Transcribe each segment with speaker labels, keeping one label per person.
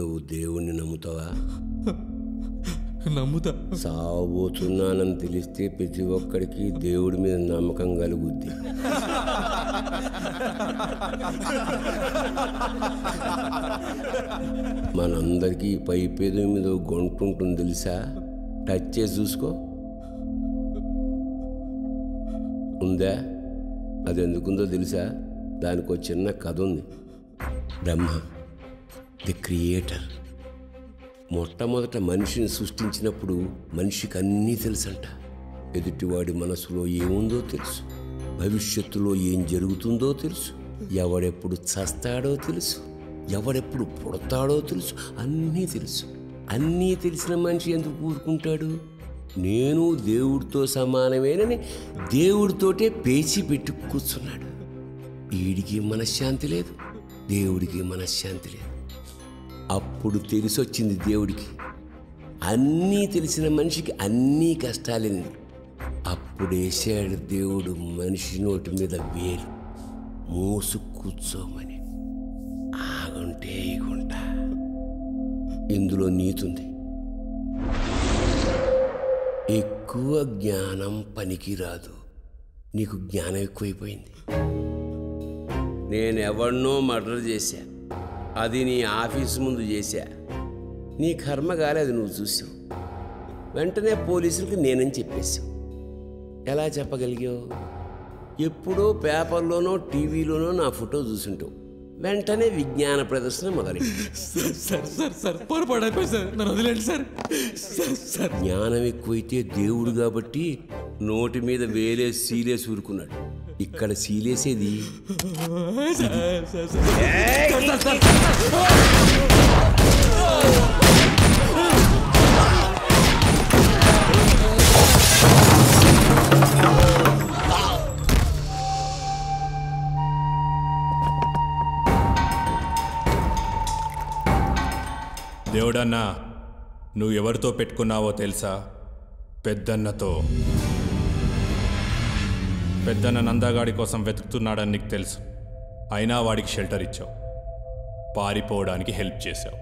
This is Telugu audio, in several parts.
Speaker 1: నువ్వు దేవుణ్ణి నమ్ముతావా?
Speaker 2: నమ్ముతా.
Speaker 1: సావబోతున్నానని తెలిస్తే ప్రతి ఒక్కడికి దేవుడి మీద నమ్మకం కలుగుద్ది. మనందరికీ పైపేద మీద గొంట ఉంటుంది తెలుసా? టచ్ చేసి చూసుకో. ఉందా? అది ఎందుకుందో తెలుసా? దానికి ఒక చిన్న కథ ఉంది. బ్రహ్మ ది క్రియేటర్ మొట్టమొదట మనిషిని సృష్టించినప్పుడు మనిషికి అన్నీ తెలుసంట. ఎదుటివాడి మనసులో ఏముందో తెలుసు, భవిష్యత్తులో ఏం జరుగుతుందో తెలుసు, ఎవడెప్పుడు చస్తాడో తెలుసు, ఎవడెప్పుడు పుడతాడో తెలుసు, అన్నీ తెలుసు. అన్నీ తెలిసిన మనిషి ఎందుకు ఊరుకుంటాడు? నేను దేవుడితో సమానమేనని దేవుడితోటే పేచి పెట్టి కూర్చున్నాడు. వీడికి మనశ్శాంతి లేదు, దేవుడికి మనశ్శాంతి లేదు. అప్పుడు తెలిసొచ్చింది దేవుడికి, అన్నీ తెలిసిన మనిషికి అన్నీ కష్టాలని. అప్పుడు వేసాడు దేవుడు మనిషి నోటి మీద వేలు, మోసు కూర్చోమని. ఆగుంటే ఈగుంట. ఇందులో నీతుంది. ఎక్కువ జ్ఞానం పనికిరాదు. నీకు జ్ఞానం ఎక్కువైపోయింది. నేనెవరినో మర్డర్ చేశా, అది నీ ఆఫీసు ముందు చేశా. నీ కర్మ కాలేదు, నువ్వు చూసావు. వెంటనే పోలీసులకు నేనని చెప్పేశావు. ఎలా చెప్పగలిగావు? ఎప్పుడో పేపర్లోనో టీవీలోనో నా ఫోటో చూసుంటావు. వెంటనే విజ్ఞాన ప్రదర్శన మొదలైంది. జ్ఞానం ఎక్కువైతే దేవుడు కాబట్టి నోటి మీద వేలే సీలేసి ఊరుకున్నాడు. ఇక్కడ సీలేసేది
Speaker 2: దేవుడన్నా, నువ్వు ఎవరితో పెట్టుకున్నావో తెలుసా? పెద్దన్నతో. పెద్దన్న నందగాడి కోసం వెతుకుతున్నాడని నీకు తెలుసు. అయినా వాడికి షెల్టర్ ఇచ్చావు, పారిపోవడానికి హెల్ప్ చేశావు.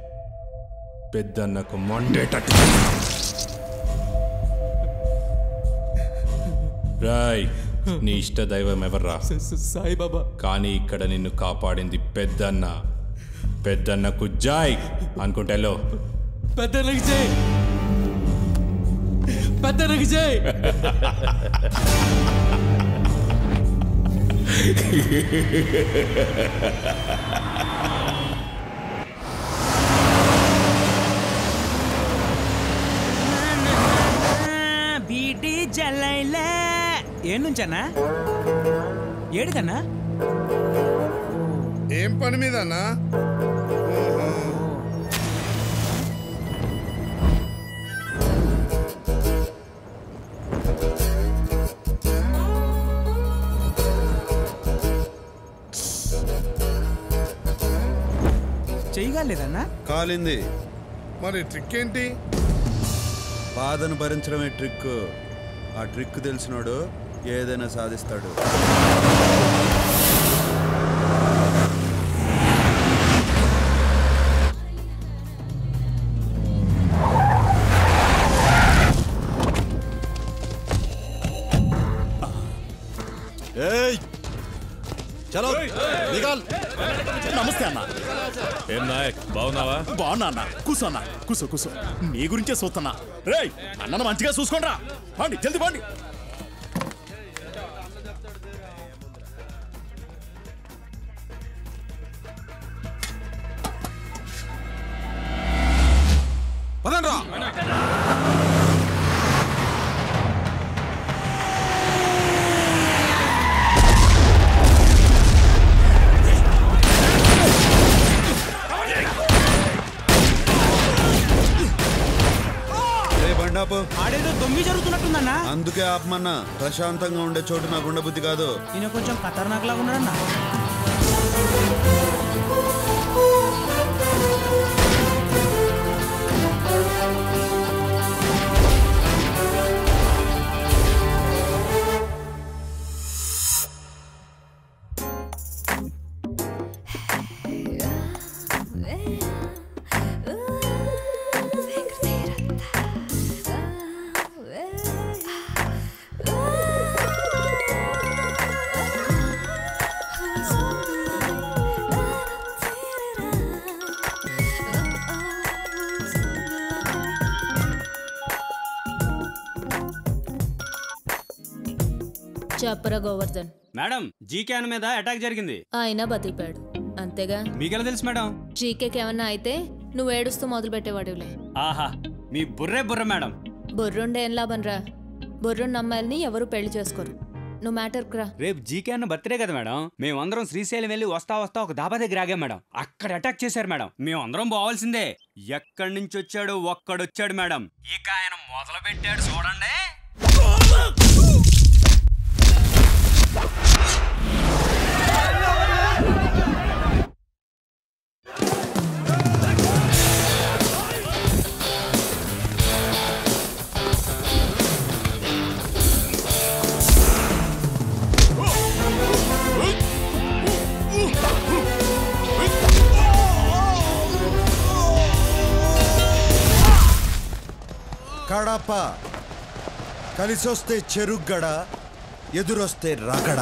Speaker 2: పెద్దన్నకు మండేటట్టు రాయ్. నీ ఇష్ట దైవం ఎవర్రా?
Speaker 3: సాయిబాబా.
Speaker 2: కానీ ఇక్కడ నిన్ను కాపాడింది పెద్దన్న. పెద్దన్నకు జాయ్ అనుకుంటేలో.
Speaker 3: పెద్దన్నకి జై, పెద్దన్నకి జై.
Speaker 4: బీటీ జల్లైలే. ఏం నుంచన్నా? ఏడుకన్నా?
Speaker 5: ఏం పని మీద అన్నా?
Speaker 4: చేయగలేదన్నా?
Speaker 5: కాలింది. మరి ట్రిక్ ఏంటి?
Speaker 6: బాధను భరించడమే ట్రిక్. ఆ ట్రిక్ తెలిసినోడు ఏదైనా సాధిస్తాడు.
Speaker 7: చలో నిఘాల్. నమస్తే అన్న.
Speaker 2: ఏం నాయక్, బాగున్నావా?
Speaker 7: బాగున్నా అన్న. కూసో అన్న, కూసో కూసో. నీ గురించే చూస్తున్నా. రేయ్, అన్నను మంచిగా చూసుకోండిరా. బాండి, జల్దీ బాండి.
Speaker 5: పదండ్రా.
Speaker 4: ఆడేదో దొంగి జరుగుతున్నట్టుందన్నా.
Speaker 6: అందుకే ఆపమన్నా. ప్రశాంతంగా ఉండే చోటు నాకు ఉండబుద్ధి కాదు.
Speaker 4: ఈయన కొంచెం ఖతర్నాక్ లాగా ఉన్నాడన్నా.
Speaker 8: చెప్పరా గోవర్ధన్.
Speaker 4: మేడం జీకే మీద అటాక్ జరిగింది.
Speaker 8: ఆయన బతికిపాడు అంతేగా.
Speaker 4: మీకెలా తెలుసు మేడం?
Speaker 8: జీకేకి ఏమన్నా అయితే నువ్వు ఏడుస్తూ మొదలు పెట్టేవాడులే.
Speaker 4: ఆహా మీ బుర్ర మేడం.
Speaker 8: బుర్రుండే ఏం లాభం రా. బుర్రున్న అమ్మాయిల్ని ఎవరు పెళ్లి చేసుకోరు. నువ్వు మ్యాటర్కి రా.
Speaker 4: రేపు జీకే అన్న బర్త్డే కదా మేడం. మేమందరం శ్రీశైలం వెళ్ళి వస్తా ఒక దాబా దగ్గర ఆగాం మేడం. అక్కడ అటాక్ చేశారు మేడం. మేమందరం పోవాల్సిందే. ఎక్కడి నుంచి వచ్చాడు ఒక్కడొచ్చాడు మేడం. ఇక ఆయన మొదలు పెట్టాడు చూడండి.
Speaker 6: కడప కలిసొస్తే చెరుగ్గడ, ఎదురొస్తే రగడ.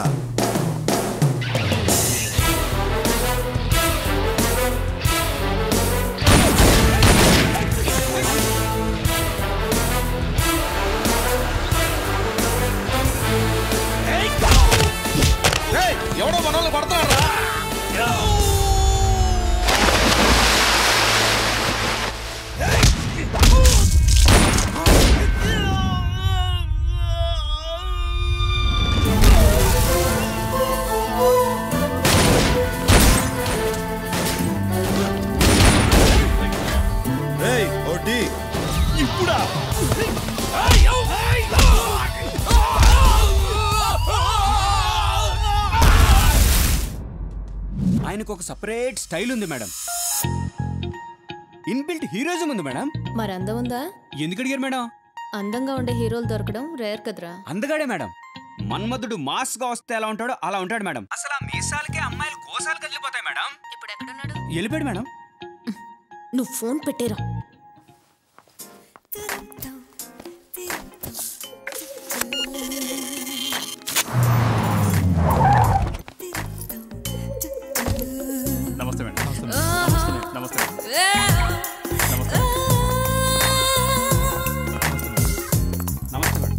Speaker 5: ఎవడో మనల్ని పడతారా?
Speaker 7: ఇప్పుడా?
Speaker 4: ఆయనకు ఒక సపరేట్ స్టైల్ ఉంది మేడం. ఇన్బిల్ట్ హీరోయిజం ఉంది మేడం.
Speaker 8: మరి అందం ఉందా?
Speaker 4: ఎందుకు అడిగారు మేడం?
Speaker 8: అందంగా ఉండే హీరోలు దొరకడం రేర్ కదరా.
Speaker 4: అందగాడే మేడం. మన్మధుడు మాస్ గా వస్తే ఎలా ఉంటాడో అలా ఉంటాడు మేడం. అసలు ఆ మీసాలకే అమ్మాయిలు కోసాలు కదిలిపోతాయి మేడం.
Speaker 8: ఇప్పుడు ఎక్కడున్నాడు?
Speaker 4: వెళ్ళిపోయాడు మేడం.
Speaker 8: నువ్వు ఫోన్ పెట్టేరా.
Speaker 7: నమస్తే మేడం. నమస్తే.
Speaker 4: నమస్తే madam.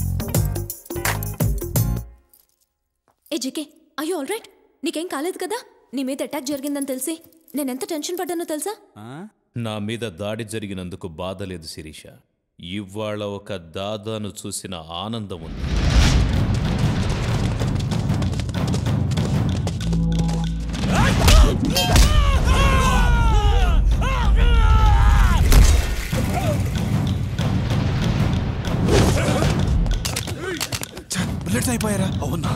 Speaker 8: A GK, I you all right? నీకేం కాలేదు కదా? నీ మీద అటాక్ జరిగిందని తెలిసి నేనెంత టెన్షన్ పడ్డానో తెలుసా?
Speaker 2: నా మీద దాడి జరిగినందుకు బాధ లేదు శిరీష. ఇవాళ ఒక దాదాను చూసిన ఆనందం ఉంది.
Speaker 7: బుల్లెట్స్ అయిపోయారా? అవునా?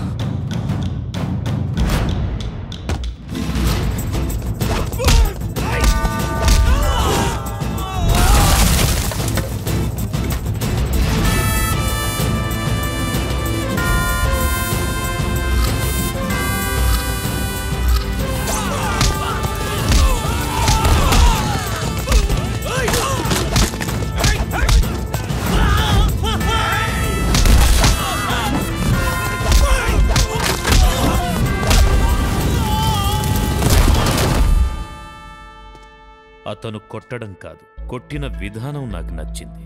Speaker 2: అతను కొట్టడం కాదు, కొట్టిన విధానం నాకు నచ్చింది.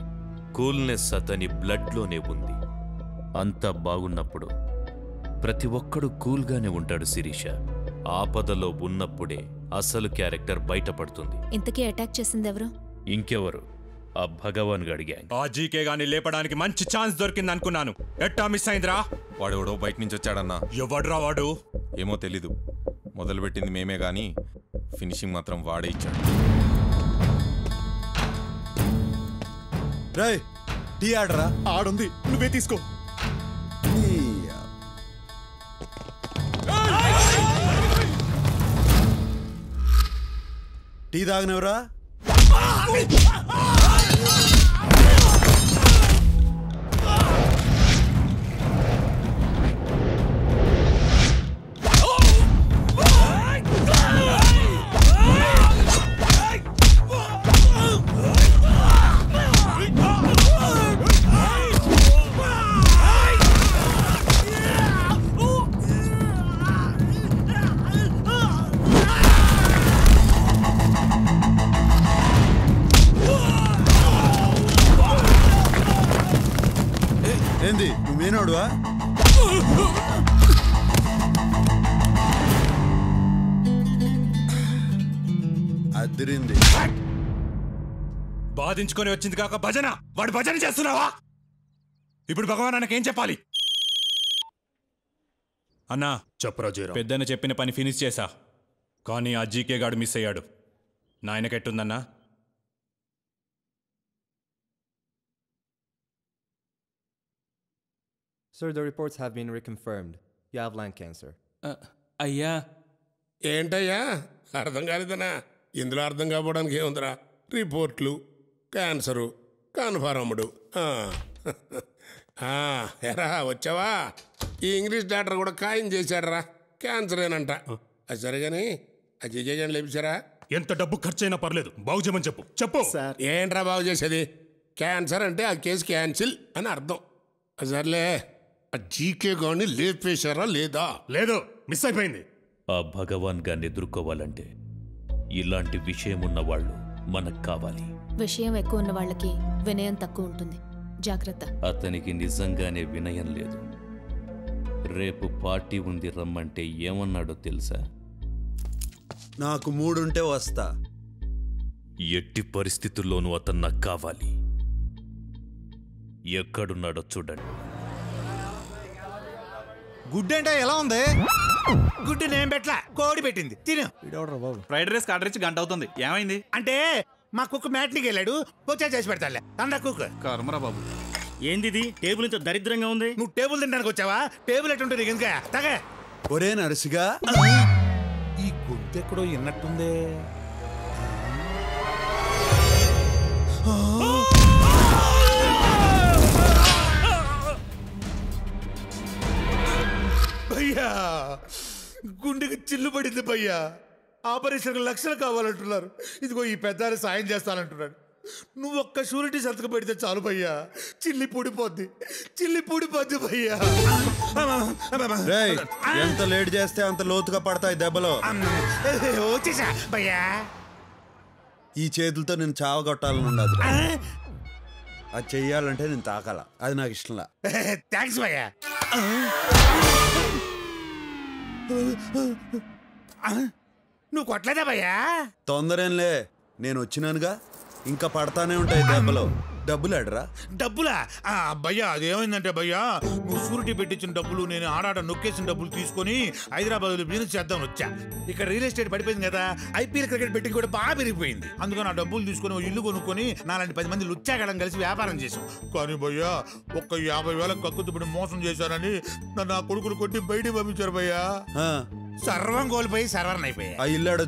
Speaker 2: కూల్నెస్ అతని బ్లడ్లోనే ఉంది. అంతా బాగున్నప్పుడు ప్రతి ఒక్కడు కూల్గానే ఉంటాడు శిరీష. ఆపదలో ఉన్నప్పుడే అసలు క్యారెక్టర్ బయటపడుతుంది.
Speaker 8: ఇంతకీ అటాక్ చేసింది ఎవరు?
Speaker 2: ఇంకెవరు? ఆ భగవాన్ గడి గ్యాంగ్.
Speaker 9: ఆ జీకే గాని లేపడానికి మంచి ఛాన్స్ దొరికింది అనుకున్నాను. ఎట్టా మిస్ అయిందిరా?
Speaker 5: వాడెవడో బయట నుంచి వచ్చాడన్నా.
Speaker 9: ఎవడ్రా వాడు?
Speaker 5: ఏమో తెలీదు. మొదలుపెట్టింది మేమే గానీ ఫినిషింగ్ మాత్రం వాడే ఇచ్చాడు.
Speaker 6: రేయ్, టీ ఆడరా.
Speaker 7: ఆడుంది, నువ్వే తీసుకో.
Speaker 6: టీ తాగనవరా? ఏంది, నువ్వేనోడువా? అదిరింది.
Speaker 9: బాధించుకొని వచ్చింది కాక భజన, వాడు భజన చేస్తున్నావా? ఇప్పుడు భగవాన్ నాకేం చెప్పాలి? అన్నా
Speaker 7: చెప్పరా జయరాం.
Speaker 9: పెద్దన్న చెప్పిన పని ఫినిష్ చేశా, కానీ ఆ జీకే గాడు మిస్ అయ్యాడు. నాయనకెట్టుందన్నా?
Speaker 10: Sir, the reports have been reconfirmed. You have lung cancer.
Speaker 3: అయ్యా
Speaker 11: ఏంటయ్యా అర్థం కాలేదనా? ఇందులో అర్థం కావడానికి ఏముందిరా? రిపోర్ట్లు, క్యాన్సరు, కన్ఫర్మ్డ్. ఎరా వచ్చావా? ఈ ఇంగ్లీష్ డాక్టర్ కూడా ఖాయం చేశాడరా, క్యాన్సరేనంట. అది సరిగాని ఆ జిజేజన్ లేపించారా?
Speaker 9: ఎంత డబ్బు ఖర్చైనా పర్లేదు, బాగు చేయమని చెప్పు. చెప్పు
Speaker 10: సార్.
Speaker 11: ఏంట్రా బాగు చేసేది? క్యాన్సర్ అంటే ఆ కేసు క్యాన్సిల్ అని అర్థం. సర్లే, ఆ జీకే గాని లేపేశారా లేదా?
Speaker 9: లేదు, మిస్ అయిపోయింది.
Speaker 2: ఆ భగవాన్ గాన్ని ఎదుర్కోవాలంటే ఇలాంటి విషయం ఉన్న వాళ్ళు మనకు కావాలి.
Speaker 8: విషయం ఎక్కువ ఉన్న వాళ్ళకి వినయం తక్కువ ఉంటుంది. జాగ్రత్త.
Speaker 2: అతనికి నిజంగానే వినయం లేదు. రేపు పార్టీ ఉంది రమ్మంటే ఏమన్నాడో తెలుసా?
Speaker 6: నాకు మూడుంటే వస్తా.
Speaker 2: ఎట్టి పరిస్థితుల్లోనూ అతను నాకు కావాలి. ఎక్కడున్నాడో చూడండి.
Speaker 12: గుడ్డంటే ఎలా ఉంది? గుడ్డు నేను పెట్లా, కోడి పెట్టింది. తిను.
Speaker 7: ఫ్రైడ్ రైస్ ఆర్డర్ ఇచ్చి గంట అవుతుంది. ఏమైంది?
Speaker 12: అంటే మా కుక్క మ్యాట్నికి వెళ్ళాడు, వచ్చా చేసి పెడతాలే. తండ్రి కుక్క.
Speaker 7: కర్మరా బాబు. ఏంది ఇది? టేబుల్ ఇంత దరిద్రంగా ఉంది.
Speaker 12: నువ్వు టేబుల్ తినడానికి వచ్చావా? టేబుల్ ఎట్టుంటుంది నీకు? ఇంకా తగ.
Speaker 6: ఒరే నరసిగా,
Speaker 12: ఈ గుడ్డు ఎక్కడో విన్నట్టుందే. భయ్యా, గుండెకి చిల్లు పడింది భయ్యా. ఆపరేషన్ లక్షలు కావాలంటున్నారు. ఇదిగో ఈ పెద్ద సాయం చేస్తానంటున్నాడు. నువ్వు ఒక్క షూరిటీ సంతకం పెడితే చాలు భయ్యా, చిల్లి పూడిపోద్ది, చిల్లి పూడిపోద్ది భయ్యా.
Speaker 6: రేయ్, ఎంత లేట్ చేస్తే అంత లోతుగా పడతాయి దెబ్బలు.
Speaker 12: వచ్చేసా భయ్యా.
Speaker 6: ఈ చేతులతో నేను చావగొట్టాలని ఉండదు. అది చెయ్యాలంటే నేను తాకాల, అది నాకు ఇష్టంలా.
Speaker 12: థ్యాంక్స్ భయ్యా. నువ్వు కొట్టలేదా భయ్యా?
Speaker 6: తొందరేంలే, నేను వచ్చినానుగా. ఇంకా పడతానే ఉంటాయి దెబ్బలు. డబ్బులు అడరా?
Speaker 12: డబ్బులా? భయ్యా అదేమైందంటే భయ్యా, నువ్వు షూరిటీ పెట్టించిన డబ్బులు నేను ఆడాడ నొక్కేసిన డబ్బులు తీసుకొని హైదరాబాద్లో బిజినెస్ చేద్దాం వచ్చా. ఇక్కడ రియల్ ఎస్టేట్ పడిపోయింది కదా, ఐపీఎల్ క్రికెట్ బెట్టింగ్ కూడా బాగా పెరిగిపోయింది. అందుకని ఆ డబ్బులు తీసుకొని ఇల్లు కొనుక్కొని నాలాంటి 10 మంది లుచ్చాగడం కలిసి వ్యాపారం చేసాం. కానీ భయ్యా, ఒక్క 50,000 కక్కుతుపడి మోసం చేశానని నన్ను ఆ కొడుకులు కొట్టి బయటికి పంపించారు భయ్యా. సర్వం కోల్పోయి సర్వర్ని అయిపోయా.
Speaker 6: ఆ ఇల్లాడ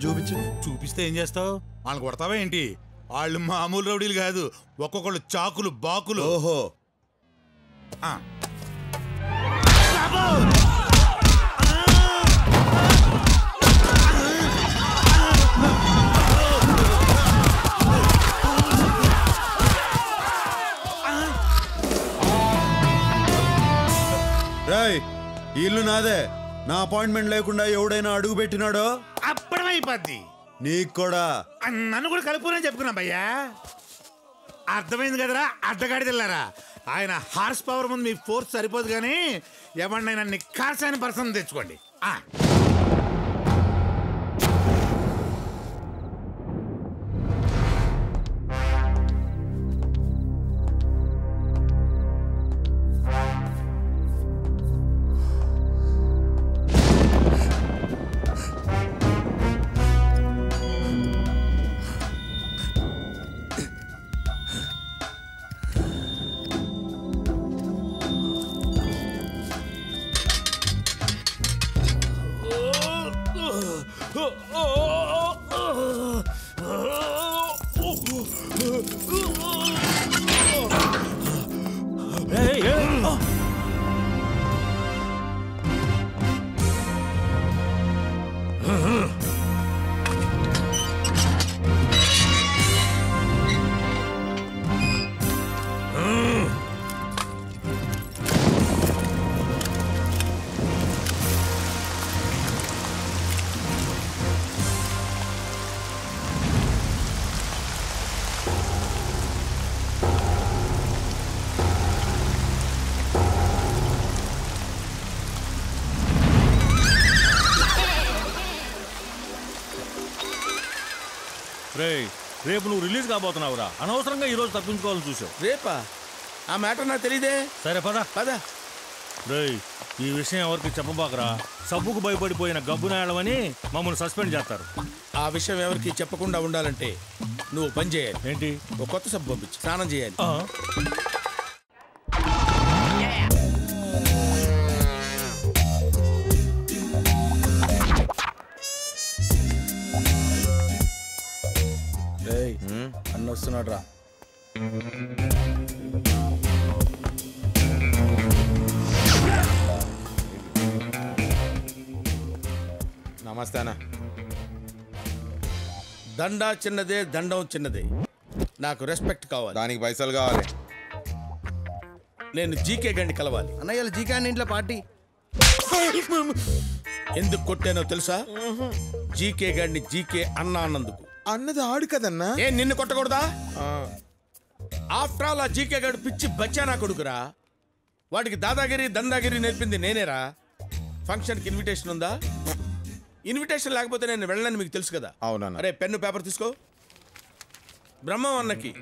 Speaker 12: చూపిస్తే ఏం చేస్తావు? వాళ్ళని కొడతావా ఏంటి? వాళ్ళు మామూలు రౌడీలు కాదు, ఒక్కొక్కళ్ళు చాకులు బాకులు.
Speaker 6: ఓహో. రేయ్, ఇల్లు నాదే. నా అపాయింట్మెంట్ లేకుండా ఎవడైనా అడుగు పెట్టినాడో
Speaker 12: అప్పుడమైపోద్ది.
Speaker 6: నీకు కూడా.
Speaker 12: నన్ను కూడా కలుపునే చెప్పుకున్నా భయ్యా. అర్థమైంది కదరా అడ్డగాడిదిల్లారా. ఆయన హార్స్ పవర్ ముందు మీ ఫోర్స్ సరిపోదు, కానీ ఎవరినైనా నిక్కార్సైన పర్సన్ తెచ్చుకోండి.
Speaker 7: రేపు నువ్వు రిలీజ్ కాబోతున్నావురా, అనవసరంగా ఈరోజు తప్పించుకోవాలని చూసావు.
Speaker 11: రేపా? ఆ మ్యాటర్ నాకు తెలీదే.
Speaker 7: సరే పద
Speaker 11: పద.
Speaker 7: రేయ్, ఈ విషయం ఎవరికి చెప్పబాకరా. సబ్బుకు భయపడిపోయిన గబ్బునాయడమని మమ్మల్ని సస్పెండ్ చేస్తారు.
Speaker 11: ఆ విషయం ఎవరికి చెప్పకుండా ఉండాలంటే నువ్వు పని చేయాలి.
Speaker 7: ఏంటి?
Speaker 11: ఒక కొత్త సబ్బు పంపించి స్నానం చేయాలి. అన్న వస్తున్నాడు రా.
Speaker 5: నమస్తే అన్న.
Speaker 11: దండా చిన్నదే, దండం చిన్నదే. నాకు రెస్పెక్ట్ కావాలి.
Speaker 5: దానికి పైసలు కావాలి.
Speaker 11: నేను జీకే గండి కలవాలి.
Speaker 6: అన్నయ్య జీకే అన్న ఇంట్లో పార్టీ.
Speaker 11: ఎందుకు కొట్టానో తెలుసా? జీకే గండి జీకే అన్న అన్నందుకు.
Speaker 5: అన్నది ఆడు కదన్నా.
Speaker 11: ఏ నిన్ను కొట్టకూడదా? ఆఫ్టర్ ఆల్ ఆ జీకే గడు పిచ్చి బచ్చానా కొడుకురా. వాడికి దాదాగిరి దందాగిరి నేర్పింది నేనేరా. ఫంక్షన్కి ఇన్విటేషన్ ఉందా? ఇన్విటేషన్ లేకపోతే నేను వెళ్ళనని మీకు తెలుసు కదా.
Speaker 5: అవునన్నా.
Speaker 11: అరే పెన్ను పేపర్ తీసుకో. బ్రహ్మం అన్నకి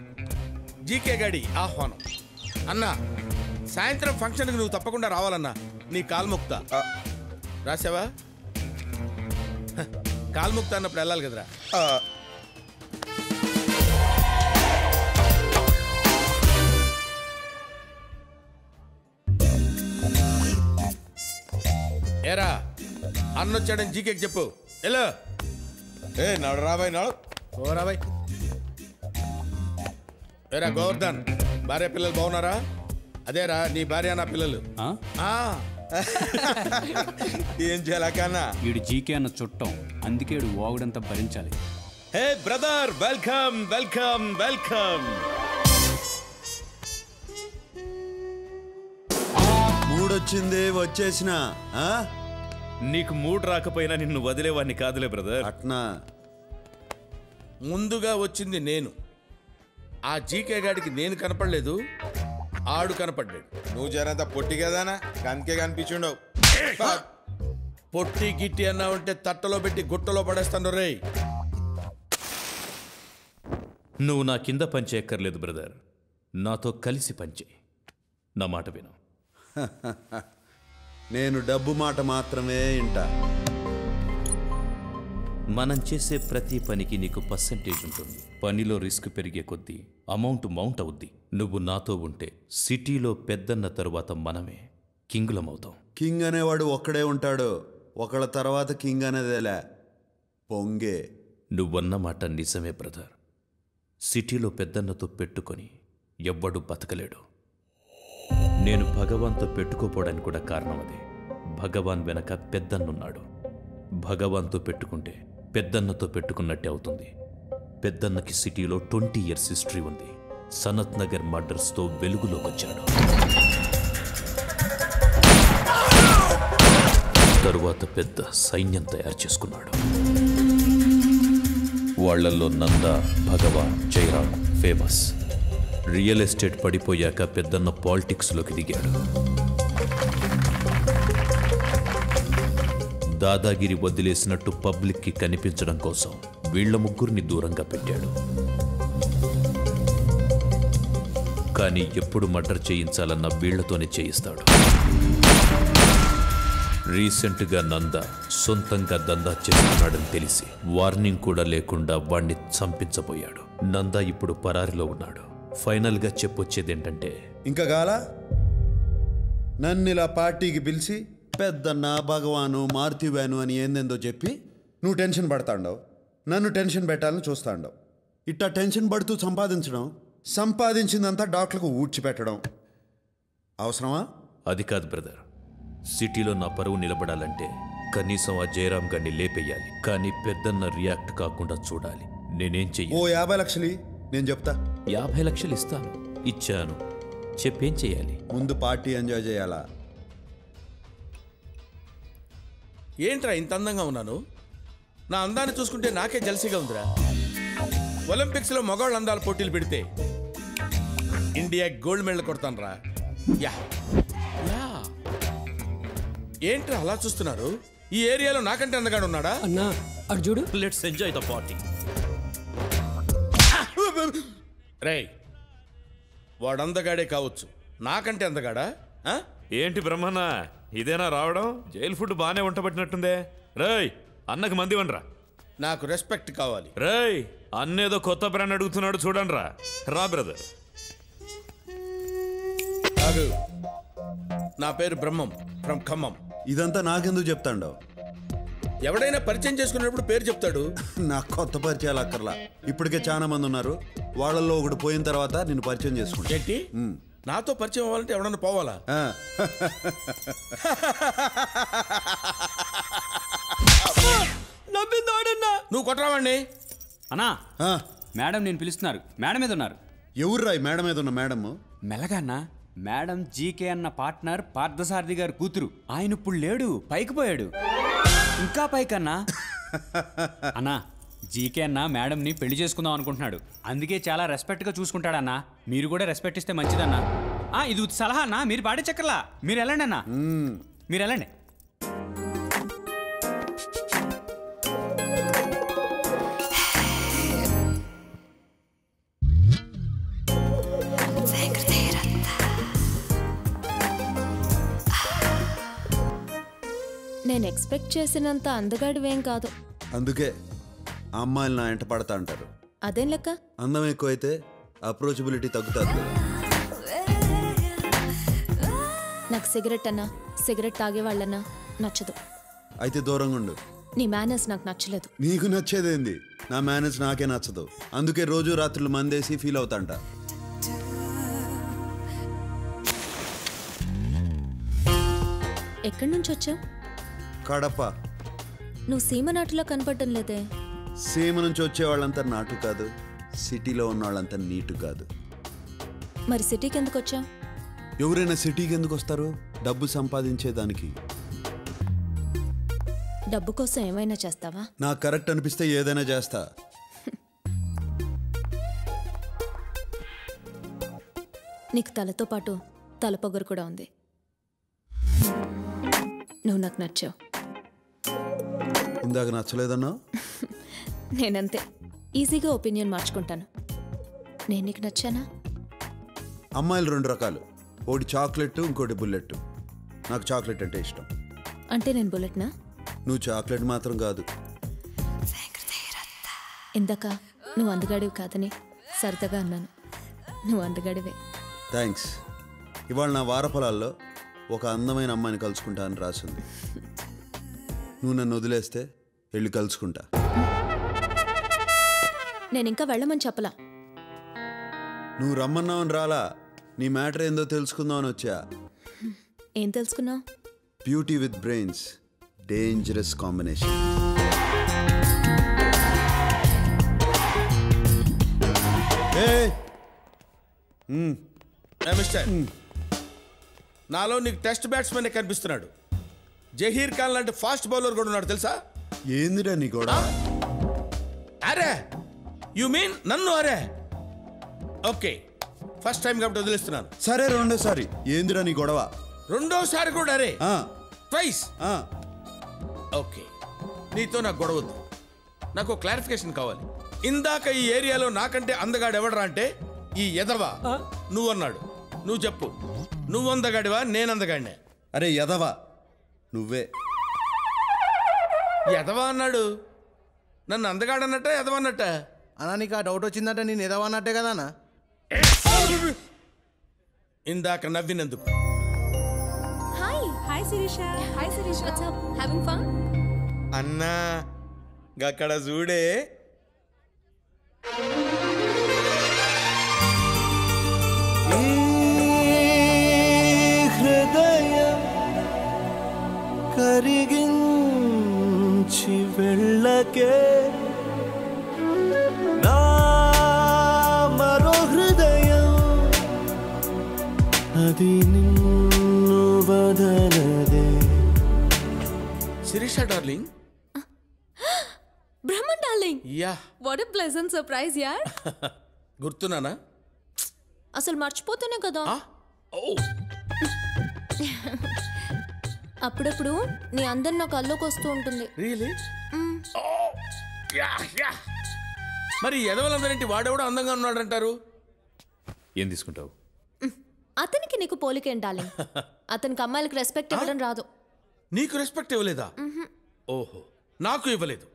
Speaker 11: జీకే గడి ఆహ్వానం. అన్నా, సాయంత్రం ఫంక్షన్కి నువ్వు తప్పకుండా రావాలన్నా. నీ కాల్ముక్త రాసావా? కాల్ముక్త అన్నప్పుడు వెళ్ళాలి కదరా. ఏరా అన్నొచ్చాడని జీకేకి చెప్పు. ఎలా?
Speaker 5: ఏ నడు రాబాయ్, నడు.
Speaker 11: ఓ రాబాయ్. ఏరా గోవర్ధన్, భార్య పిల్లలు బాగున్నారా? అదేరా నీ భార్య నా పిల్లలు.
Speaker 5: ఏం చేయాలి కన్నా?
Speaker 4: వీడు జీకే అన్న చుట్టం, అందుకే వీడు వాగుడంతా భరించాలి.
Speaker 2: Hey brother, welcome welcome welcome.
Speaker 6: మూడొచ్చింది, వచ్చేసిన.
Speaker 2: నీకు మూడు రాకపోయినా నిన్ను వదిలేవాడిని కాదులే బ్రదర్.
Speaker 6: అట్నా?
Speaker 11: ముందుగా వచ్చింది నేను. ఆ జీకే గాడికి నేను కనపడలేదు, ఆడు కనపడ్డాడు.
Speaker 5: నువ్వు జరంత పొట్టి కదానా, అందుకే కనిపించుండవు.
Speaker 11: పొట్టి గిట్టి అన్నా ఉంటే తట్టలో పెట్టి గుట్టలో పడేస్తాను రే.
Speaker 2: నువ్వు నా కింద పంచేయక్కర్లేదు బ్రదర్, నాతో కలిసి పంచే. నా మాట విను.
Speaker 6: నేను డబ్బు మాట మాత్రమే ఇంటా.
Speaker 2: మనం చేసే ప్రతి పనికి నీకు పర్సెంటేజ్ ఉంటుంది. పనిలో రిస్క్ పెరిగే కొద్దీ అమౌంట్ మౌంట్ అవుద్ది. నువ్వు నాతో ఉంటే సిటీలో పెద్దన్న తరువాత మనమే కింగులమవుతాం.
Speaker 6: కింగ్ అనేవాడు ఒక్కడే ఉంటాడు, ఒకళ్ళ తర్వాత కింగ్ అనేదేలే పొంగే.
Speaker 2: నువ్వన్న మాట నిజమే బ్రదర్. సిటీలో పెద్దన్నతో పెట్టుకొని ఎవ్వడు బతకలేడు. నేను భగవాన్తో పెట్టుకోపోవడానికి కూడా కారణం అదే. భగవాన్ వెనక పెద్దన్నున్నాడు. భగవాన్తో పెట్టుకుంటే పెద్దన్నతో పెట్టుకున్నట్టే అవుతుంది. పెద్దన్నకి సిటీలో 20 years హిస్టరీ ఉంది. సనత్ నగర్ మర్డర్స్తో వెలుగులోకొచ్చాడు. తరువాత పెద్ద సైన్యం తయారు చేసుకున్నాడు. వాళ్లల్లో నంద, భగవాన్, జయరాం ఫేమస్. రియల్ ఎస్టేట్ పడిపోయాక పెద్దన్న పాలిటిక్స్లోకి దిగాడు. దాదాగిరి వదిలేసినట్టు పబ్లిక్కి కనిపించడం కోసం వీళ్ల ముగ్గురిని దూరంగా పెట్టాడు. కానీ ఎప్పుడు మర్డర్ చేయించాలన్న వీళ్లతోనే చేయిస్తాడు. రీసెంట్గా నంద సొంతంగా దందా చేస్తున్నాడని తెలిసి వార్నింగ్ కూడా లేకుండా వాణ్ణి చంపించబోయాడు. నంద ఇప్పుడు పరారిలో ఉన్నాడు. ఫైనల్గా చెప్పొచ్చేదేంటంటే,
Speaker 6: ఇంకా గాల నన్ను ఇలా పార్టీకి పిలిచి పెద్దన్న, భగవాను, మారుతివాను అని ఏందేందో చెప్పి నువ్వు టెన్షన్ పడతాండవు, నన్ను టెన్షన్ పెట్టాలని చూస్తాండవు. ఇట్టా టెన్షన్ పడుతూ సంపాదించడం, సంపాదించిందంతా డాక్టర్లకు ఊడ్చిపెట్టడం అవసరమా?
Speaker 2: అది కాదు బ్రదర్. సిటీలో నా పరువు నిలబడాలంటే కనీసం ఆ జయరాం గారిని లేపేయాలి. కానీ పెద్దన్న రియాక్ట్ కాకుండా చూడాలి. నేనేం చెయ్యాలి?
Speaker 6: ఓ 50 లక్షలు నేను చెప్తా.
Speaker 2: 50 లక్షలు ఇస్తాను. ఇచ్చాను. చెప్పేం చెయ్యాలి?
Speaker 6: ముందు పార్టీ ఎంజాయ్ చేయాలా?
Speaker 11: ఏంట్రా ఇంత అందంగా ఉన్నాను? నా అందాన్ని చూసుకుంటే నాకే జల్సీగా ఉందిరా. ఒలింపిక్స్లో మగవాళ్ళ అందాల పోటీలు పెడితే ఇండియా గోల్డ్ మెడల్ కొడతాను రా. Yeah yeah. ఏంట్రా అలా చూస్తున్నారు? ఈ ఏరియాలో నాకంటే అందగాడు ఉన్నాడా?
Speaker 3: అన్నా అర్జుడు.
Speaker 2: Let's enjoy the party.
Speaker 11: రేయ్ వాడందగాడే కావచ్చు, నాకంటే అందగాడా?
Speaker 2: ఏంటి బ్రహ్మన్న ఇదేనా రావడం? జైలు ఫుడ్ బాగానే వంటబట్టినట్టుందే. రేయ్ అన్నకు మంది వనరా.
Speaker 11: నాకు రెస్పెక్ట్ కావాలి.
Speaker 2: రేయ్ అన్నేదో కొత్త బ్రాండ్ అడుగుతున్నాడు చూడండి రా. రా బ్రదర్.
Speaker 11: నా పేరు బ్రహ్మం ఫ్రమ్ ఖమ్మం.
Speaker 6: ఇదంతా నాకెందుకు చెప్తాండో?
Speaker 11: ఎవడైనా పరిచయం చేసుకున్నప్పుడు పేరు చెప్తాడు.
Speaker 6: నాకు కొత్త పరిచయాలు అక్కర్లా, ఇప్పటికే చాలా మంది ఉన్నారు. వాళ్ళల్లో ఒకటి పోయిన తర్వాత నిన్ను పరిచయం చేసుకుంటా.
Speaker 11: ఏంటి నాతో పరిచయం అవ్వాలంటే ఎవడన్నా పోవాలా? నువ్వు కొట్టరావండి
Speaker 4: అన్నా. మేడం నేను పిలుస్తున్నారు, మేడం మీద ఉన్నారు.
Speaker 6: ఎవర్రా మేడం మీద ఉన్న మేడం?
Speaker 4: మెల్లగా అన్నా. మేడం జీకే అన్న పార్ట్నర్ పార్థసారథి గారు కూతురు. ఆయన ఇప్పుడు లేడు, పైకి పోయాడు. ఇంకా పైకన్నా. అన్నా జీకే అన్న మేడంని పెళ్లి చేసుకుందాం అనుకుంటున్నాడు. అందుకే చాలా రెస్పెక్ట్గా చూసుకుంటాడన్నా. మీరు కూడా రెస్పెక్ట్ ఇస్తే మంచిదన్నా. ఇది సలహా అన్నా, మీరు పాడే చక్కర్లా. మీరు వెళ్ళండి అన్నా, మీరు వెళ్ళండి.
Speaker 8: నేను ఎక్స్పెక్ట్ చేసినంత అందగాడివేం కాదు.
Speaker 6: అందుకే అమ్మాయిలు నా ఎంట పడతా అంటారు.
Speaker 8: అదేం లెక్క?
Speaker 6: అందం ఎక్కువైతే అప్రోచబిలిటీ తగ్గుతుంది.
Speaker 8: నాకు సిగరెట్ అన్నా, సిగరెట్ తాగేవాళ్ళన్నా నచ్చదు.
Speaker 6: అయితే దూరంగా ఉండు.
Speaker 8: నీ మేనర్స్ నాకు నచ్చలేదు.
Speaker 6: నీకు నచ్చేదేంది? నా మేనేజ్ నాకే నచ్చదు. అందుకే రోజు రాత్రులు మందేసి ఫీల్ అవుతాంట.
Speaker 8: ఎక్కడి నుంచి వచ్చావు?
Speaker 6: కడప.
Speaker 8: నువ్వు సీమ నాటులో కనపడటం లేదే.
Speaker 6: సీమ నుంచి వచ్చేవాళ్ళంతా నాటు కాదు, సిటీలో ఉన్న వాళ్ళంతా నీటు కాదు.
Speaker 8: మరి సిటీకి ఎందుకు వచ్చావు?
Speaker 6: ఎవరైనా సిటీకి ఎందుకు వస్తారు? డబ్బు సంపాదించేదానికి.
Speaker 8: డబ్బు కోసం ఏమైనా చేస్తావా?
Speaker 6: నాకు కరెక్ట్ అనిపిస్తే ఏదైనా చేస్తా.
Speaker 8: నీకు తలతో పాటు తలపొగరు కూడా ఉంది. నువ్వు నాకు నచ్చావు.
Speaker 6: ఇందాక నచ్చలేదన్నా?
Speaker 8: నేనంతే, ఈజీగా ఒపీనియన్ మార్చుకుంటాను. నేను నీకు నచ్చానా?
Speaker 6: అమ్మాయిలు రెండు రకాలు, ఒకటి చాక్లెట్, ఇంకోటి బుల్లెట్. నాకు చాక్లెట్ అంటే ఇష్టం.
Speaker 8: అంటే నేను బుల్లెట్నా?
Speaker 6: నువ్వు చాక్లెట్ మాత్రం కాదు.
Speaker 8: ఇందాక నువ్వు అందగాడివి కాదని సరదాగా అన్నాను. నువ్వు అందగాడివే.
Speaker 6: థ్యాంక్స్. ఇవాళ నా వారఫలాల్లో ఒక అందమైన అమ్మాయిని కలుసుకుంటా అని రాసింది. నువ్వు నన్ను వదిలేస్తే వెళ్ళి కలుసుకుంటా.
Speaker 8: నేను ఇంకా వెళ్ళమని చెప్పలా.
Speaker 6: నువ్వు రమ్మన్నావని రాలా, నీ మ్యాటర్ ఏందో తెలుసుకుందామని వచ్చా.
Speaker 8: ఏం తెలుసుకున్నావు?
Speaker 6: Beauty with brains, dangerous combination.
Speaker 11: Mister, నాలో నీకు టెస్ట్ బ్యాట్స్మెన్ కనిపిస్తున్నాడు. జహీర్ ఖాన్ లాంటి ఫాస్ట్ బౌలర్ కూడా ఉన్నాడు తెలుసా?
Speaker 6: ఏందిరా నీ గొడవ?
Speaker 11: అరే యు మీన్ నన్ను? అరే ఓకే, ఫస్ట్ టైం కాబట్టి వదిలేస్తున్నాను.
Speaker 6: సరే రెండోసారి. ఏందిరా నీ గొడవ?
Speaker 11: రెండోసారి కూడా అరే ట్వైస్. ఓకే, నీతో నాకు గొడవద్దు. నాకు క్లారిఫికేషన్ కావాలి. ఇందాక ఈ ఏరియాలో నాకంటే అందగాడు ఎవడరా అంటే ఈ ఎదవా నువ్వు అన్నాడు. నువ్వు చెప్పు, నువ్వు అందగాడివా నేను అందగాడినే?
Speaker 6: అరే ఎదవా నువ్వే.
Speaker 11: ఎదవా అన్నాడు. నన్ను అందగాడన్నట్ట ఎదవా అన్నట్ట?
Speaker 13: అన్నా నీకు ఆ డౌట్ వచ్చిందంటే నేను ఎదవా అన్నట్టే కదా అన్న.
Speaker 11: ఇందాక నవ్వినందుకు.
Speaker 8: Hi Sirisha. Hi Sirisha. What's up? Having fun?
Speaker 13: అన్నా గక్కడ చూడే.
Speaker 14: హృదయం కరిగించి వెళ్ళకే నా మరో హృదయం అది నిన్ను వదలదే.
Speaker 11: Sirisha darling.
Speaker 8: Brahman darling.
Speaker 11: Yeah,
Speaker 8: what a pleasant surprise యార్.
Speaker 11: గుర్తున్నానా?
Speaker 8: అసలు మర్చిపోతేనే కదా. అప్పుడప్పుడు నీ అందరు నా కల్లోకి వస్తూ ఉంటుంది.
Speaker 11: రియలీ? మరి ఎదవలందరింటి వాడెవడో అందంగా ఉన్నాడంటారు.
Speaker 2: ఏం తీసుకుంటావు?
Speaker 8: అతనికి నీకు పోలికేం డార్లింగ్. అతనికి అమ్మాయిలకు రెస్పెక్ట్ ఇవ్వడం రాదు.
Speaker 11: నీకు రెస్పెక్ట్ ఇవ్వలేదా? ఓహో, నాకు ఇవ్వలేదు.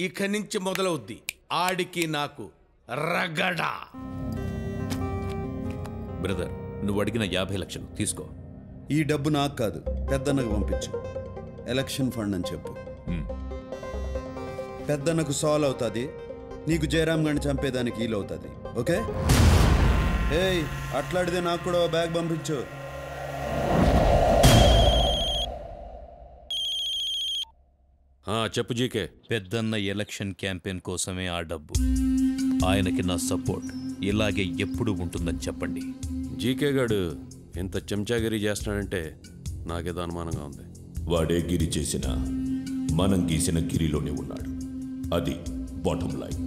Speaker 11: ఇక్కడి నుంచి మొదలవుద్ది ఆడికి నాకు రగడా.
Speaker 2: బ్రదర్, నువ్వు అడిగిన 50 లక్షలు తీసుకో.
Speaker 6: ఈ డబ్బు నాకు కాదు, పెద్దన్నకు పంపించు. ఎలక్షన్ ఫండ్ అని చెప్పు. పెద్దన్నకు సాల్వ్ అవుతుంది, నీకు జయరామ్ గారిని చంపేదానికి వీలు అవుతుంది. ఓకే? ఏయ్, అట్లాడితే నాకు కూడా బ్యాగ్ పంపించు.
Speaker 2: చెప్పు జీకే. పెద్దన్న ఎలక్షన్ క్యాంపెయిన్ కోసమే ఆ డబ్బు. ఆయనకి నా సపోర్ట్ ఇలాగే ఎప్పుడు ఉంటుందని చెప్పండి.
Speaker 15: జీకే గాడు ఇంత చెంచాగిరి చేస్తున్నాడంటే నాకేదో అనుమానంగా ఉంది.
Speaker 16: వాడే గిరి చేసిన మనం గీసిన గిరిలోనే ఉన్నాడు. అది బాటం లైన్.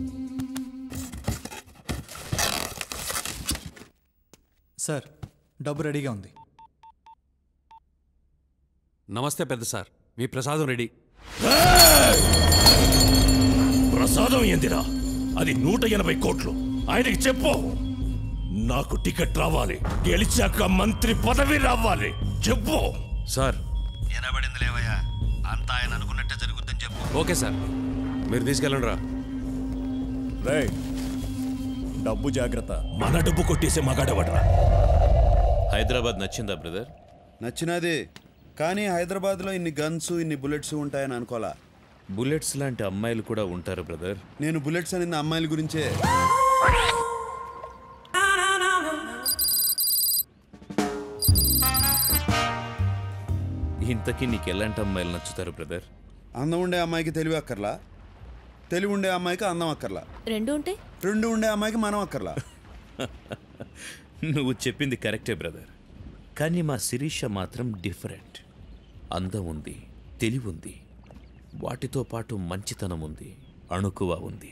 Speaker 17: సార్, డబ్బు రెడీగా ఉంది.
Speaker 15: నమస్తే పెద్ద సార్, మీ ప్రసాదం రెడీ.
Speaker 16: ప్రసాదం ఏందిరా? అది 180 కోట్లు. ఆయనకి చెప్పు, నాకు టికెట్ రావాలి, గెలిచాక మంత్రి పదవి రావాలి. చెప్పు
Speaker 15: సార్.
Speaker 18: ఎనబడింది లేవయ్యా, అంతా ఆయన అనుకున్నట్టే జరుగుతుందని చెప్పు.
Speaker 15: ఓకే సార్, మీరు తీసుకెళ్ళండి రా.
Speaker 7: డబ్బు జాగ్రత్త.
Speaker 16: మన డబ్బు కొట్టేసే మగాడవడరా.
Speaker 2: హైదరాబాద్ నచ్చిందా బ్రదర్?
Speaker 6: నచ్చినది, కానీ హైదరాబాద్లో ఇన్ని గన్స్, ఇన్ని బుల్లెట్స్ ఉంటాయని అనుకోలా.
Speaker 2: బుల్లెట్స్ లాంటి అమ్మాయిలు కూడా ఉంటారు బ్రదర్.
Speaker 6: నేను బుల్లెట్స్ అనేది అమ్మాయిల గురించే.
Speaker 2: ఇంతకీ నీకు ఎలాంటి అమ్మాయిలు నచ్చుతారు బ్రదర్?
Speaker 6: అందం ఉండే అమ్మాయికి తెలివి అక్కర్లా, తెలివి ఉండే అమ్మాయికి అందం అక్కర్లా, రెండు ఉండే అమ్మాయికి మనం అక్కర్లా.
Speaker 2: నువ్వు చెప్పింది కరెక్టే బ్రదర్, కానీ మా శిరీష మాత్రం డిఫరెంట్. అందం ఉంది, తెలివి ఉంది, వాటితో పాటు మంచితనం ఉంది, అణుకువ ఉంది.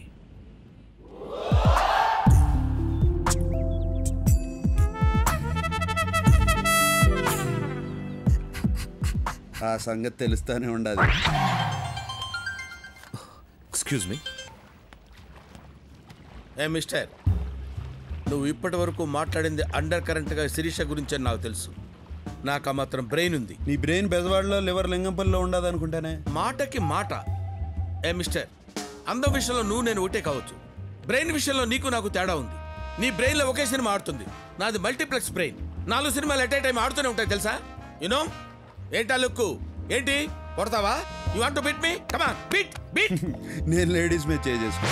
Speaker 6: ఆ సంగతి తెలుస్తానే ఉండాలి.
Speaker 2: Excuse me.
Speaker 11: మిస్టర్, నువ్వు ఇప్పటి వరకు మాట్లాడింది అండర్ కరెంట్గా శిరీష గురించి అని నాకు తెలుసు. నాకు ఆ మాత్రం బ్రెయిన్ ఉంది.
Speaker 6: నీ బ్రెయిన్ బెజవాడలో లివర్ లింగంపల్లిలో ఉండదు అనుకుంటానే.
Speaker 11: మాటకి మాట. మిస్టర్, అందం విషయంలో నువ్వు నేను ఒకటే కావచ్చు, బ్రెయిన్ విషయంలో నీకు నాకు తేడా ఉంది. నీ బ్రెయిన్లో ఒకే సినిమా ఆడుతుంది, నాది మల్టీప్లెక్స్ బ్రెయిన్. 4 సినిమాలు ఎట్ ఏ టైం ఆడుతూనే ఉంటాయి తెలుసా? యునో ఏంటా లుక్కు? ఏంటి కొడతావా? You want to beat me? Come on, beat beat.
Speaker 6: నేను లేడీస్ మీద చేసుకో.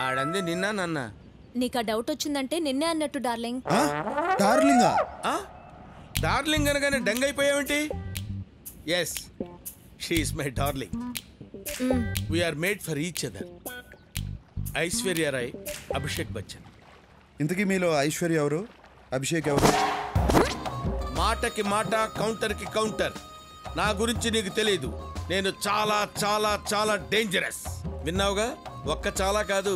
Speaker 11: ఆడంది నిన్న నన్న.
Speaker 8: నీకు ఆ డౌట్ వచ్చిందంటే నిన్నే అన్నట్టు డార్లింగ్.
Speaker 6: డార్లింగా?
Speaker 11: డార్లింగ్ అనగానే డంగ్ అయిపోయావేంటి? Yes, she is my darling. We are made for each other. Aishwarya Rai, Abhishek Bachchan.
Speaker 6: ఇంతకీ మీలో ఐశ్వర్య ఎవరు, అభిషేక్ ఎవరు?
Speaker 11: మాటకి మాట, కౌంటర్కి కౌంటర్. నా గురించి నీకు తెలియదు, నేను చాలా చాలా చాలా డేంజరస్. విన్నావుగా, ఒక్క చాలా కాదు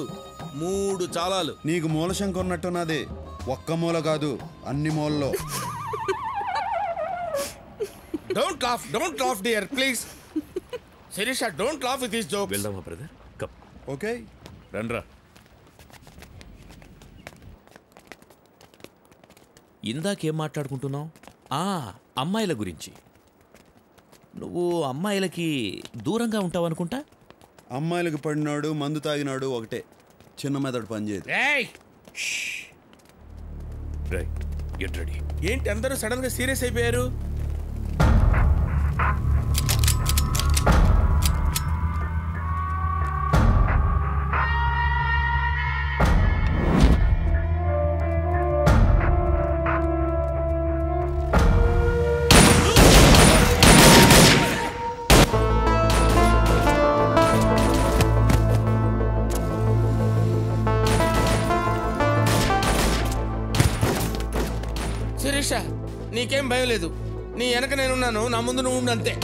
Speaker 11: 3 చాలాలు.
Speaker 6: నీకు మూలశంక ఉన్నట్టున్నది. ఒక్క మూల కాదు, అన్ని మూలలో.
Speaker 11: Don't laugh dear please. Shirisha, don't laugh with this jokes.
Speaker 2: వెళ్దామా బ్రదర్? కమ్.
Speaker 6: ఓకే,
Speaker 2: రండ్రా. ఇందాకేం మాట్లాడుకుంటున్నావు? అమ్మాయిల గురించి. నువ్వు అమ్మాయిలకి దూరంగా ఉంటావు అనుకుంటా.
Speaker 6: అమ్మాయిలకు పడినాడు, మందు తాగినాడు ఒకటే. చిన్న మెదడు పనిచేయదు.
Speaker 2: Get ready.
Speaker 11: ఏంటి అందరూ సడన్ గా సీరియస్ అయిపోయారు? శిరీష, నీకేం భయం లేదు. నీ వెనక నేనున్నాను, నా ముందు నువ్వు ఉండు అంతే.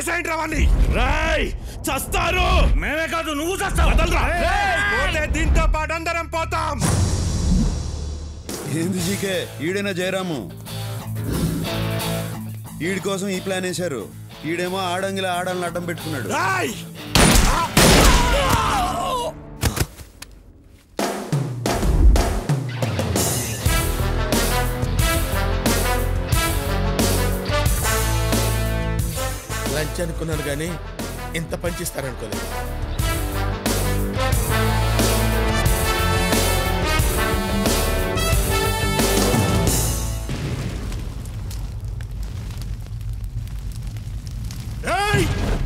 Speaker 16: చంపేసేయండి రావాన్ని. రేయ్ చస్తారు. మేమే కాదు నువ్వు చస్తావు. పోతే దీంతో పాటు అందరం పోతాం.
Speaker 6: ఏంది జీకే ఈడైనా జయరాము? ఈడి కోసం ఈ ప్లాన్ వేశారు. ఈడేమో ఆడంగిలా ఆడాలని అడ్డం పెట్టుకున్నాడు.
Speaker 11: లంచ్ అనుకున్నాను కానీ ఇంత పనిచేస్తారనుకోలేదు.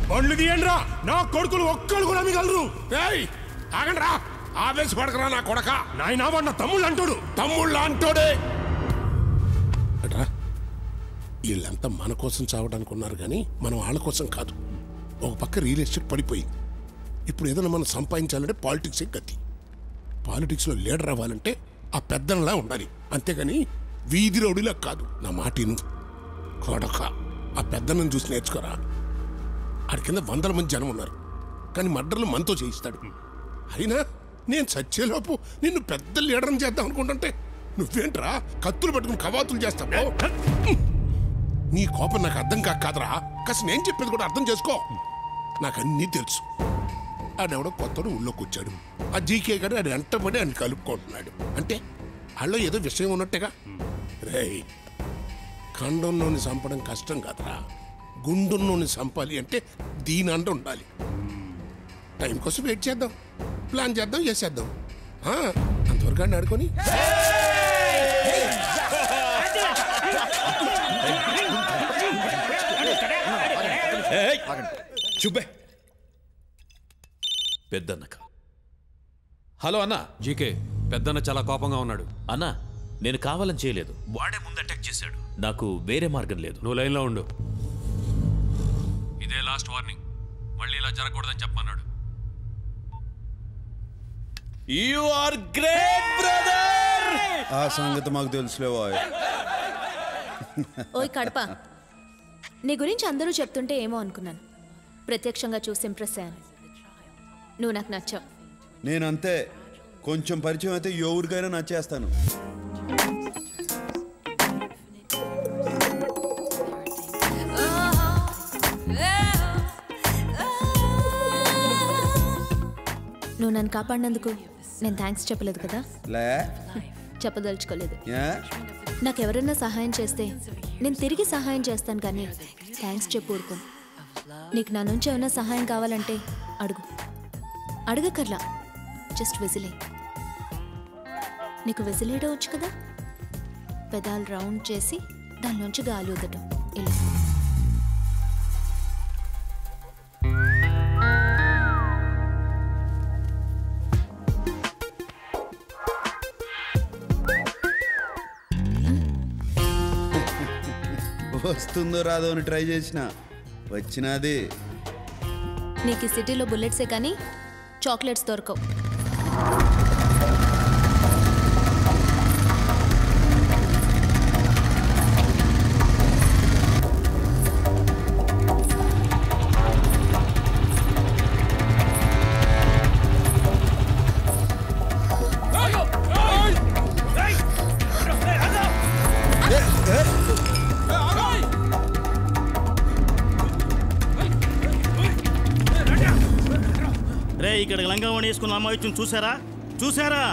Speaker 16: బండ్లు తీయండిరా. నా కొడుకులు ఒక్కళ్ళు కూడా మిగలరు. ఆగండి రా. ఆవేశపడకరా నా కొడక. నాయనా వాడు నా తమ్ముళ్ళు అంటాడు. తమ్ముళ్ళు అంటాడే.
Speaker 19: వీళ్ళంతా మన కోసం చావడానికి ఉన్నారు కానీ మనం వాళ్ళ కోసం కాదు. ఒక పక్క రియల్ ఎస్టేట్ పడిపోయింది. ఇప్పుడు ఏదైనా మనం సంపాదించాలంటే పాలిటిక్సే గతి. పాలిటిక్స్లో లీడర్ అవ్వాలంటే ఆ పెద్దనలా ఉండాలి, అంతేగాని వీధి రౌడీలా కాదు. నా మాటిను కొడక. ఆ పెద్దనని చూసి నేర్చుకోరా. ఆడి కింద 100 మంది జనం ఉన్నారు, కానీ మర్డర్లు మనతో చేయిస్తాడు. అయినా నేను చచ్చేలోపు నిన్ను పెద్ద లీడర్ని చేద్దాం అనుకుంటుంటే నువ్వేంట్రా కత్తులు పట్టుకుని కవాతులు చేస్తావు? నీ కోపం నాకు అర్థం కాదురా. కాస్త నేను చెప్పేది కూడా అర్థం చేసుకో. నాకు అన్నీ తెలుసు. ఆడెవడో కొత్తడు ఊళ్ళోకి వచ్చాడు. ఆ జీకే గారు ఆడు వెంటబడి ఆయన కలుపుకుంటున్నాడు. అంటే వాళ్ళలో ఏదో విషయం ఉన్నట్టుగా. రేయ్, ఖండంలోని చంపడం కష్టం కాదురా. గుండున్నోని చంపాలి అంటే దీని అంట ఉండాలి. టైం కోసం వెయిట్ చేద్దాం, ప్లాన్ చేద్దాం, చేసేద్దాం. అంతవరకు అని ఆడుకొని
Speaker 15: చూపే పెద్దన్నక.
Speaker 20: హలో అన్న.
Speaker 15: జీకే, పెద్దన్న చాలా కోపంగా ఉన్నాడు.
Speaker 2: అన్నా, నేను కావాలని చేయలేదు. వాడే ముందు అటాక్ చేశాడు. నాకు వేరే మార్గం లేదు.
Speaker 15: నువ్వు లైన్లో ఉండు. ఇదే లాస్ట్ వార్నింగ్. మళ్ళీ ఇలా జరగకూడదని చెప్పమన్నాడు.
Speaker 20: You are great brother.
Speaker 6: ఆ సంగతి మాకు తెలుసులేవో.
Speaker 8: ఓయ్ కడప, నీ గురించి అందరూ చెప్తుంటే ఏమో అనుకున్నాను. ప్రత్యక్షంగా చూసి ఇంప్రెస్ అయ్యాను. నువ్వు నాకు నచ్చావు.
Speaker 6: నేనంతే. కొంచెం పరిచయం అయితే ఎవరికైనా నచ్చేస్తాను.
Speaker 8: నువ్వు నన్ను కాపాడినందుకు నేను థ్యాంక్స్ చెప్పలేదు కదా?
Speaker 6: లే,
Speaker 8: చెప్పదలుచుకోలేదు. నాకెవరైనా సహాయం చేస్తే నేను తిరిగి సహాయం చేస్తాను, కానీ థ్యాంక్స్ చెప్పు ఊరుకోను. నీకు నా నుంచి ఏమైనా సహాయం కావాలంటే అడుగు. అడగకర్లా, జస్ట్ విజిలే. నీకు విజిలేయడం వచ్చు కదా? పెదాలు రౌండ్ చేసి దానిలోంచి గాలి వదటం. ఇలా
Speaker 6: వస్తుందో రాదో అని ట్రై చేసిన వచ్చినది.
Speaker 8: నీకు ఈ సిటీలో బుల్లెట్సే కానీ చాక్లెట్స్ దొరకవు.
Speaker 7: రే, ఇక్కడ లంగావణి వేసుకున్న అమ్మాయి వచ్చింది, చూసారా? చూసారా?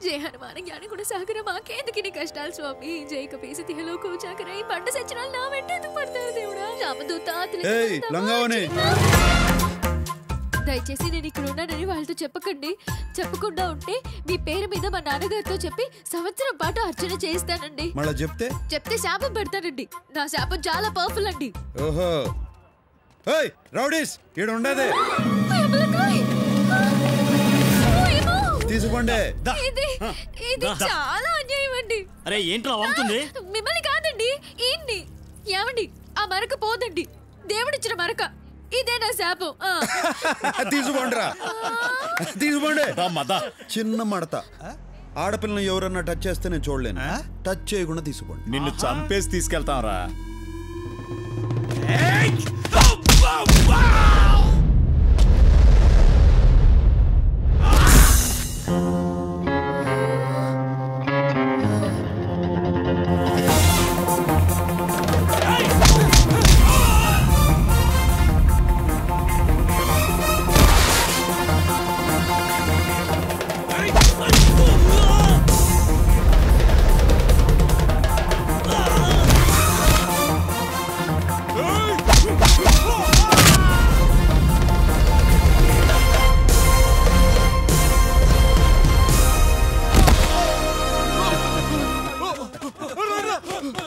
Speaker 8: జయ హనుమాన్ జ్ఞాన గుణ సాగర మాకేందుకు నీ కష్టాలు స్వామి. జై కపీసి తిహలోకు చాకర ఈ పంట సచ్చినాలు నా వెంట ఎందుకు పడతారు దేవుడా? రామదూత
Speaker 6: లంగావణి,
Speaker 8: దయచేసి నేను ఇక్కడ ఉన్నానని వాళ్ళతో చెప్పకండి. చెప్పకుండా ఉంటే మీ పేరు మీద మా నాన్నగారితో చెప్పి సంవత్సరం పాటు అర్చన చేయిస్తానండి.
Speaker 6: మళ్ళా చెప్తే
Speaker 8: శాపం పెడతానండి. నా శాపం చాలా పవర్ఫుల్ అండి.
Speaker 6: ఓహో, రౌడీస్ ఈడ ఉండదే, తీసుకోండి.
Speaker 8: ఇది చాలా అన్యాయం అండి.
Speaker 7: అరే ఏంట్రా అవుతుంది?
Speaker 8: మిమ్మల్ని కాదండి, ఏంటి? ఏమండి, ఆ మరక పోదండి. దేవుడిచ్చిన మరక. ఇదే నా శాపం.
Speaker 6: తీసుకోండిరా, తీసుకోండి. చిన్న మడత. ఆడపిల్లని ఎవరన్నా టచ్ చేస్తే నేను చూడలేను. టచ్ చేయకుండా తీసుకోండి.
Speaker 7: నిన్ను చంపేసి తీసుకెళ్తాం రా.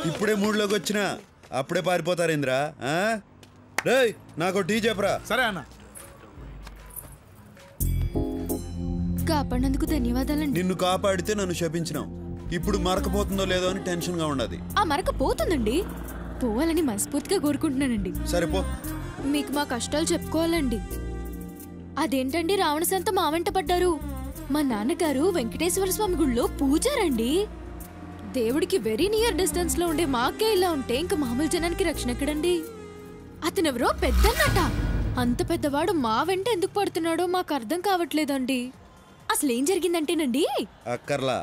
Speaker 6: ఇప్పుడే మూడ్లోకి వచ్చినా అప్పుడే పారిపోతారేంద్రా? రేయ్ నాకు టీ చెప్పరా.
Speaker 12: సరే అన్న.
Speaker 8: కాపాడినందుకు ధన్యవాదాలండి.
Speaker 6: నిన్ను కాపాడితే నన్ను శపించినావు. ఇప్పుడు మరకపోతుందో లేదో అని టెన్షన్గా ఉన్నది.
Speaker 8: ఆ మరక పోతుందండి, పోవాలని మనస్ఫూర్తిగా కోరుకుంటున్నానండి.
Speaker 6: సరిపో.
Speaker 8: మీకు మా కష్టాలు చెప్పుకోవాలండి. అదేంటండి రావణ సంత మా వెంట పడ్డారు? మా నాన్నగారు వెంకటేశ్వర స్వామి గుళ్ళో పూజారండి. దేవుడికి వెరీ నియర్ డిస్టెన్స్ లో ఉండే మాకే ఇలా ఉంటే ఇంకా మామూలు జనానికి రక్షణ ఎక్కడండి? అతనెవరో పెద్దన్నట. అంత పెద్దవాడు మా వెంట ఎందుకు పడుతున్నాడో మాకు అర్థం కావట్లేదండి. అసలు ఏం జరిగిందంటేనండి,
Speaker 6: అక్కర్లా,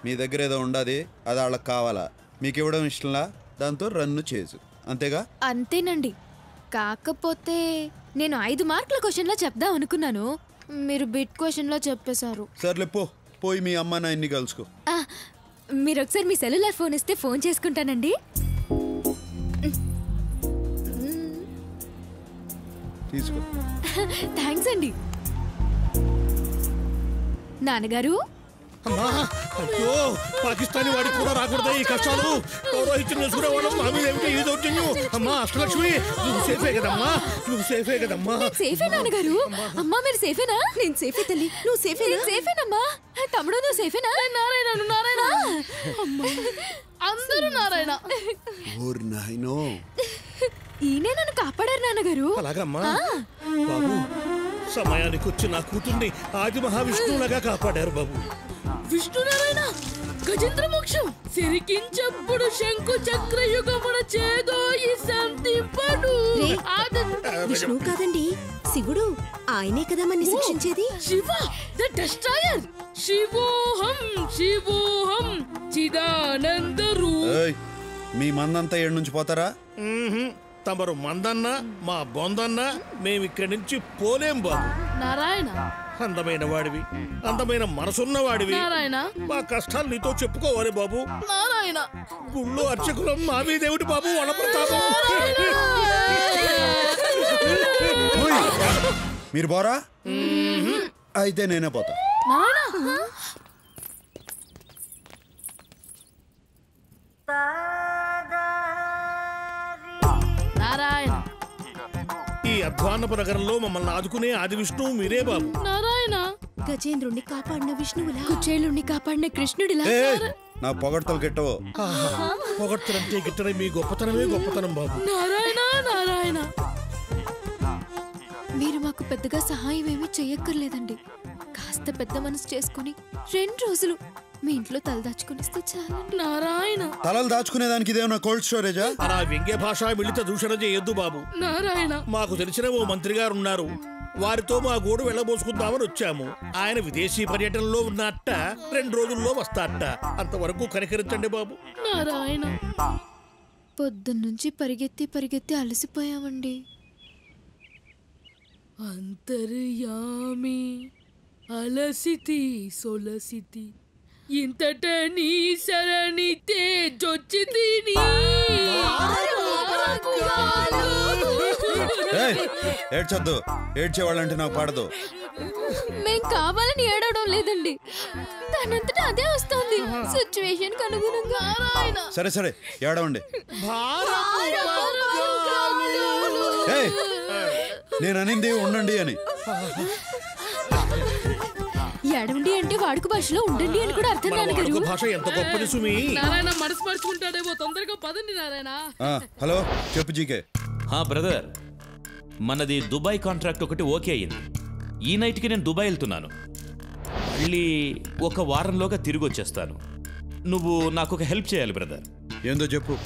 Speaker 6: మీ దగ్గర ఏదో ఉండదు, అది వాళ్ళకి కావాలా, మీకు ఇవ్వడం ఇష్టంలా, దాంతో రన్ను చేసు, అంతేగా?
Speaker 8: అంతేనండి. కాకపోతే నేను 5 మార్కుల క్వశ్చన్లో చెప్దాం అనుకున్నాను, మీరు బిట్ క్వశ్చన్లో చెప్పేశారు.
Speaker 6: సర్లే పో, పోయి మీ అమ్మ నాయన్ని కలుసుకో.
Speaker 8: మీరు ఒకసారి మీ సెల్యులార్ ఫోన్ ఇస్తే ఫోన్ చేసుకుంటానండి.
Speaker 6: తీసుకో.
Speaker 8: థ్యాంక్స్ అండి. నాన్నగారు,
Speaker 19: అయ్యో పాకిస్తానీ వాడికి కూడా రాకూడదా ఈ కష్టాలు? పౌరోహిత్యం చేసుకునేవాడు మా మీద ఏమిటి ఈ దౌర్జన్యం? అమ్మా అష్టలక్ష్మి, నువ్వు సేఫే కదమ్మా, నువ్వు సేఫే కదమ్మా.
Speaker 8: సేఫే నాన్నగారు. అమ్మా మీరు సేఫేనా? నేను సేఫే తల్లి. నువ్వు సేఫేనా? సేఫేనమ్మా. తమ్ముడు నువ్వు సేఫేనా? నారాయణ నారాయణ, అందరూ నారాయణ.
Speaker 6: ఓర్ నాయనో,
Speaker 8: ఈయనే నన్ను కాపాడారు నాన్నగారు.
Speaker 19: అలాగమ్మా. బాబు సమయానికి వచ్చి నా కూతుర్ని ఆది మహావిష్ణువులాగా కాపాడారు బాబు.
Speaker 21: విష్ణునారాయణ గజేంద్ర మోక్షం సిరికించప్పుడు శంకు చక్రయుగమున చేదో ఈ సంతింపడు.
Speaker 22: విష్ణువు కాదండి, శివుడు. ఆయనే కదా మన్ని శిక్షించేది.
Speaker 21: Shiva the destroyer. శివోహం శివోహం చిదానంద రూప.
Speaker 6: మీ మందంతా ఏడు నుంచి పోతారా?
Speaker 19: తమరు మందన్నా మా బొందన్నా మేమిక్కడి నుంచి పోలేం బాబు.
Speaker 21: నారాయణ
Speaker 19: అందమైన వాడివి, అందమైన మనసున్న వాడివి.
Speaker 21: నారాయణ
Speaker 19: మా కష్టాలు నీతో చెప్పుకోవాలి బాబు.
Speaker 21: నారాయణ
Speaker 19: గుళ్ళో అర్చకులం మా మీదేమిటి బాబు వన ప్రతాపం.
Speaker 6: మీరు పోరా? అయితే నేనే పోతా.
Speaker 21: నారాయణ
Speaker 19: ఈ అధ్వాన్నపు నగరంలో మమ్మల్ని ఆదుకునే ఆది విష్ణువు మీరే బాబు.
Speaker 21: నారాయణ
Speaker 22: గజేంద్రుణ్ణి కాపాడిన విష్ణువులా,
Speaker 8: కుచేలుణ్ణి కాపాడిన కృష్ణుడిలా.
Speaker 6: నా పొగడ్తలు గిట్టవు.
Speaker 19: పొగడ్తలంటే గిట్టనే మీ గొప్పతనమే గొప్పతనం బాబు.
Speaker 21: నారాయణ నారాయణ,
Speaker 8: మీరు మాకు పెద్దగా సహాయం ఏమీ చెయ్యక్కర్లేదండి. కాస్త పెద్ద మనసు చేసుకుని 2 రోజులు మీ ఇంట్లో తలదాచుకునిస్తే చాలు.
Speaker 21: నారాయణ
Speaker 6: తలలు దాచుకునేదానికి ఇదేమన్నా కోల్డ్ స్టోరేజా?
Speaker 19: అలా వ్యంగ్య భాష మిళిత దూషణ చేయొద్దు బాబు.
Speaker 21: నారాయణ
Speaker 19: మాకు తెలిసిన ఓ మంత్రి గారు ఉన్నారు, వారితో మా గోడు వెళ్ళబోసుకుందామని వచ్చాము. ఆయన విదేశీ పర్యటనలో ఉన్నట్ట 2 రోజుల్లో వస్తాట. అంతవరకు కనికరించండి బాబు.
Speaker 21: నారాయణ
Speaker 8: పొద్దున్నుంచి పరిగెత్తి అలసిపోయామండి.
Speaker 21: అంతర్యామి అలసితి సొలసితి ఇంతట నీ శరణి తేజొచ్చితి.
Speaker 6: ఏడ్చొద్దు, ఏడ్చేవాళ్ళంటే నాకు పడదు.
Speaker 8: మేం కావాలని ఏడవడం లేదండి, దానంతటా అదే వస్తుంది సిచ్యువేషన్ అనుగుణంగా.
Speaker 6: సరే సరే ఏడవండి. నేను అనింది ఉండండి అని.
Speaker 8: ఏడవండి అంటే వాడుక భాషలో ఉండండి అని కూడా అర్థం. నాన్నగారు
Speaker 19: భాష ఎంత గొప్పది సుమి.
Speaker 21: నారాయణ మనసు మర్చుకుంటాడేమో, తొందరగా పదండి నారాయణ.
Speaker 6: హలో చెప్పు జీకే.
Speaker 2: బ్రదర్, మనది దుబాయ్ కాంట్రాక్ట్ ఒకటి ఓకే అయింది. ఈ నైట్కి నేను దుబాయ్ వెళ్తున్నాను. మళ్ళీ 1 వారంలోగా తిరిగి వచ్చేస్తాను. నువ్వు నాకు ఒక హెల్ప్ చేయాలి బ్రదర్.
Speaker 6: ఏందో చెప్పు.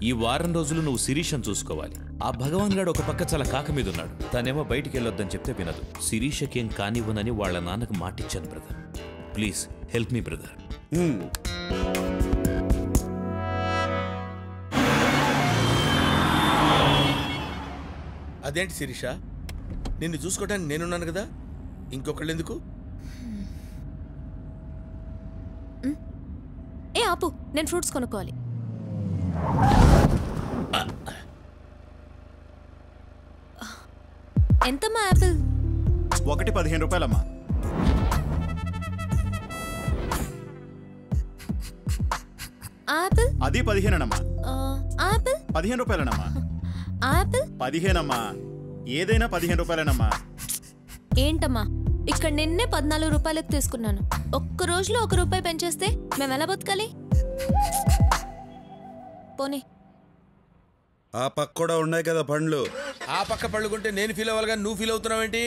Speaker 2: ఈ వారం రోజులు నువ్వు శిరీషను చూసుకోవాలి. ఆ భగవాన్ గాడు ఒక పక్క చాలా కాక మీద ఉన్నాడు. తనేమో బయటికి వెళ్ళొద్దని చెప్తే వినదు. శిరీషకేం కానివ్వనని వాళ్ళ నాన్నకు మాటిచ్చాను brother. Please help me brother.
Speaker 11: అదేంటి శిరీష, నిన్ను చూసుకోవడానికి నేనున్నాను కదా, ఇంకొకళ్ళు ఎందుకు?
Speaker 8: ఏ ఆపు, నేను ఫ్రూట్స్ కొనుక్కోవాలి. ఎంతమ్మా యాపిల్?
Speaker 7: 15 రూపాయలమ్మా.
Speaker 8: ఆపిల్
Speaker 7: అది 15
Speaker 8: ఆపిల్
Speaker 7: 15 రూపాయలనమ్మా.
Speaker 8: ఆపిల్
Speaker 7: 15 అమ్మా. ఏదైనా 15 రూపాయలనమ్మా.
Speaker 8: ఏంటమ్మా, ఇక్కడ నిన్నే 14 రూపాయలకు తీసుకున్నాను. ఒక్క రోజులో 1 రూపాయి పెంచేస్తే మేము ఎలా బతకాలి? పోనీ
Speaker 6: ఆ పక్క కూడా ఉన్నాయి కదా పండ్లు.
Speaker 11: ఆ పక్క పళ్ళు కొంటే నేను ఫీల్ అవ్వాలిగా, నువ్వు ఫీల్ అవుతున్నావేంటి?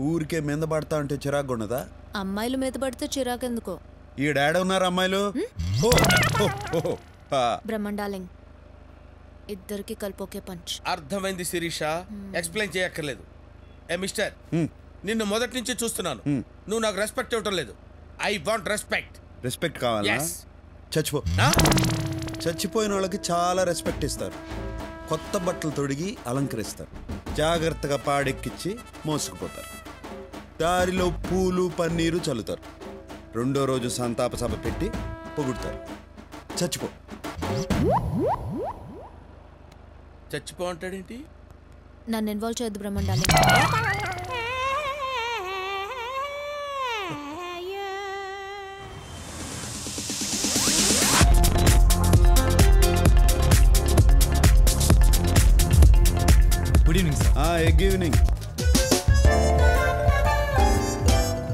Speaker 6: ఊరికే మీద పడతా అంటే చిరాకు ఉన్నదా?
Speaker 8: అమ్మాయిలు మీద పడితే చిరాకెందుకో.
Speaker 6: ఈ డాడీ ఉన్నారు అమ్మాయిలు.
Speaker 8: బ్రహ్మండాలింగ్, ఇద్దరికి కలిపోకే పంచ్.
Speaker 11: అర్థమైంది శిరీష, ఎక్స్ప్లెయిన్ చేయక్కర్లేదు. ఏ మిస్టర్, నిన్ను మొదటి నుంచి చూస్తున్నాను, నువ్వు నాకు రెస్పెక్ట్ ఇవ్వటం లేదు. I want respect.
Speaker 6: రెస్పెక్ట్ కావాలా? చచ్చిపో. చచ్చిపోయిన వాళ్ళకి చాలా రెస్పెక్ట్ ఇస్తారు. కొత్త బట్టలు తొడిగి అలంకరిస్తారు. జాగ్రత్తగా పాడెక్కిచ్చి మోసుకుపోతారు. దారిలో పూలు పన్నీరు చల్లుతారు. రెండో రోజు సంతాప సభ పెట్టి పొగుడుతారు. చచ్చిపో.
Speaker 11: చచ్చిపో అంటాడేంటి?
Speaker 8: నన్ను ఇన్వాల్వ్ చేయొద్దు బ్రహ్మండాలింగ్.
Speaker 17: Good evening sir.
Speaker 6: Good evening.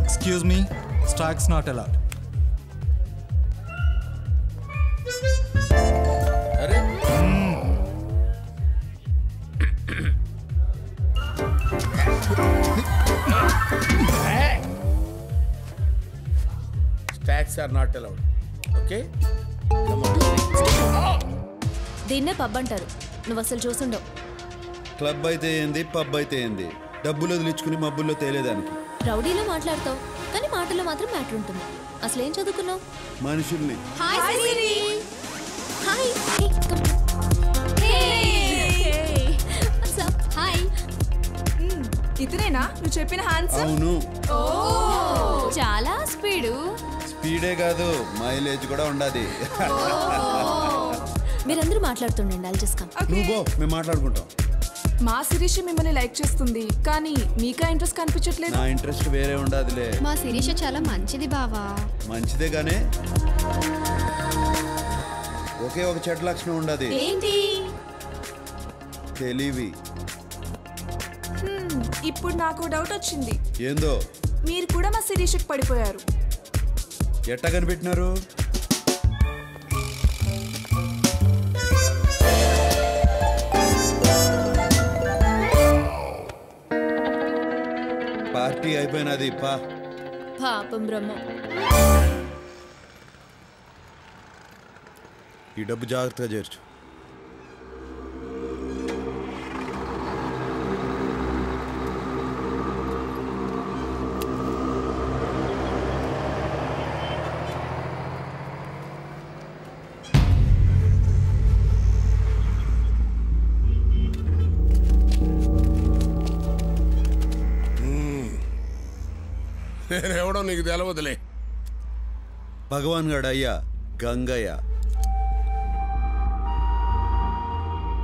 Speaker 17: Excuse me, stags not allowed.
Speaker 11: అరే stags are not allowed. Okay,
Speaker 8: దీన్నే పబ్ అంటారు. నువ్వు అసలు చూసుండవు.
Speaker 6: క్లబ్ అయితే ఏంది, పబ్ అయితే ఏంది, డబ్బులు వదిలించుకుని మబ్బుల్లో తేలేదానికి.
Speaker 8: రౌడీలో మాట్లాడతావు కానీ మాటల్లో మాత్రం మ్యాటర్ ఉంటుంది. అసలు ఏం చదువుకున్నావు?
Speaker 6: మనుషుల్ని.
Speaker 8: హాయ్ సిరి. హాయ్. హాయ్.
Speaker 1: ఇతనేనా నువ్వు చెప్పిన హ్యాండ్సమ్?
Speaker 6: అవును.
Speaker 8: చాలా స్పీడు.
Speaker 6: స్పీడే కాదు, మైలేజ్ కూడా ఉండాలి.
Speaker 8: మీరందరూ మాట్లాడుతుండండి, I'll just come.
Speaker 6: నువ్వు పో, మేము మాట్లాడుకుంటాం.
Speaker 1: మా శిరీష మిమ్మల్ని లైక్ చేస్తుంది కానీ మీకా ఇంట్రెస్ట్ కనిపించట్లేదు.
Speaker 6: నా ఇంట్రెస్ట్ వేరే ఉండాదిలే.
Speaker 22: మా శిరీష చాలా మంచిది బావా.
Speaker 6: మంచిదే గానే ఒకే ఒక చెడ్డ లక్షణం ఉండదు.
Speaker 8: ఏంటి?
Speaker 6: తెలివి.
Speaker 1: ఇప్పుడు నాకు డౌట్ వచ్చింది.
Speaker 6: ఏందో?
Speaker 1: మీరు కూడా మా శిరీషకి పడిపోయారు.
Speaker 6: ఎట్టా కనిపెట్టినారు? పార్టీ అయిపోయినది.
Speaker 8: పాపం బ్రహ్మం.
Speaker 6: ఈ డబ్బు జాగ్రత్తగా చేర్చు.
Speaker 19: నేనెవడో నీకు తెలవదులే.
Speaker 6: భగవాన్ గడు అయ్యా, గంగయ్య.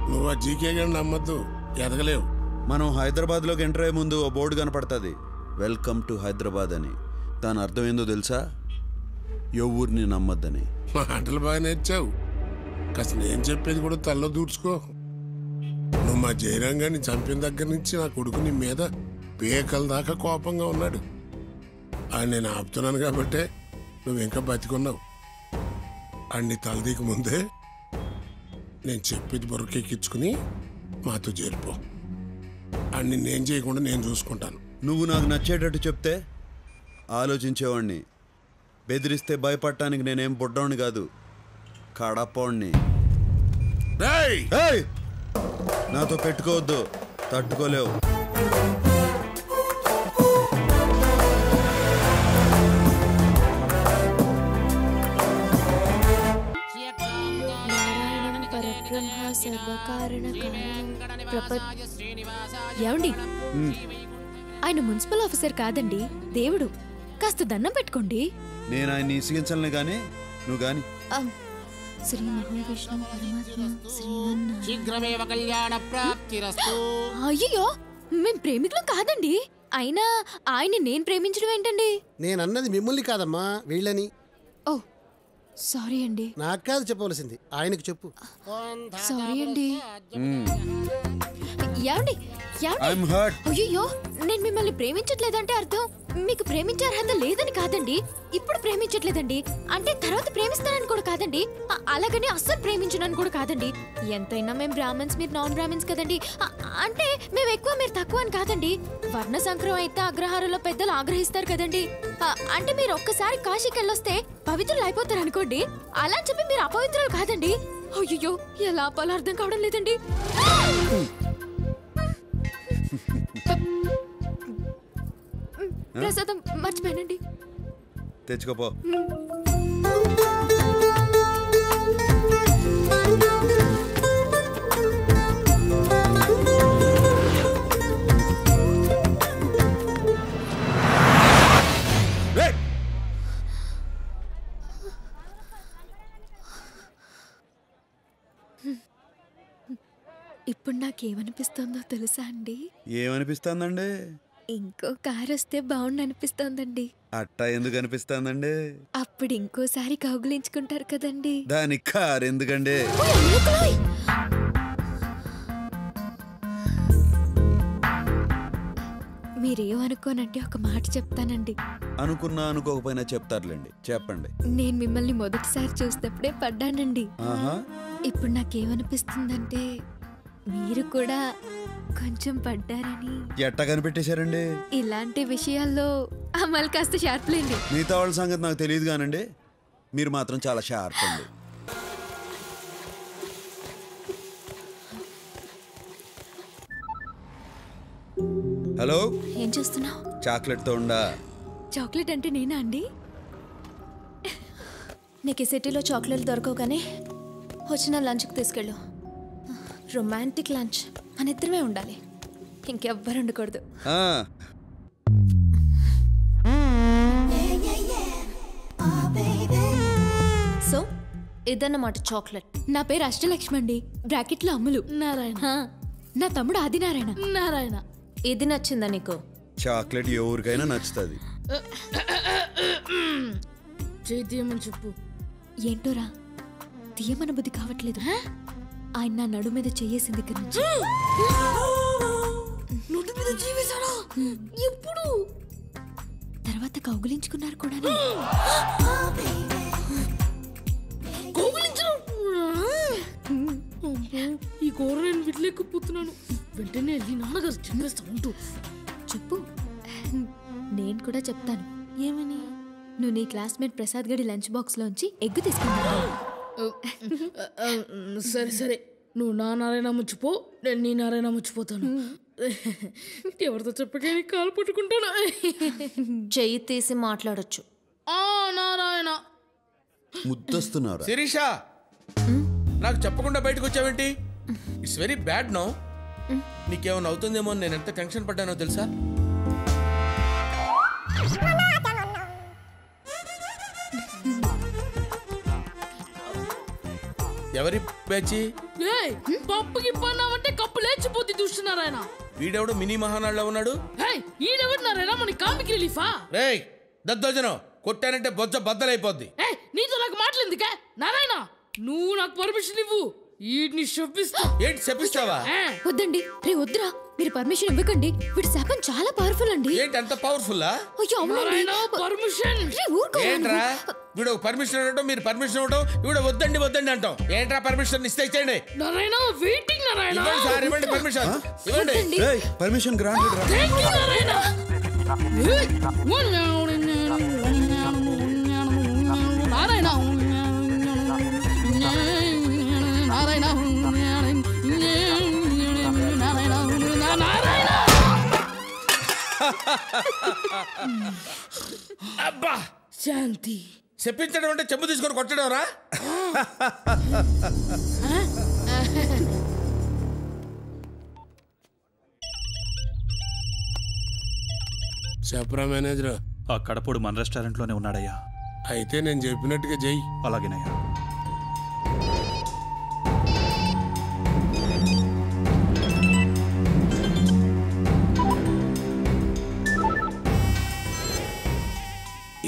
Speaker 19: నువ్వు ఆ జీకే గడిని నమ్మద్దు, ఎదగలేవు.
Speaker 6: మనం హైదరాబాద్లోకి ఎంటర్ అయ్యే ముందు ఓ బోర్డు కనపడుతుంది, వెల్కమ్ టు హైదరాబాద్ అని. దాని అర్థం ఏందో తెలుసా? ఎవరిని నమ్మద్దని.
Speaker 19: మాటలు బాగా నేర్చావు. కాస్త నేను చెప్పేది కూడా తల్లో దూర్చుకో. నువ్వు మా జయరాంగాన్ని చంపిన దగ్గర నుంచి నా కొడుకు నీ మీద పేకల దాకా కోపంగా ఉన్నాడు. అని నేను ఆపుతున్నాను కాబట్టే నువ్వు ఇంకా బతికున్నావు. అన్ని తలదీకి ముందే నేను చెప్పేది బొరకెక్కించుకుని మాతో చేరిపో. అన్ని నేను చేయకుండా నేను చూసుకుంటాను.
Speaker 6: నువ్వు నాకు నచ్చేటట్టు చెప్తే ఆలోచించేవాడిని. బెదిరిస్తే భయపడటానికి నేనేం బుడ్డవాణ్ణి కాదు, కడపోణ్ణి. నాతో పెట్టుకోవద్దు, తట్టుకోలేవు.
Speaker 8: ఏమండి, ఆయన మున్సిపల్ ఆఫీసర్ కాదండి, దేవుడు. కాస్త దండం పెట్టుకోండి.
Speaker 6: నేను ఆయన్ని ఇసిగించలే గాని నువ్వు గాని.
Speaker 8: శ్రీ మహావిష్ణు పరమాత్మ శ్రీమన్నారాయణ.
Speaker 9: శీఘ్రమేవ కళ్యాణ ప్రాప్తిరస్తు.
Speaker 8: అయ్యో, మేం ప్రేమికులం కాదండి. అయినా ఆయన్ని నేను ప్రేమించడం ఏంటండి?
Speaker 10: నేనన్నది మిమ్మల్ని కాదమ్మా, వీళ్ళని.
Speaker 8: ఓ సారీ అండి.
Speaker 10: నాకు కాదు చెప్పవలసింది, ఆయనకు చెప్పు.
Speaker 8: సారీ అండి. ఏమండి అయ్యో, నేను మిమ్మల్ని ప్రేమించట్లేదంటే అర్థం మీకు ప్రేమించే అర్హత లేదని కాదండి. ఇప్పుడు ప్రేమించట్లేదండి అంటే తర్వాత ప్రేమిస్తానని కూడా కాదండి. అలాగని అస్సలు ప్రేమించనని కూడా కాదండి. ఎంతైనా మేము బ్రాహ్మణ్స్, మీరు నాన్ బ్రాహ్మణ్స్ కదండి. అంటే మేము ఎక్కువ మీరు తక్కువ అని కాదండి. వర్ణ సంక్రమం అయితే అగ్రహారంలో పెద్దలు ఆగ్రహిస్తారు కదండి. అంటే మీరు ఒక్కసారి కాశీకి వెళ్ళొస్తే పవిత్రులు అయిపోతారు అనుకోండి. అలా చెప్పి మీరు అపవిత్రులు కాదండి. అయ్యో, ఎలా ఆపాలో అర్థం కావడం లేదండి. ప్రసాదం మర్చిపోయానండి.
Speaker 6: తెచ్చుకోపో.
Speaker 8: ఇప్పుడు నాకేమనిపిస్తుందో తెలుసా అండి?
Speaker 6: ఏమనిపిస్తుందండి?
Speaker 8: ఇంకో కారు వస్తే బాగుండు అనిపిస్తోందండి.
Speaker 6: అట్టా ఎందుకు అనిపిస్తుందండి?
Speaker 8: అప్పుడు ఇంకోసారి కౌగులించుకుంటారు కదండి.
Speaker 6: దానికి కారు ఎందుకండి?
Speaker 8: మీరేమనుకోనంటే ఒక మాట చెప్తానండి.
Speaker 6: అనుకున్నా అనుకోకపోయినా చెప్తారులేండి, చెప్పండి.
Speaker 8: నేను మిమ్మల్ని మొదటిసారి చూసినప్పుడే పడ్డానండి. ఇప్పుడు నాకేమనిపిస్తుందంటే మీరు కూడా కొంచెం పడ్డారని.
Speaker 6: ఎట్టా కనిపెట్టేశారండి?
Speaker 8: ఇలాంటి విషయాల్లో అమలు కాస్త షార్ప్లేండి.
Speaker 6: మిగతా వాళ్ళ సంగతి నాకు తెలియదు కానండి, మీరు మాత్రం చాలా షార్ప్ అండి. హలో,
Speaker 8: ఏం చేస్తున్నావు?
Speaker 6: చాక్లెట్ తో ఉండా.
Speaker 8: చాక్లెట్ అంటే నేనా అండి? నీకు ఈ సిటీలో చాక్లెట్లు దొరకవు కానీ వచ్చిన లంచ్కి తీసుకెళ్ళు. రొమాంటిక్ లంచ్, మన ఇద్దరమే ఉండాలి, ఇంకెవ్వరు ఉండకూడదు. సో ఇదన్నమాట చాక్లెట్. నా పేరు అష్టలక్ష్మి అండి, బ్రాకెట్లో అమ్ములు.
Speaker 21: నారాయణ.
Speaker 8: నా తమ్ముడు ఆదినారాయణ.
Speaker 21: నారాయణ.
Speaker 8: ఇది నచ్చిందా నీకు?
Speaker 6: చాక్లెట్ ఎవరికైనా నచ్చుతుంది.
Speaker 21: చేతియమని చెప్పు.
Speaker 8: ఏంటోరా తీయమన బుద్ధి కావట్లేదు. ఆయన నా నడు మీద చెయ్యేసింది దగ్గర నుంచి.
Speaker 21: నోటి మీద జీవేశాడా? ఎప్పుడు?
Speaker 8: తర్వాత కౌగులించుకున్నారు కూడా.
Speaker 21: ఈ కూర నేను విడలేకపోతున్నాను. వెంటనే వెళ్ళి నాన్నగారు చెప్పేస్తా ఉంటూ.
Speaker 8: చెప్పు. నేను కూడా చెప్తాను.
Speaker 21: ఏమని?
Speaker 8: నువ్వు నీ క్లాస్మేట్ ప్రసాద్ గడి లంచ్ బాక్స్ లోంచి ఎగ్గు తీసుకున్నావు.
Speaker 21: సరే సరే, నువ్వు నా నారాయణ ముచ్చిపో, నేను నీ నారాయణ ముచ్చిపోతాను. ఎవరితో చెప్పకే కాలు పట్టుకుంటాను.
Speaker 8: చెయ్యి తీసి మాట్లాడొచ్చు.
Speaker 21: నారాయణ
Speaker 6: ముద్దొస్తున్నారు.
Speaker 11: శిరీష, నాకు చెప్పకుండా బయటకు వచ్చావేంటి? It's very bad no. నీకేమైనా అవుతుందేమో నేను ఎంత టెన్షన్ పడ్డానో తెలుసా? ఎవరి పేచి?
Speaker 21: పప్పుకి పన్నామంటే కప్పు లేచిపోతే చూస్తున్నారాయన.
Speaker 11: వీడెవడు మినీ మహానాడులో ఉన్నాడు?
Speaker 21: ఈడెవడు నారాయణ? మన కామిక్ రిలీఫా?
Speaker 11: రేయ్ దద్దోజనం, కొట్టానంటే బొజ్జ బద్దలైపోద్ది.
Speaker 21: నీతో నాకు మాట్లాడిందికా నారాయణ? నువ్వు నాకు పర్మిషన్ ఇవ్వు, వీడిని శపిస్తా.
Speaker 11: ఏంటి శపిస్తావా?
Speaker 8: వద్దండి, రే వద్దురా, మీరు పర్మిషన్ ఇవ్వకండి. వీడి శాపం చాలా పవర్ఫుల్ అండి.
Speaker 11: ఏంటి అంత పవర్ఫుల్?
Speaker 21: పర్మిషన్
Speaker 11: ఏంట్రా? వీడు పర్మిషన్ ఇవ్వడం, మీరు పర్మిషన్ ఇవ్వడం, వీడు వద్దండి వద్దండి అంటాం. ఏంట్రా పర్మిషన్ ఇస్తే ఇచ్చేయండి.
Speaker 21: నారాయణ వెయిటింగ్. నారాయణ
Speaker 11: ఇవ్వండి సార్, ఇవ్వండి పర్మిషన్, ఇవ్వండి.
Speaker 6: పర్మిషన్ గ్రాంటెడ్ రా.
Speaker 21: నారాయణ నారాయణ నారాయణ
Speaker 11: అబ్బా
Speaker 21: శాంతి
Speaker 11: చెప్పించడం అంటే చెంబు తీసుకొని కొట్టడవరా?
Speaker 19: చెప్పరా మేనేజర్.
Speaker 17: ఆ కడపడు మన రెస్టారెంట్లోనే ఉన్నాడయ్యా.
Speaker 19: అయితే నేను చెప్పినట్టుగా చెయ్యి.
Speaker 17: అలాగేనయ్యా.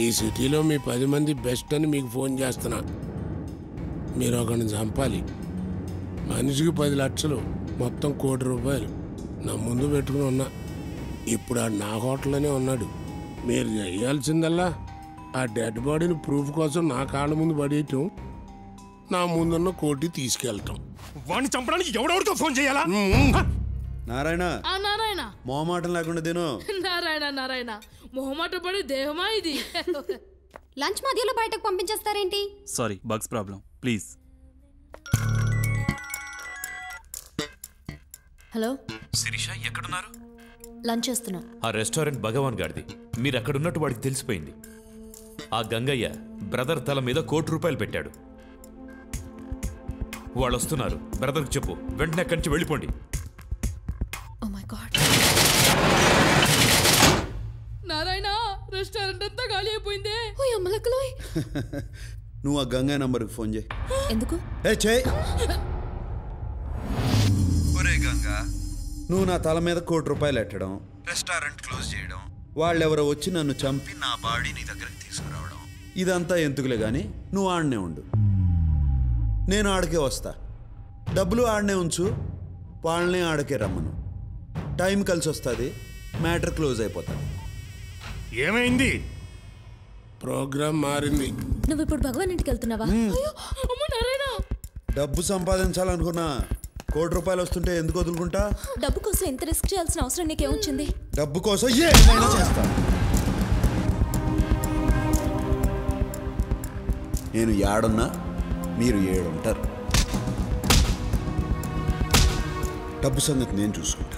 Speaker 19: ఈ సిటీలో మీ 10 మంది బెస్ట్ అని మీకు ఫోన్ చేస్తున్నా. మీరు ఒకరిని చంపాలి. మనిషికి 10 లక్షలు, మొత్తం ₹1 కోటి నా ముందు పెట్టుకుని ఉన్నా. ఇప్పుడు ఆ నా హోటల్లోనే ఉన్నాడు. మీరు చేయాల్సిందల్లా ఆ డెడ్ బాడీని ప్రూఫ్ కోసం నా కాళ్ళ ముందు పడేయటం, నా ముందున్న కోటి తీసుకెళ్ళటం.
Speaker 16: వాడిని చంపడానికి ఎవడెవరికో ఫోన్ చేయాలా?
Speaker 6: నారాయణ
Speaker 21: నారాయణ
Speaker 6: మొహమాటం లేకుండా తిను.
Speaker 21: నారాయణ మొహమాట పడే దేహమా ఇది?
Speaker 22: లంచ్ మధ్యలో బయటకు పంపించేస్తారేంటి?
Speaker 17: Sorry, bugs problem. Please.
Speaker 8: Hello
Speaker 2: Sirisha, ఎక్కడున్నారు?
Speaker 8: లంచ్ చేస్తున్నా.
Speaker 2: ఆ రెస్టారెంట్ భగవాన్ గారిది. మీరు అక్కడున్నట్టు వాడికి తెలిసిపోయింది. ఆ గంగయ్య బ్రదర్ తల మీద ₹1 పెట్టాడు. వాళ్ళు వస్తున్నారు. బ్రదర్కి చెప్పు, వెంటనే అక్కడి నుంచి వెళ్ళిపోండి.
Speaker 8: Oh my God.
Speaker 21: Narayana, restaurant అంతా ఖాళీ అయిపోయిందే.
Speaker 8: ఓ అమ్మలక్కలోయ్.
Speaker 6: నువ్వు ఆ గంగయ్య నంబర్కి ఫోన్ చేయి.
Speaker 8: ఎందుకు?
Speaker 6: చేయి. ఒరే గంగా, నువ్వు నా తల మీద ₹1 ఎట్టడం, రెస్టారెంట్ క్లోజ్ చేయడం, వాళ్ళెవరో వచ్చి నన్ను చంపి నా బాడీ నీ దగ్గరికి తీసుకురావడం, ఇదంతా ఎందుకులే గాని నువ్వు ఆడనే ఉండు. నేను ఆడకే వస్తా. డబ్బులు ఆడనే ఉంచు, వాళ్ళనే ఆడకే రమ్మను. టైం కలిసి వస్తుంది, మ్యాటర్ క్లోజ్ అయిపోతుంది.
Speaker 16: ఏమైంది?
Speaker 19: ప్రోగ్రామ్ మారింది.
Speaker 8: నువ్వు ఇప్పుడు భగవాన్ ఇంటికి వెళ్తున్నావా?
Speaker 6: డబ్బు సంపాదించాలనుకున్నా ₹1 వస్తుంటే ఎందుకు వదులుకుంటా?
Speaker 8: డబ్బు కోసం ఎంత రిస్క్ చేయాల్సిన అవసరం నీకేమొచ్చింది?
Speaker 6: డబ్బు కోసం ఏమైనా చేస్తా. నేను ఏడున్నా, మీరు 7 ఉంటారు. డబ్బు సంగతి నేను చూసుకుంటా.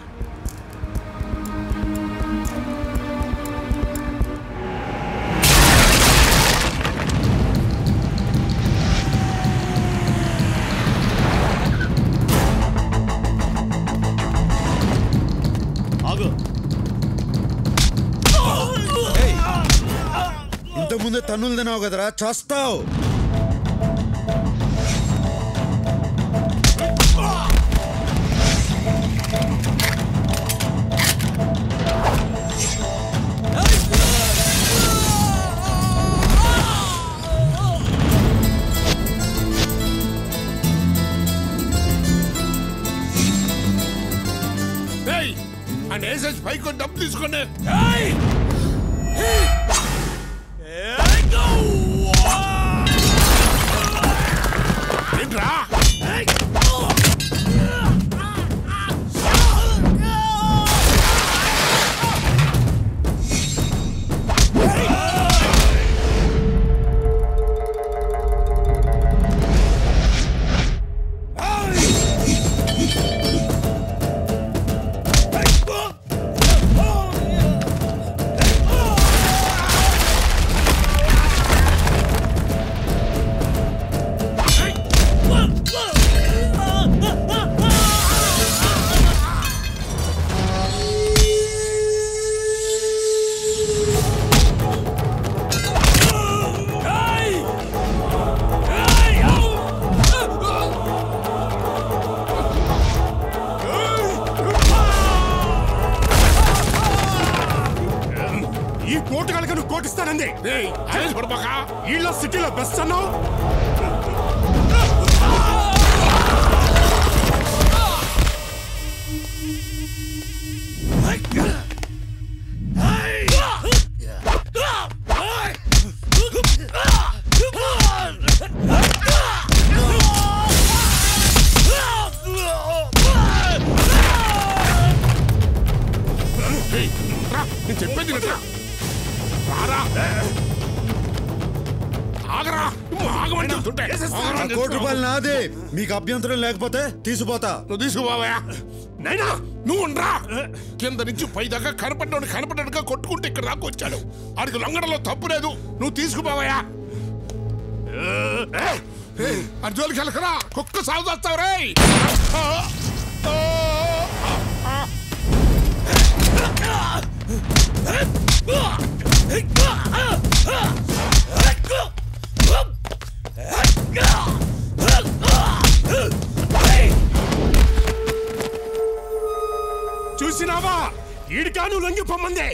Speaker 6: ఇంతకుముందే తన్నులు తినావు కదరా, చేస్తావు.
Speaker 19: పైకి డబ్బు తీసుకోండి. ఏంట్రా?
Speaker 16: కోటిస్తానంది. ఈళ్ళ సిటీలో బెస్ట్ అన్నావు.
Speaker 19: నేను చెప్పేది వినరా?
Speaker 6: ₹1 నాదే. మీకు అభ్యంతరం లేకపోతే తీసుకుపోతా.
Speaker 19: నువ్వు తీసుకుపోవా. నైనా నువ్వు ఉండరా కింద నుంచి పై దాకా కనపడ్డాడుగా కొట్టుకుంటే ఇక్కడ దాకా వచ్చాడు ఆడికి లొంగడంలో తప్పు లేదు నువ్వు తీసుకుపోవయా అర్జున్కి వెళ్ళకరా కుక్క సాగు చేస్తావు రే చూసినావా ఈడికాను లొంగిపోమ్మంది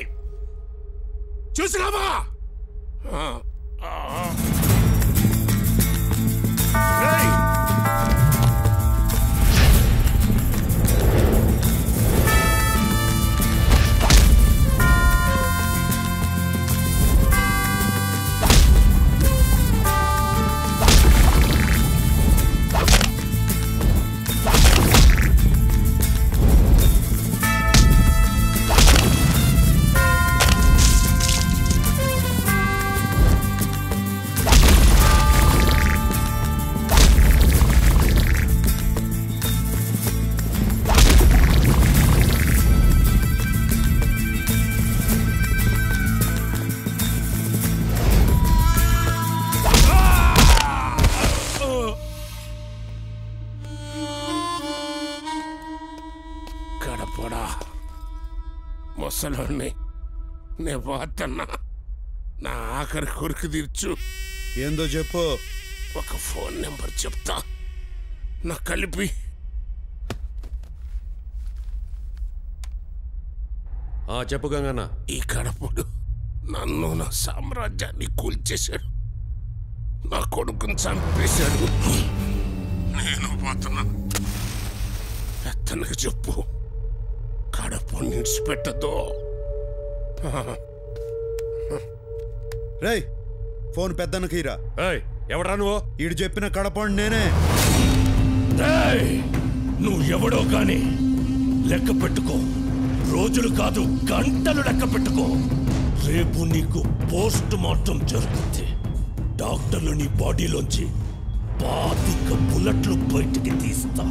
Speaker 19: చూసినావా ముసలోని నే పోతున్నా నా ఆఖరి కొరికి తీర్చు
Speaker 6: ఏందో చెప్పు
Speaker 19: ఒక ఫోన్ నెంబర్ చెప్తా నా కలిపి
Speaker 15: చెప్పు గంగన్న
Speaker 19: ఈ కడపడు నన్ను నా సామ్రాజ్యాన్ని కూల్చేశాడు నా కొడుకుని చంపేశాడు నేను పోతున్నా ఎత్తనకు చెప్పు కడప నిడిచిపెట్టదు
Speaker 6: రేయ్ ఫోన్ పెద్దన్నకీరా
Speaker 15: ఎవడా నువ్వు
Speaker 6: ఈడు చెప్పిన కడపండి నేనే
Speaker 16: నువ్వు ఎవడో కానీ లెక్క పెట్టుకో రోజులు కాదు గంటలు లెక్క పెట్టుకో రేపు నీకు పోస్ట్ మార్టం జరుగుతుంది డాక్టర్లు నీ బాడీలోంచి 25 బుల్లెట్లు బయటికి తీస్తా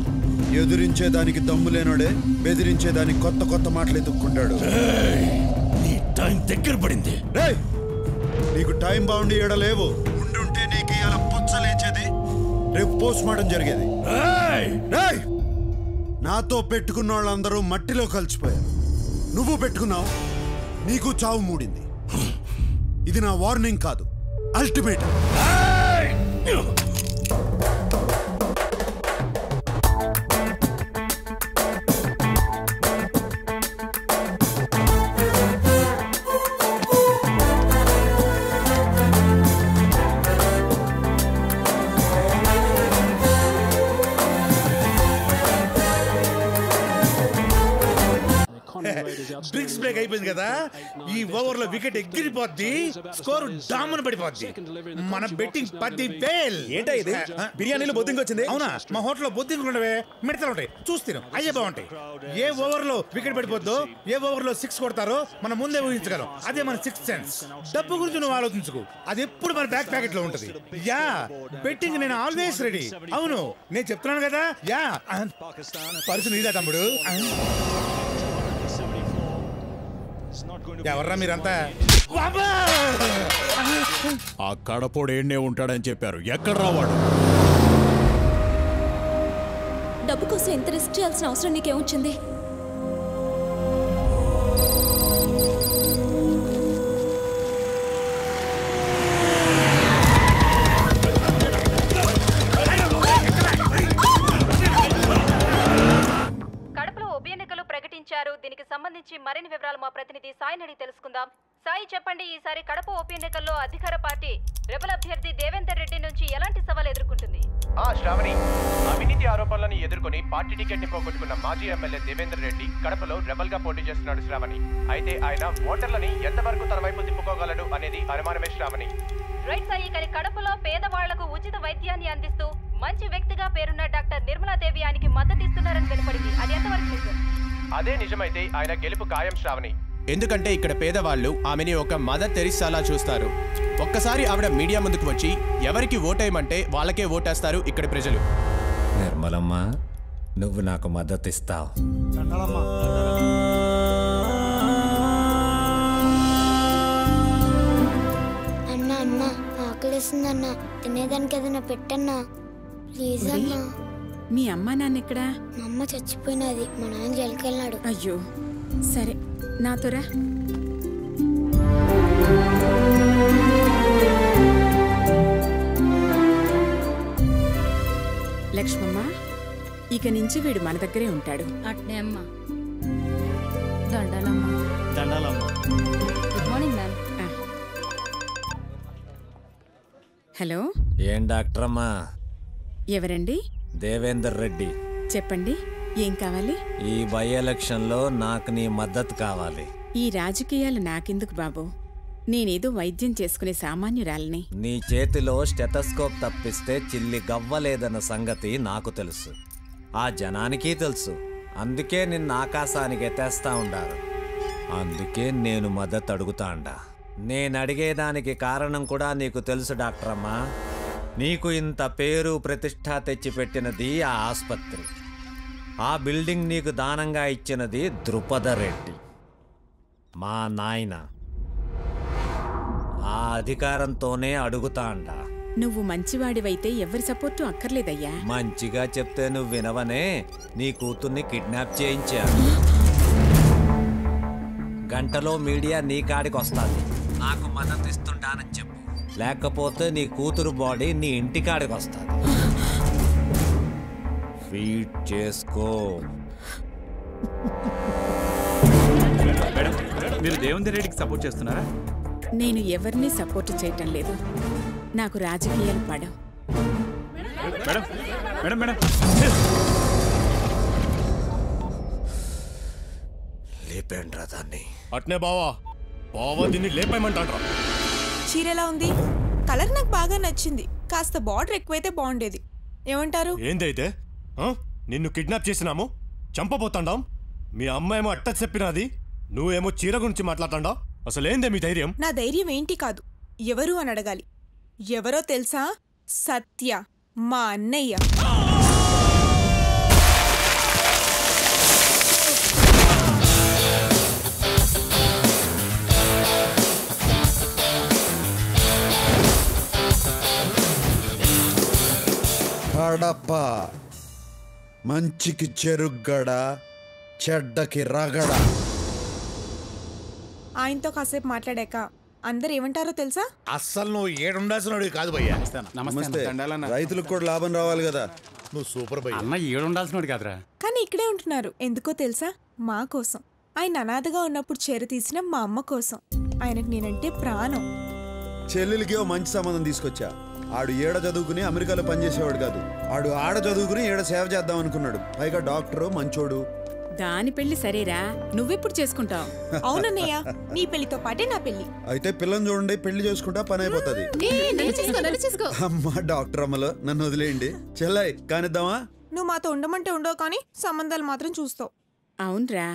Speaker 6: ఎదురించేదానికి దమ్ము లేనోడే బెదిరించేదానికి కొత్త కొత్త మాటలు ఎత్తుక్కుంటాడు
Speaker 16: నీ టైం దగ్గర పడింది
Speaker 6: నీకు టైం బాగుండి ఏడలేవు ఉండుంటే నీకు ఇలా పుచ్చలేచేది రేపు పోస్ట్ మార్టం జరిగేది నాతో పెట్టుకున్న వాళ్ళందరూ మట్టిలో కలిసిపోయారు నువ్వు పెట్టుకున్నావు నీకు చావు మూడింది ఇది నా వార్నింగ్ కాదు అల్టిమేట్
Speaker 12: డ్రింక్స్ బ్రేక్ అయిపోయింది కదా ఈ ఓవర్ లో వికెట్ ఎగిరిపోద్ది స్కోర్ డామన్ పడిపోద్ది మన బెట్టింగ్ 10,000
Speaker 7: ఏంటా ఇది బిర్యానీలో బొద్దింగ్ వచ్చింది
Speaker 12: అవునా మా హోటల్లో బొద్దింగ్ ఉండవే మిడతలు ఉంటాయి చూస్తాను అయ్యే బాగుంటాయి ఏ ఓవర్ లో వికెట్ పడిపోద్దో ఏ ఓవర్ లో 6 కొడతారో మనం ముందే ఊహించగలం అదే మన 6th సెన్స్ డబ్బు గురించి నువ్వు ఆలోచించుకో అది ఎప్పుడు మన బ్యాక్ ప్యాకెట్ లో ఉంటది యా బెట్టింగ్ నేను ఆల్వేస్ రెడీ అవును నేను చెప్తున్నాను కదా యా పర్సు నీదా తమ్ముడు ఎవర్రా మీరంతా
Speaker 7: ఆ కడపోడు ఏడ్నే ఉంటాడని చెప్పారు ఎక్కడ రావాడు
Speaker 8: డబ్బు కోసం ఎంత రిస్క్ చేయాల్సిన అవసరం నీకేమొచ్చింది
Speaker 3: దీనికి సంబంధించి మరిన్ని వివరాలు మా ప్రతినిధి సాయిని అడిగి తెలుసుకుందాం. సాయి చెప్పండి, ఈసారి కడప ఉప ఎన్నికల్లో అధికార పార్టీ రెబల్ అభ్యర్థి దేవేందర్ రెడ్డి నుంచి ఎలాంటి సవాల్ ఎదుర్కొంటుంది?
Speaker 5: శ్రావణి, అవినీతి ఆరోపణలను ఎదుర్కొని పార్టీ టికెట్ ని పోగొట్టుకున్న మాజీ ఎమ్మెల్యే దేవేందర్ రెడ్డి కడపలో రెబల్ గా పోటీ చేస్తున్నాడు శ్రావణి. అయితే ఆయన ఓటర్లని ఎంతవరకు తన వైపు తిప్పుకోగలడు అనేది అనుమానమే శ్రావణి.
Speaker 3: రైట్ సాయి, కానీ కడపలో పేదవాళ్లకు ఉచిత వైద్యాన్ని అందిస్తూ మంచి వ్యక్తిగా పేరున్న డాక్టర్ నిర్మలాదేవి ఆయనకి మద్దతు ఇస్తున్నారని వెలుపడింది. అది ఎంతవరకు నిజం?
Speaker 5: అదే నిజమైతే ఆయన గెలుపు ఖాయం శ్రావణి. ఎందుకంటే ఇక్కడ పేదవాళ్ళు ఆమెని ఒక మదర్ తెరిసాలా చూస్తారు. ఒక్కసారి ఆవిడ మీడియా ముందుకు వచ్చి ఎవరికి ఓటేయమంటే వాళ్ళకే ఓటేస్తారు ఇక్కడి ప్రజలు.
Speaker 23: నిర్మలమ్మ,
Speaker 4: నువ్వు నాకు మద్దతు ఇస్తావు.
Speaker 13: అన్నా అన్నా ఆకలిస్తుందన్నా, తినేదానికి ఏదైనా పెట్టన్నా ప్లీజ్ అన్నా.
Speaker 23: మీ అమ్మ నాన్న ఎక్కడా?
Speaker 13: మా అమ్మ చచ్చిపోయినది, మా నాన్న జైలుకి వెళ్ళాడు.
Speaker 23: అయ్యో సరే నాతోరా. లక్ష్మమ్మ, ఇక నుంచి వీడు మన దగ్గరే ఉంటాడు.
Speaker 3: అట్నే అమ్మా. దండాలమ్మా.
Speaker 24: దండాలమ్మా.
Speaker 3: Good morning ma'am.
Speaker 23: హలో,
Speaker 4: ఏం డాక్టర్ అమ్మా?
Speaker 23: ఎవరండి?
Speaker 4: దేవేందర్ రెడ్డి.
Speaker 23: చెప్పండి, ఏం కావాలి?
Speaker 4: ఈ బై ఎలక్షన్లో నాకు నీ మద్దతు కావాలి.
Speaker 23: ఈ రాజకీయాలు నాకెందుకు బాబు, నేనేదో వైద్యం చేసుకునే సామాన్యురాలని.
Speaker 4: నీ చేతిలో స్టెథోస్కోప్ తప్పిస్తే చిల్లి గవ్వలేదన్న సంగతి నాకు తెలుసు, ఆ జనానికి తెలుసు. అందుకే నిన్ను ఆకాశానికి ఎత్తేస్తా ఉండారు. అందుకే నేను మద్దతు అడుగుతా అండా. నేను అడిగేదానికి కారణం కూడా నీకు తెలుసు డాక్టర్ అమ్మా. నీకు ఇంత పేరు ప్రతిష్ట తెచ్చిపెట్టినది ఆ ఆసుపత్రి, ఆ బిల్డింగ్ నీకు దానంగా ఇచ్చినది ద్రుపద రెడ్డి, మా నాయన. ఆ అధికారంతోనే అడుగుతా అండా.
Speaker 23: నువ్వు మంచివాడివైతే ఎవరి సపోర్టు అక్కర్లేదయ్యా.
Speaker 4: మంచిగా చెప్తే నువ్వు వినవనే నీ కూతుర్ని కిడ్నాప్ చేయించా. గంటలో మీడియా నీ కాడికి వస్తుంది, నాకు మద్దతు ఇస్తుంటానని చెప్పు. లేకపోతే నీ కూతురు బాడీ నీ ఇంటి కాడికి వస్తుంది. ఫీడ్ చేసుకో.
Speaker 17: మేడం, మీరు దేవేందర్ రెడ్డికి సపోర్ట్ చేస్తున్నారా?
Speaker 23: నేను ఎవరిని సపోర్ట్ చేయటం లేదు, నాకు రాజకీయాలు పడవు.
Speaker 17: మేడం మేడం మేడం
Speaker 4: లేపేండ్రా దాన్ని.
Speaker 16: అట్నే బావా, బావా దీన్ని లేపేయమంటాడ్రా.
Speaker 25: చీర ఎలా ఉంది? కలర్ నాకు బాగా నచ్చింది, కాస్త బార్డర్ ఎక్కువైతే బాగుండేది. ఏమంటారు?
Speaker 16: ఏందైతే నిన్ను కిడ్నాప్ చేసినాము, చంపబోతాండాం. మీ అమ్మాయేమో అట్ట చెప్పినది, నువ్వేమో చీర గురించి మాట్లాడతాండా. అసలేందే మీ ధైర్యం?
Speaker 25: నా ధైర్యం ఏంటి కాదు, ఎవరు అని అడగాలి. ఎవరో తెలుసా? సత్య, మా అన్నయ్య.
Speaker 6: కడప మంచికి చెరుగ్గడ, చెడ్డకి రగడ.
Speaker 25: ఆయనతో కాసేపు మాట్లాడాక అందరు ఏమంటారో తెలుసా?
Speaker 12: అస్సలు నువ్వు ఏడుండాల్సిన కాదు భయ్యా.
Speaker 6: నమస్తే. రైతులకు కూడా లాభం రావాలి కదా.
Speaker 12: నువ్వు సూపర్ భయ్యా.
Speaker 24: అన్న ఏడుండాల్సిన కాదురా.
Speaker 25: కానీ ఇక్కడే ఉంటున్నారు, ఎందుకో తెలుసా? మా కోసం. ఆయన అనాథగా ఉన్నప్పుడు చీర తీసిన మా అమ్మ కోసం. ఆయనకు నేనంటే ప్రాణం.
Speaker 6: చెల్లెలికి ఓ మంచి సంబంధం తీసుకొచ్చా. ఆడు ఏడ చదువుకుని అమెరికాలో పనిచేసేవాడు కాదు, ఆడు ఆడ చదువుకుని ఏడ సేవ చేద్దాం అనుకున్నాడు. పైగా డాక్టరు, మంచోడు.
Speaker 23: దాని పెళ్లి సరేరా, నువ్వెప్పుడు చేసుకుంటావు?
Speaker 25: అవునన్నయ్య, నీ పెళ్లితో పాటే నా పెళ్లి.
Speaker 6: అయితే పిల్లని చూడండి, పెళ్లి చేసుకుంటా పని అయిపోతుంది. అమ్మా డాక్టర్ అమ్మలో నన్ను వదిలేయండి. చెల్లయ్ కానిద్దామా?
Speaker 25: నువ్వు మాతో ఉండమంటే ఉండవు, కానీ సంబంధాలు మాత్రం చూస్తావు.
Speaker 23: అవునరా,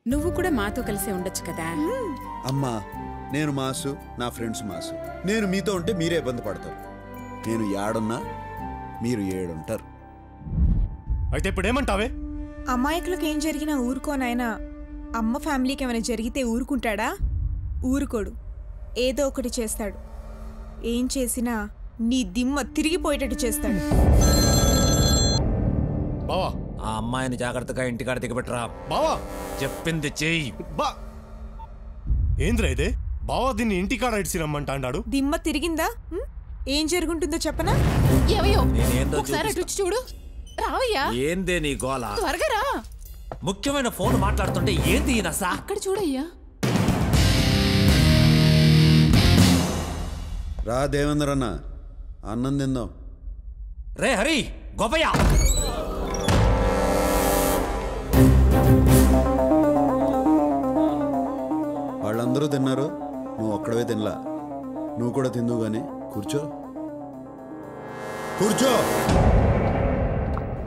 Speaker 23: నువ్వు కూడా మాతో కలిసే ఉండొచ్చు కదా.
Speaker 6: అమ్మా, నేను మాసు, నా ఫ్రెండ్స్ మాసు. నేను మీతో ఉంటే మీరే ఇబ్బంది పడతారు. నేను ఏడున్నా మీరు ఏడుంటారు.
Speaker 16: అయితే ఇప్పుడు ఏమంటావే?
Speaker 25: అమాయకులకు ఏం జరిగినా ఊరుకోనైనా అమ్మ ఫ్యామిలీకి ఏమైనా జరిగితే ఊరుకుంటాడా? ఊరుకోడు, ఏదో ఒకటి చేస్తాడు. ఏం చేసినా నీ దిమ్మ తిరిగిపోయేటట్టు చేస్తాడు.
Speaker 16: బావా,
Speaker 4: ఆ అమ్మాయిని జాగ్రత్తగా ఇంటికాడ దిగబెట్టరా.
Speaker 16: బావా
Speaker 4: చెప్పింది చెయ్యి.
Speaker 16: ఏంద్రా ఇదే? బావా దీన్ని ఇంటికాడ ఇడిసిరమ్మంటాడు.
Speaker 25: దిమ్మ తిరిగిందా? ఏం జరుగుంటుందో చెప్పనా?
Speaker 23: చూడు రావయ్యా.
Speaker 4: ఏందే నీ గోల?
Speaker 23: త్వరగా రా.
Speaker 4: ముఖ్యమైన ఫోన్ మాట్లాడుతుంటే ఏంది నసా?
Speaker 23: అక్కడ చూడయ్యా.
Speaker 6: రా దేవేంద్ర అన్న, అన్నం తిందాం.
Speaker 4: రే హరి, గోపయ్య.
Speaker 6: వాళ్ళందరూ తిన్నారు, నువ్వు ఒక్కడవే తినలా. నువ్వు కూడా తిందువు గాని కూర్చో. కూర్చో.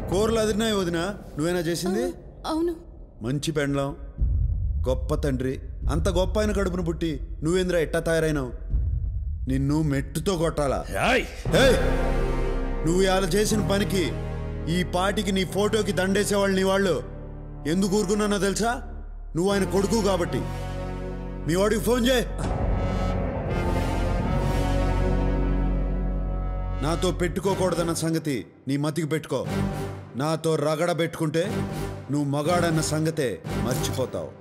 Speaker 6: కూరలు అదిరినాయి వదినా, నువ్వేనా చేసింది?
Speaker 23: అవును.
Speaker 6: మంచి పెండ్లం, గొప్ప తండ్రి. అంత గొప్ప ఆయన కడుపును పుట్టి నువ్వేంద్రా ఎట్టా తయారైనావు? నిన్ను మెట్టుతో కొట్టాలా? నువ్వు ఇలా చేసిన పనికి ఈ పాటికి నీ ఫోటోకి దండేసేవాళ్ళు నీ వాళ్ళు. ఎందుకు ఊరుకున్నానో తెలుసా? నువ్వు ఆయన కొడుకు కాబట్టి. మీ వాడికి ఫోన్ చేయి. నాతో పెట్టుకోకూడదన్న సంగతి నీ మతికి పెట్టుకో. నాతో రగడ పెట్టుకుంటే నువ్వు మగాడన్న సంగతే మర్చిపోతావు.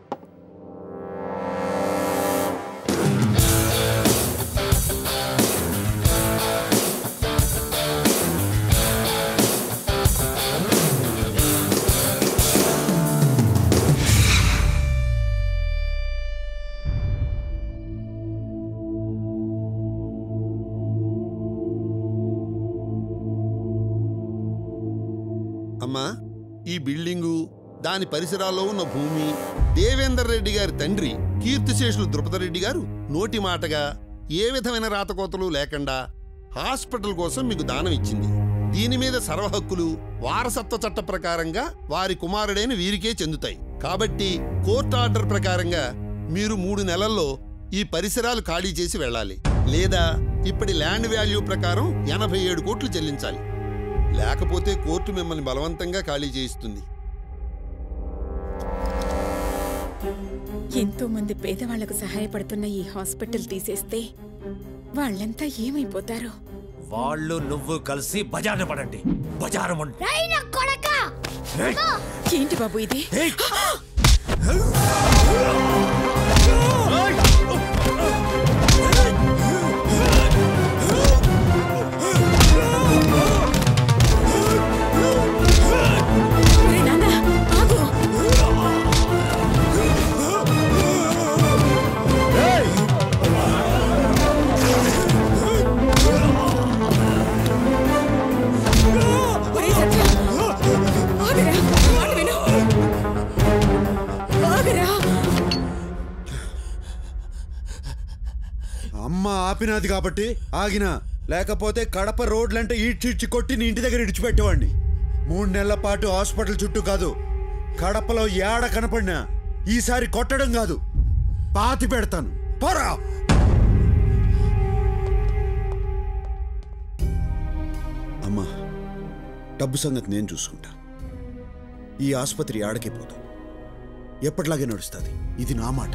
Speaker 1: అమ్మా, ఈ బిల్డింగు, దాని పరిసరాల్లో ఉన్న భూమి దేవేందర్ రెడ్డి గారి తండ్రి కీర్తిశేషులు ద్రుపదరెడ్డి గారు నోటి మాటగా ఏ విధమైన రాతకోతలు లేకుండా హాస్పిటల్ కోసం మీకు దానం ఇచ్చింది. దీని మీద సర్వ హక్కులు వారసత్వ చట్ట ప్రకారంగా వారి కుమారుడైన వీరికే చెందుతాయి. కాబట్టి కోర్టు ఆర్డర్ ప్రకారంగా మీరు 3 నెలల్లో ఈ పరిసరాలు ఖాళీ చేసి వెళ్ళాలి. లేదా ఇప్పటి ల్యాండ్ వాల్యూ ప్రకారం 87 కోట్లు చెల్లించాలి. లేకపోతే కోర్టు మిమ్మల్ని బలవంతంగా ఖాళీ చేయిస్తుంది.
Speaker 23: ఎంతో మంది పేదవాళ్లకు సహాయపడుతున్న ఈ హాస్పిటల్ తీసేస్తే వాళ్ళంతా ఏమైపోతారో.
Speaker 4: వాళ్ళు నువ్వు కలిసి బజారు పడండి. బజారు
Speaker 23: ఏంటి బాబు ఇది?
Speaker 6: అమ్మ ఆపినది కాబట్టి ఆగినా, లేకపోతే కడప రోడ్లంటే ఈడ్చిడ్చి కొట్టి నీ ఇంటి దగ్గర ఇడిచిపెట్టేవాడిని. 3 నెలల పాటు హాస్పిటల్ చుట్టూ కాదు, కడపలో ఏడ కనపడినా ఈసారి కొట్టడం కాదు, పాతి పెడతాను. పోరా! అమ్మా, డబ్బు సంగతి నేను చూసుకుంటా. ఈ ఆసుపత్రి ఆడకే పోదు, ఎప్పటిలాగే నడుస్తుంది. ఇది నా మాట.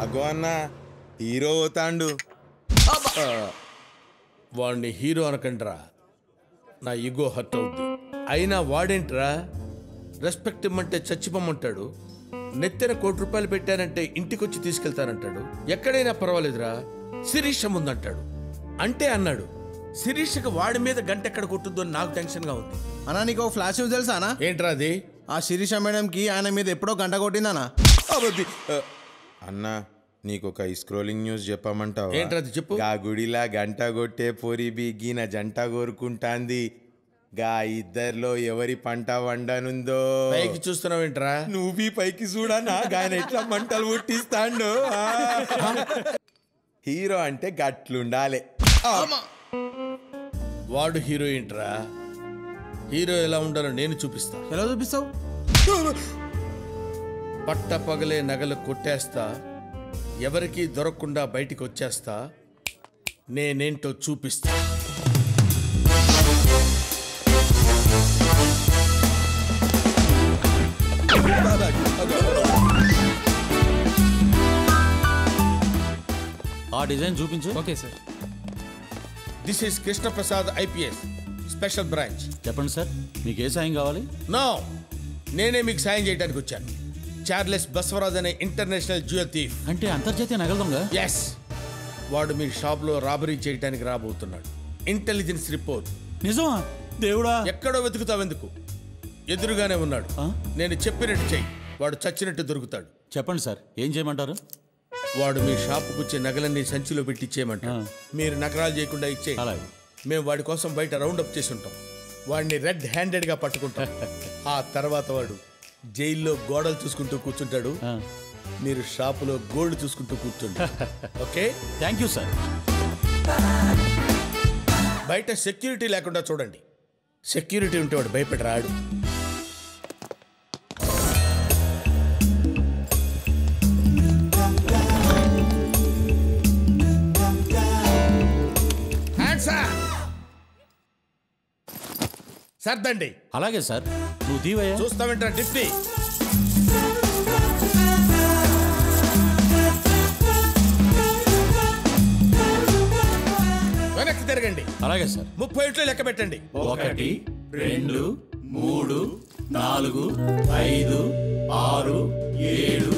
Speaker 11: అగో అన్న, హీరో అవుతాండు. వాడిని హీరో అనకండ్రా, నా ఈగో హర్ట్ అవుద్ది. అయినా వాడేంట్రా రెస్పెక్ట్ ఇమ్మంటే చచ్చిపోమంటాడు, నెత్తెన ₹1 పెట్టానంటే ఇంటికొచ్చి తీసుకెళ్తానంటాడు. ఎక్కడైనా పర్వాలేదురా, శిరీష ముందంటాడు. అంటే అన్నాడు, శిరీషకి వాడి మీద గంట ఎక్కడ కొట్టుద్దో నాకు టెన్షన్ గా ఉంది.
Speaker 9: అన్నా నీకు ఫ్లాష్ న్యూస్ తెలుసా అన్నా?
Speaker 11: ఏంట్రా అది?
Speaker 9: ఆ శిరీష మేడంకి ఆయన మీద ఎప్పుడో గంట కొట్టిందన్నా.
Speaker 14: అన్నా, నీకొక స్క్రోలింగ్ న్యూస్ చెప్పమంటావా?
Speaker 11: ఏంట్రది చెప్పు.
Speaker 14: గా గుడిలా గంట కొట్టే పోరి బిగిన జంట కోరుకుంటాంది. గా ఇద్దర్లో ఎవరి పంట వండనుందో.
Speaker 11: పైకి చూస్తున్నావేంట్రా?
Speaker 14: నువ్వు పైకి చూడనా, గాయన ఎట్లా మంటలు పుట్టిస్తాండు. హీరో అంటే గట్లుండాలి.
Speaker 11: వాడు హీరో ఏంట్రా? హీరో ఎలా ఉండాలో నేను చూపిస్తా.
Speaker 9: ఎలా చూపిస్తావు?
Speaker 11: పట్ట పగలే నగలు కొట్టేస్తా, ఎవరికి దొరకకుండా బయటికి వచ్చేస్తా, నేనేంటో చూపిస్తా.
Speaker 18: ఆ డిజైన్ చూపించు.
Speaker 17: Okay sir.
Speaker 11: This is Krishnaprasad IPS, special branch.
Speaker 18: చెప్పండి సార్, మీకు ఏ సాయం కావాలి?
Speaker 11: నో, నేనే మీకు సాయం చేయడానికి వచ్చాను. చార్లెస్ బస్వరాజ్ అనే ఇంటర్నేషనల్ జ్యువెల్ థీఫ్.
Speaker 18: అంటే అంతర్జాతీయ నగల దొంగ?
Speaker 11: ఎస్, వాడు మీ షాప్లో రాబరీ చేయడానికి రాబోతున్నాడు. Intelligence report.
Speaker 18: నిజమా? దేవుడా!
Speaker 11: ఎక్కడో వెతుకుతావెందుకు, ఎదురుగానే ఉన్నాడు. నేను చెప్పినట్టు చెయ్యి, వాడు చచ్చినట్టు దొరుకుతాడు.
Speaker 18: చెప్పండి సార్, ఏం చేయమంటారు?
Speaker 11: వాడు మీ షాపుకు వచ్చే నగలన్నీ సంచిలో పెట్టి ఇచ్చేయమంటాడు. మీరు నగరాలు చేయకుండా ఇచ్చే, మేము వాడి కోసం బయట రౌండప్ చేసి ఉంటాం. వాడిని రెడ్ హ్యాండెడ్గా పట్టుకుంటాం. ఆ తర్వాత వాడు జైల్లో గోడలు చూసుకుంటూ కూర్చుంటాడు, మీరు షాపులో గోల్డ్ చూసుకుంటూ కూర్చుంటాడు. Okay,
Speaker 18: thank you sir.
Speaker 11: బయట సెక్యూరిటీ లేకుండా చూడండి. సెక్యూరిటీ ఉంటే వాడు భయపడి రాడు. సర్దండి.
Speaker 18: అలాగే సార్. నువ్వు దీవయ్యా.
Speaker 11: చూస్తామంటా డిప్టీ. వెనక్కి తిరగండి.
Speaker 18: అలాగే సార్.
Speaker 11: 30 ఇట్లు లెక్క పెట్టండి.
Speaker 18: 1 2 3 4 5 6 7.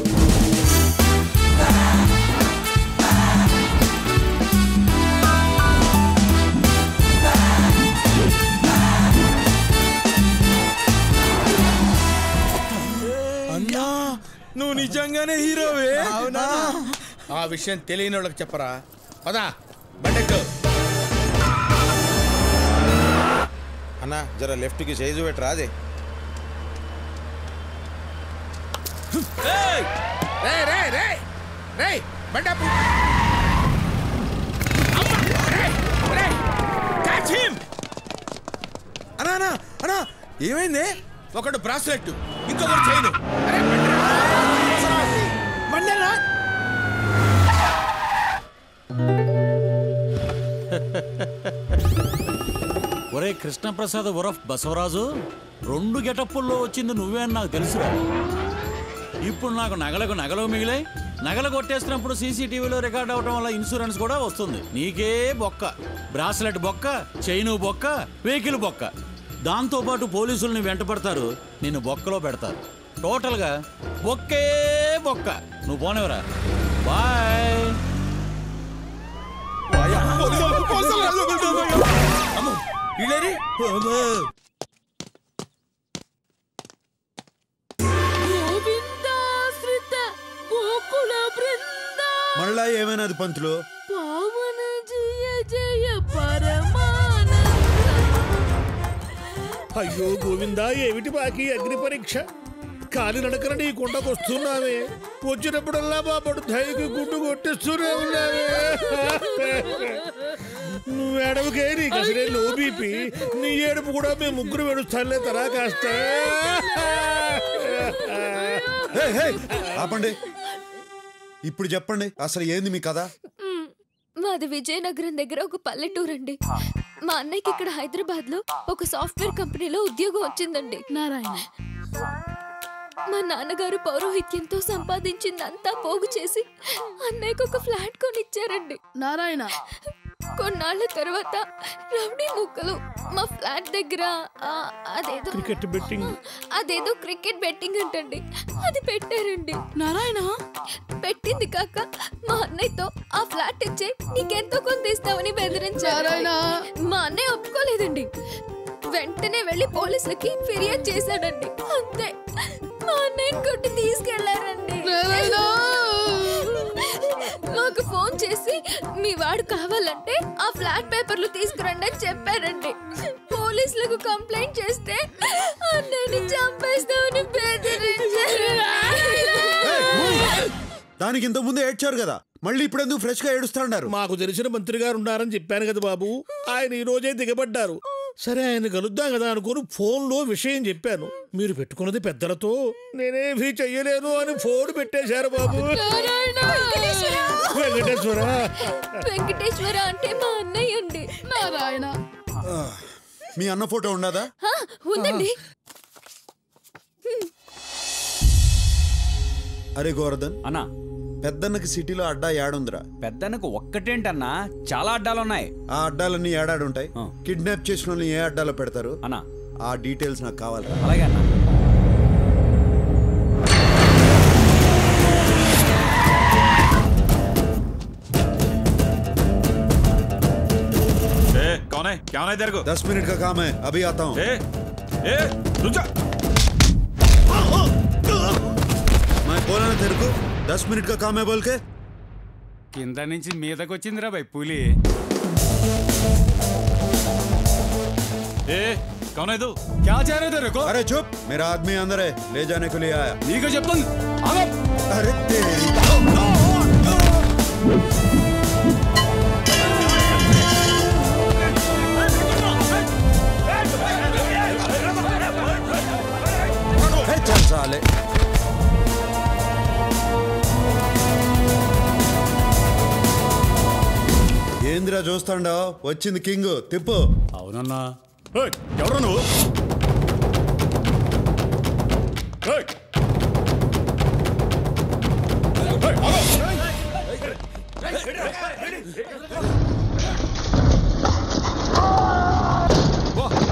Speaker 11: అన్నా నువ్వు నిజంగానే హీరోవే. అవునా? ఆ విషయం తెలియని వాళ్ళకి చెప్పరా. పదా బండెక్కు.
Speaker 14: అన్నా జర లెఫ్ట్కి సైజు పెట్టరా. అదే
Speaker 11: బండాపు. అన్నా అన్నా ఏమైంది? ఒకడు బ్రాస్లెట్, ఇంకొకటి చైన్.
Speaker 18: ఒరే కృష్ణప్రసాద్ ఉరఫ్ బసవరాజు, 2 గెటప్పుల్లో వచ్చింది నువ్వే అని నాకు తెలుసురా. ఇప్పుడు నాకు నగలు మిగిలాయి. నగలు కొట్టేస్తున్నప్పుడు సీసీటీవీలో రికార్డ్ అవడం వల్ల ఇన్సూరెన్స్ కూడా వస్తుంది. నీకే బొక్క. బ్రాస్లెట్ బొక్క, చైను బొక్క, వెహికల్ బొక్క. దాంతోపాటు పోలీసుల్ని వెంట పడతారు, నిన్ను బొక్కలో పెడతారు. టోటల్గా బొక్కే బొక్క. నువ్వు పోనేవరా. బాయ్.
Speaker 6: మళ్ళా ఏమైనాది పంతులు?
Speaker 19: అయ్యో గోవిందా, ఏమిటి బాకీ అగ్ని పరీక్ష? కాలి నడకన నీ కొండకు వస్తున్నావే. వచ్చినప్పుడల్లా మా పడు ధైర్యకి గుడ్డు కొట్టిస్తూనే ఉన్నావే. నువ్వు ఏడవకే, నీకు అసలే లో బీపీ. నీ ఏడుపు కూడా మేము ముగ్గురు ఏడుస్తానులే తరా కాస్త.
Speaker 6: ఆపండి. ఇప్పుడు చెప్పండి అసలు ఏంది మీ కథ?
Speaker 8: మాది విజయనగరం దగ్గర ఒక పల్లెటూరు అండి. మా అన్నయ్యకి ఇక్కడ హైదరాబాద్ లో ఒక సాఫ్ట్వేర్ కంపెనీలో ఉద్యోగం వచ్చిందండి. నారాయణ మా నాన్నగారు పౌరోహిత్యంతో సంపాదించిందంతా పోగు చేసి అన్నయ్యకు ఒక ఫ్లాట్ కొనిచ్చారండి. నారాయణ కొన్నాళ్ళ తర్వాత రౌడీ ముక్కలు మా ఫ్లాట్ దగ్గర అదేదో క్రికెట్ బెట్టింగ్ అంటండి, అది పెట్టారండి. నారాయణ పెట్టింది కాక మా అన్నయ్యతో ఆ ఫ్లాట్ ఇచ్చే నీకెంతో కొంత ఇస్తామని బెదిరించారు. మా అన్నయ్య ఒప్పుకోలేదండి. వెంటనే వెళ్లి పోలీసులకి ఫిర్యాదు చేశాడండి. అంతే, మా అన్నయ్యని కొట్టి తీసుకెళ్లారండి. మాకు ఫోన్ చేసి మీ వాడు కావాలంటే ఆ ఫ్లాట్ పేపర్లు తీసుకురండి అని చెప్పారండి. పోలీసులకు కంప్లైంట్ చేస్తే అన్నయ్యని చంపేస్తామని బెదిరించారు.
Speaker 6: దానికి ఇంత ముందు ఏడ్చారు కదా, మళ్ళీ ఇప్పుడు ఎందుకు ఫ్రెష్ గా ఏడుస్తున్నారు?
Speaker 19: మాకు తెలిసిన మంత్రి గారు ఉన్నారని చెప్పాను కదా బాబు, ఆయన ఈ రోజే దిగబడ్డారు. సరే ఆయన కలుద్దాం కదా అనుకుని ఫోన్లో విషయం చెప్పాను. మీరు పెట్టుకున్నది పెద్దలతో, నేనేమీ చెయ్యలేను అని ఫోన్ పెట్టేశారు బాబు.
Speaker 8: వెంకటేశ్వర అంటే మా అన్నయ్య అండి. నారాయణ
Speaker 6: మీ అన్న ఫోటో ఉండదా?
Speaker 8: ఉందండి.
Speaker 6: అరే గోవర్ధన్
Speaker 17: అన్నా,
Speaker 6: పెద్దన్నకి సిటీలో అడ్డా ఏడుందిరా?
Speaker 17: పెద్దన్నకు ఒక్కటేంటన్నా, చాలా అడ్డాలున్నాయి.
Speaker 6: ఆ అడ్డాలన్నీ ఏడాడుంటాయి. కిడ్నాప్ చేసిన వాళ్ళని ఏ అడ్డాలో పెడతారు
Speaker 17: అన్నా?
Speaker 6: ఆ డీటెయిల్స్ నాకు కావాలి.
Speaker 17: అలాగే అన్నా. कौन है? क्या होना है तेरे को?
Speaker 6: 10 मिनट का काम है, अभी आता हूँ।
Speaker 17: रुक जा।
Speaker 6: मैं बोला ना तेरे को 10 मिनट का काम है बोल के।
Speaker 17: కింద నుంచి మీదకి వచ్చిందిరా భయ్ పులి. कौन है तू? क्या चाह रहे तेरे को?
Speaker 6: अरे चुप, मेरा आदमी अंदर है, ले जाने के लिए आया।
Speaker 17: नीको చెప్తాను.
Speaker 6: अरे तेरी चल साले। ఏంద్రా చూస్తాండా, వచ్చింది కింగ్, తిప్పు.
Speaker 18: అవునన్నా,
Speaker 7: ఎవరు నువ్వు?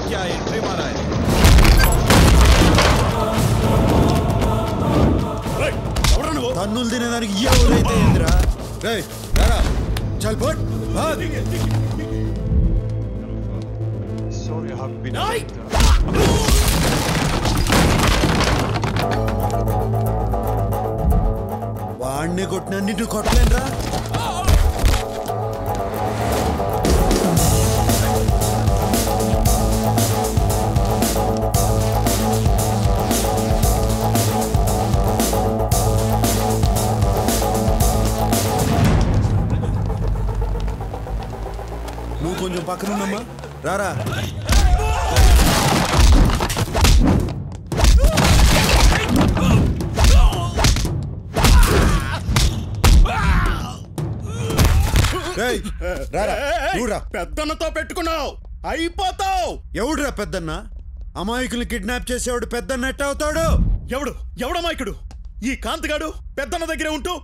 Speaker 17: क्या एंट्री मारा है?
Speaker 6: తన్నులు తినేదానికి ఎవరైతే ఏందిరా? రేయ్ రారా చల్ పట్ వాడిని కొట్టిన నిన్ను కొట్టలేనురా. నువ్వు కొంచెం పక్కనున్నమ్మా రారా.
Speaker 7: పెద్దన్నతో పెట్టుకున్నావు అయిపోతావు.
Speaker 6: ఎవడురా పెద్దన్న? అమాయకుల్ని కిడ్నాప్ చేసేవాడు పెద్దన్న ఎట్ట అవుతాడు?
Speaker 7: ఎవడు అమాయకుడు? ఈ కాంతిగాడు పెద్దన్న దగ్గరే ఉంటూ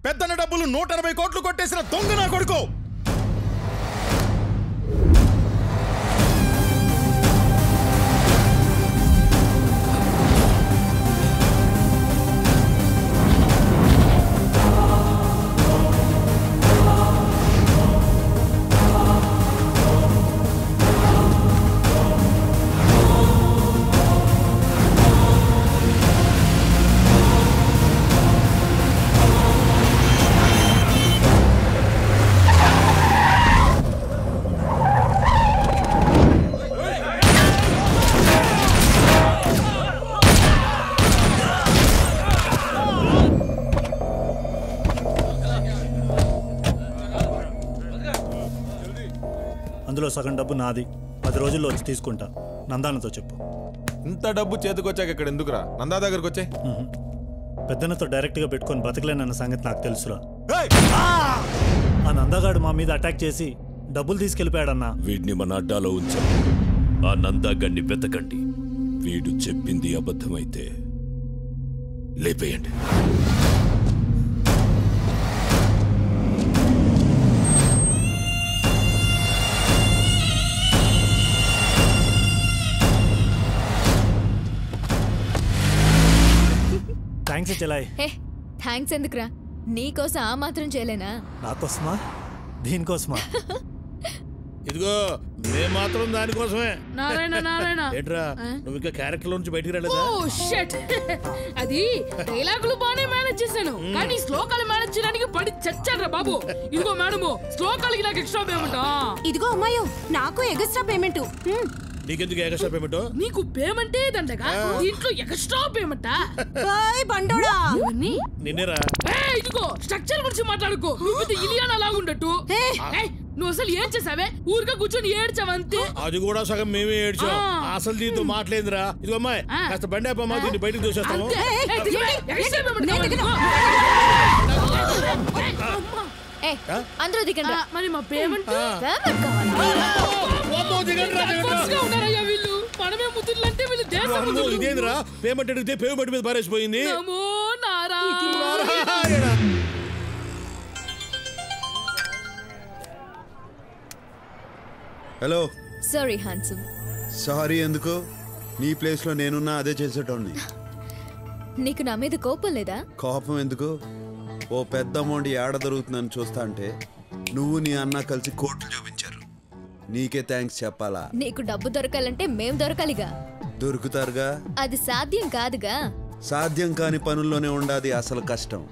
Speaker 7: పెద్దన్న డబ్బులు 180 కోట్లు కొట్టేసిన దొంగ నా కొడుకు.
Speaker 2: అందులో సగం డబ్బు నాది. 10 రోజుల్లో వచ్చి తీసుకుంటా. నందానతో చెప్పు.
Speaker 10: ఇంత డబ్బు చేతికొచ్చాక ఇక్కడ ఎందుకురా? నందా దగ్గరకు వచ్చే.
Speaker 2: పెద్దనతో డైరెక్ట్గా పెట్టుకొని బతకలేనన్న సంగతి నాకు తెలుసురా. ఆ నందాగాడు మా మీద అటాక్ చేసి డబ్బులు తీసుకెళ్ళిపోయాడన్నా.
Speaker 16: వీడిని మన అడ్డాలో ఉంచాం. ఆ నందాగాడిని వెతకండి. వీడు చెప్పింది అబద్ధమైతే లేపేయండి.
Speaker 2: థ్యాంక్స్ చెలాయ్.
Speaker 8: థ్యాంక్స్ ఎందుకురా? నీకోసం ఆ మాత్రం చేయలేనా?
Speaker 2: నాకోసమా? దీనికోసమా?
Speaker 11: ఇదిగో మేము మాత్రం దానికోసమే.
Speaker 20: నారాయణ నారాయణ
Speaker 11: ఏంట్రా నువ్వు ఇంకా క్యారెక్టర్ నుంచి బయటికి రాలేదా?
Speaker 20: ఓ షట్. అది డైలాగులు బానే మేనేజ్ చేశాను, కానీ శ్లోకాలు మేనేజ్ చేయడానికి పడి చచ్చాడ్రా బాబు. ఇదిగో మేడము, శ్లోకాలకి నాకు ఎక్స్ట్రా పేమెంట్.
Speaker 21: ఇదిగో అమ్మాయో, నాకు ఎక్స్ట్రా పేమెంట్.
Speaker 11: నీకెందుకు ఎక్స్ట్రా పేమెంట్?
Speaker 20: నీకు పేమెంటే దండగా, దీంట్లో ఎక్స్ట్రా పేమెంటా?
Speaker 21: బాయ్ బండోడా.
Speaker 11: నిన్నేరా.
Speaker 20: ఇదిగో స్ట్రక్చర్ గురించి మాట్లాడుకో. నువ్వు ఇలియానా లాగుండట్టు. నువ్వు అసలు ఏం చేసావే? ఊరికే కూర్చొని ఏడ్చావంతే.
Speaker 11: అది కూడా సగం మేమే ఏడ్చాం. అసలు దీంతో మాట్లాడిందిరా. ఇదిగో అమ్మాయి, కాస్త బండి అప్పమ్మా, దీన్ని బయటకు దూసేస్తాము.
Speaker 8: అందరూ దిగండి.
Speaker 20: మరి మా పేమెంట్ వీళ్ళు మనమే ముద్దులంటే వీళ్ళు దేశం.
Speaker 11: ఇదేంద్రా పేమెంట్ అడిగితే పేమెంట్ మీద పారేసిపోయింది.
Speaker 6: హలో.
Speaker 8: Sorry handsome.
Speaker 6: సారీ ఎందుకు? నీ ప్లేస్లో నేనున్నా అదే చేసేటోడిని.
Speaker 8: నీకు నా మీద కోపం లేదా?
Speaker 6: కోపం ఎందుకు? ఓ పెద్ద అమౌంట్ ఏడ దొరుకుతుందని చూస్తా అంటే నువ్వు నీ అన్న కలిసి కోట్లు చూపించారు. నీకే థ్యాంక్స్ చెప్పాలా?
Speaker 8: నీకు డబ్బు దొరకాలంటే మేం దొరకాలిగా.
Speaker 6: దొరుకుతారుగా.
Speaker 8: అది సాధ్యం కాదుగా.
Speaker 6: సాధ్యం కాని పనుల్లోనే ఉండాది అసలు కష్టం.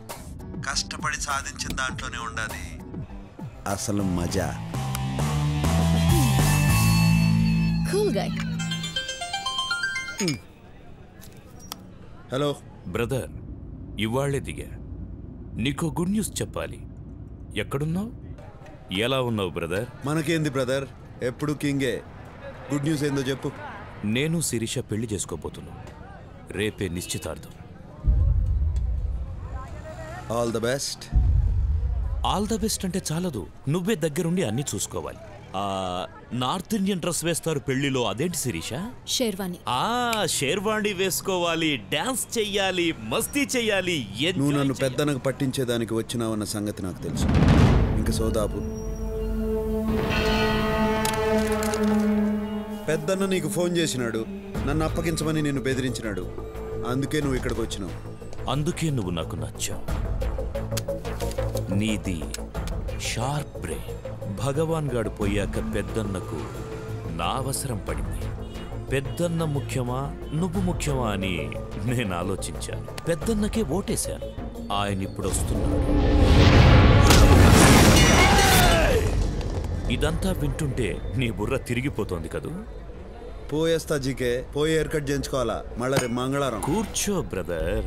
Speaker 6: కష్టపడి సాధించిన దాంట్లోనే ఉండాది అసలు మజా.
Speaker 8: Cool guy.
Speaker 6: హలో
Speaker 16: బ్రదర్, ఇవాళ్లే దిగా. నీకో గుడ్ న్యూస్ చెప్పాలి. ఎక్కడున్నావు? ఎలా ఉన్నావు బ్రదర్?
Speaker 6: మనకేంది బ్రదర్, ఎప్పుడు కింగే. గుడ్ న్యూస్ ఏందో చెప్పు.
Speaker 16: నేను శిరీష పెళ్లి చేసుకోబోతున్నా. రేపే నిశ్చితార్థం.
Speaker 6: All the best.
Speaker 16: All the best అంటే చాలదు, నువ్వే దగ్గరుండి అన్నీ చూసుకోవాలి. నార్త్ ఇండియన్ డ్రెస్ వేస్తారు పెళ్లిలో, అదేంటి శిరీష?
Speaker 8: షేర్వాణి.
Speaker 16: షేర్వాణి వేసుకోవాలి, డాన్స్ చెయ్యాలి, మస్తీ చెయ్యాలి.
Speaker 6: నువ్వు నన్ను పెద్దనకు పట్టించేదానికి వచ్చినావన్న సంగతి నాకు తెలుసు. ఇంకా సోదాపు. పెద్దన్న నీకు ఫోన్ చేసినాడు, నన్ను అప్పగించమని నిన్ను బెదిరించినాడు. అందుకే నువ్వు ఇక్కడికి వచ్చినావు.
Speaker 16: అందుకే నువ్వు నాకు నచ్చావు. నీది షార్ప్ బ్రెయిన్. భగవాన్ గాడు పోయాక పెద్దన్నకు నా అవసరం పడింది. పెద్దన్న ముఖ్యమా నువ్వు ముఖ్యమా అని నేను ఆలోచించాను. పెద్దన్నకే ఓటేశాను. ఆయన ఇప్పుడు వస్తున్నాడు. ఇదంతా వింటుంటే నీ బుర్ర తిరిగిపోతోంది కదూ?
Speaker 6: పోయేస్తా జీకే, పోయి హెయిర్ కట్ చేయించుకోవాలా మళ్ళా రేపు మంగళవారం.
Speaker 16: కూర్చో బ్రదర్.